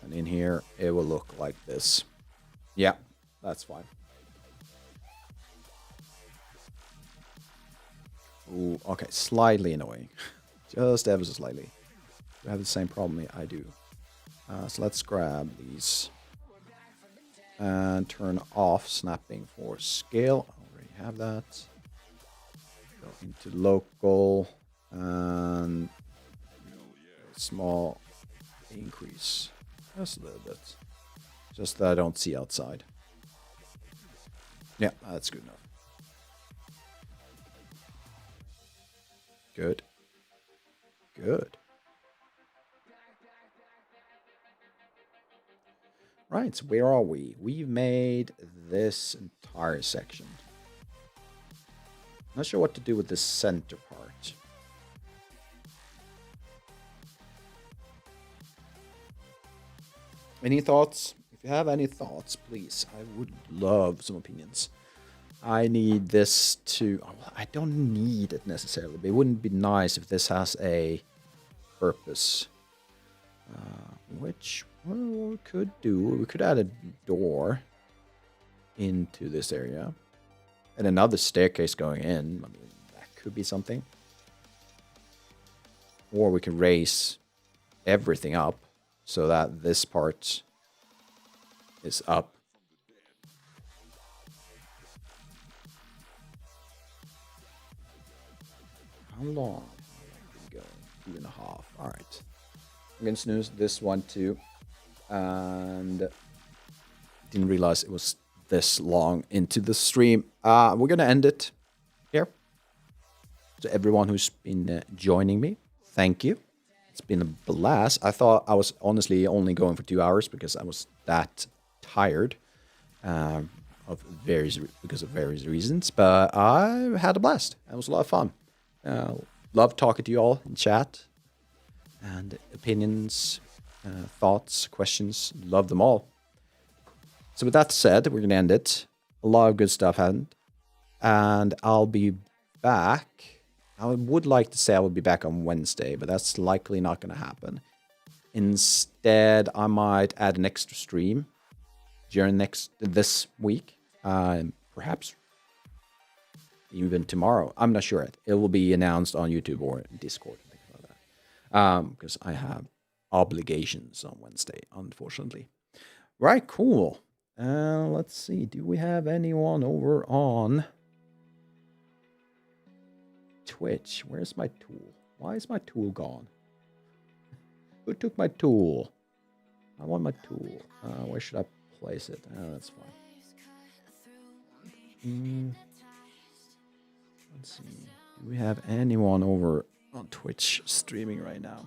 And in here, it will look like this. Yeah, that's fine. Ooh, okay, slightly annoying. Just ever so slightly. You have the same problem I do. So let's grab these. And turn off snapping for scale. I already have that. Go into local. And small increase. Just a little bit. Just that I don't see outside. Yeah, that's good enough. Good. Good. Right, so where are we? We've made this entire section. Not sure what to do with the center part. Any thoughts? If you have any thoughts, please. I would love some opinions. I need this to... I don't need it necessarily, but it wouldn't be nice if this has a purpose. Which, well, we could do... We could add a door into this area. And another staircase going in. I mean, that could be something. Or we can raise everything up so that this part is up. How long are we going? 2.5. All right. I'm going to snooze this one too. And didn't realize it was this long into the stream. We're going to end it here. To everyone who's been joining me, thank you. It's been a blast. I thought I was honestly only going for 2 hours because I was that tired because of various reasons. But I had a blast. It was a lot of fun. Love talking to you all in chat. And opinions, thoughts, questions. Love them all. So with that said, we're going to end it. A lot of good stuff happened. And I'll be back. I would like to say I will be back on Wednesday, but that's likely not going to happen. Instead, I might add an extra stream during this week. Perhaps even tomorrow. I'm not sure. It will be announced on YouTube or Discord. Things like that. Because I have obligations on Wednesday, unfortunately. Right, cool. Let's see. Do we have anyone over on Twitch? Where's my tool? Why is my tool gone? Who took my tool? I want my tool. Where should I place it? That's fine. Let's see. Do we have anyone over on Twitch streaming right now?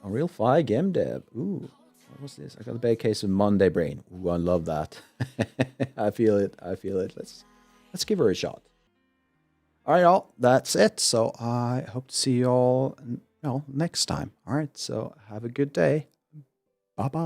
A real Fi Game Dev. Ooh, what was this? I got a bad case of Monday brain. Ooh, I love that. I feel it. I feel it. Let's give her a shot. All right, y'all. That's it. So I hope to see you all next time. All right. So have a good day. Bye-bye.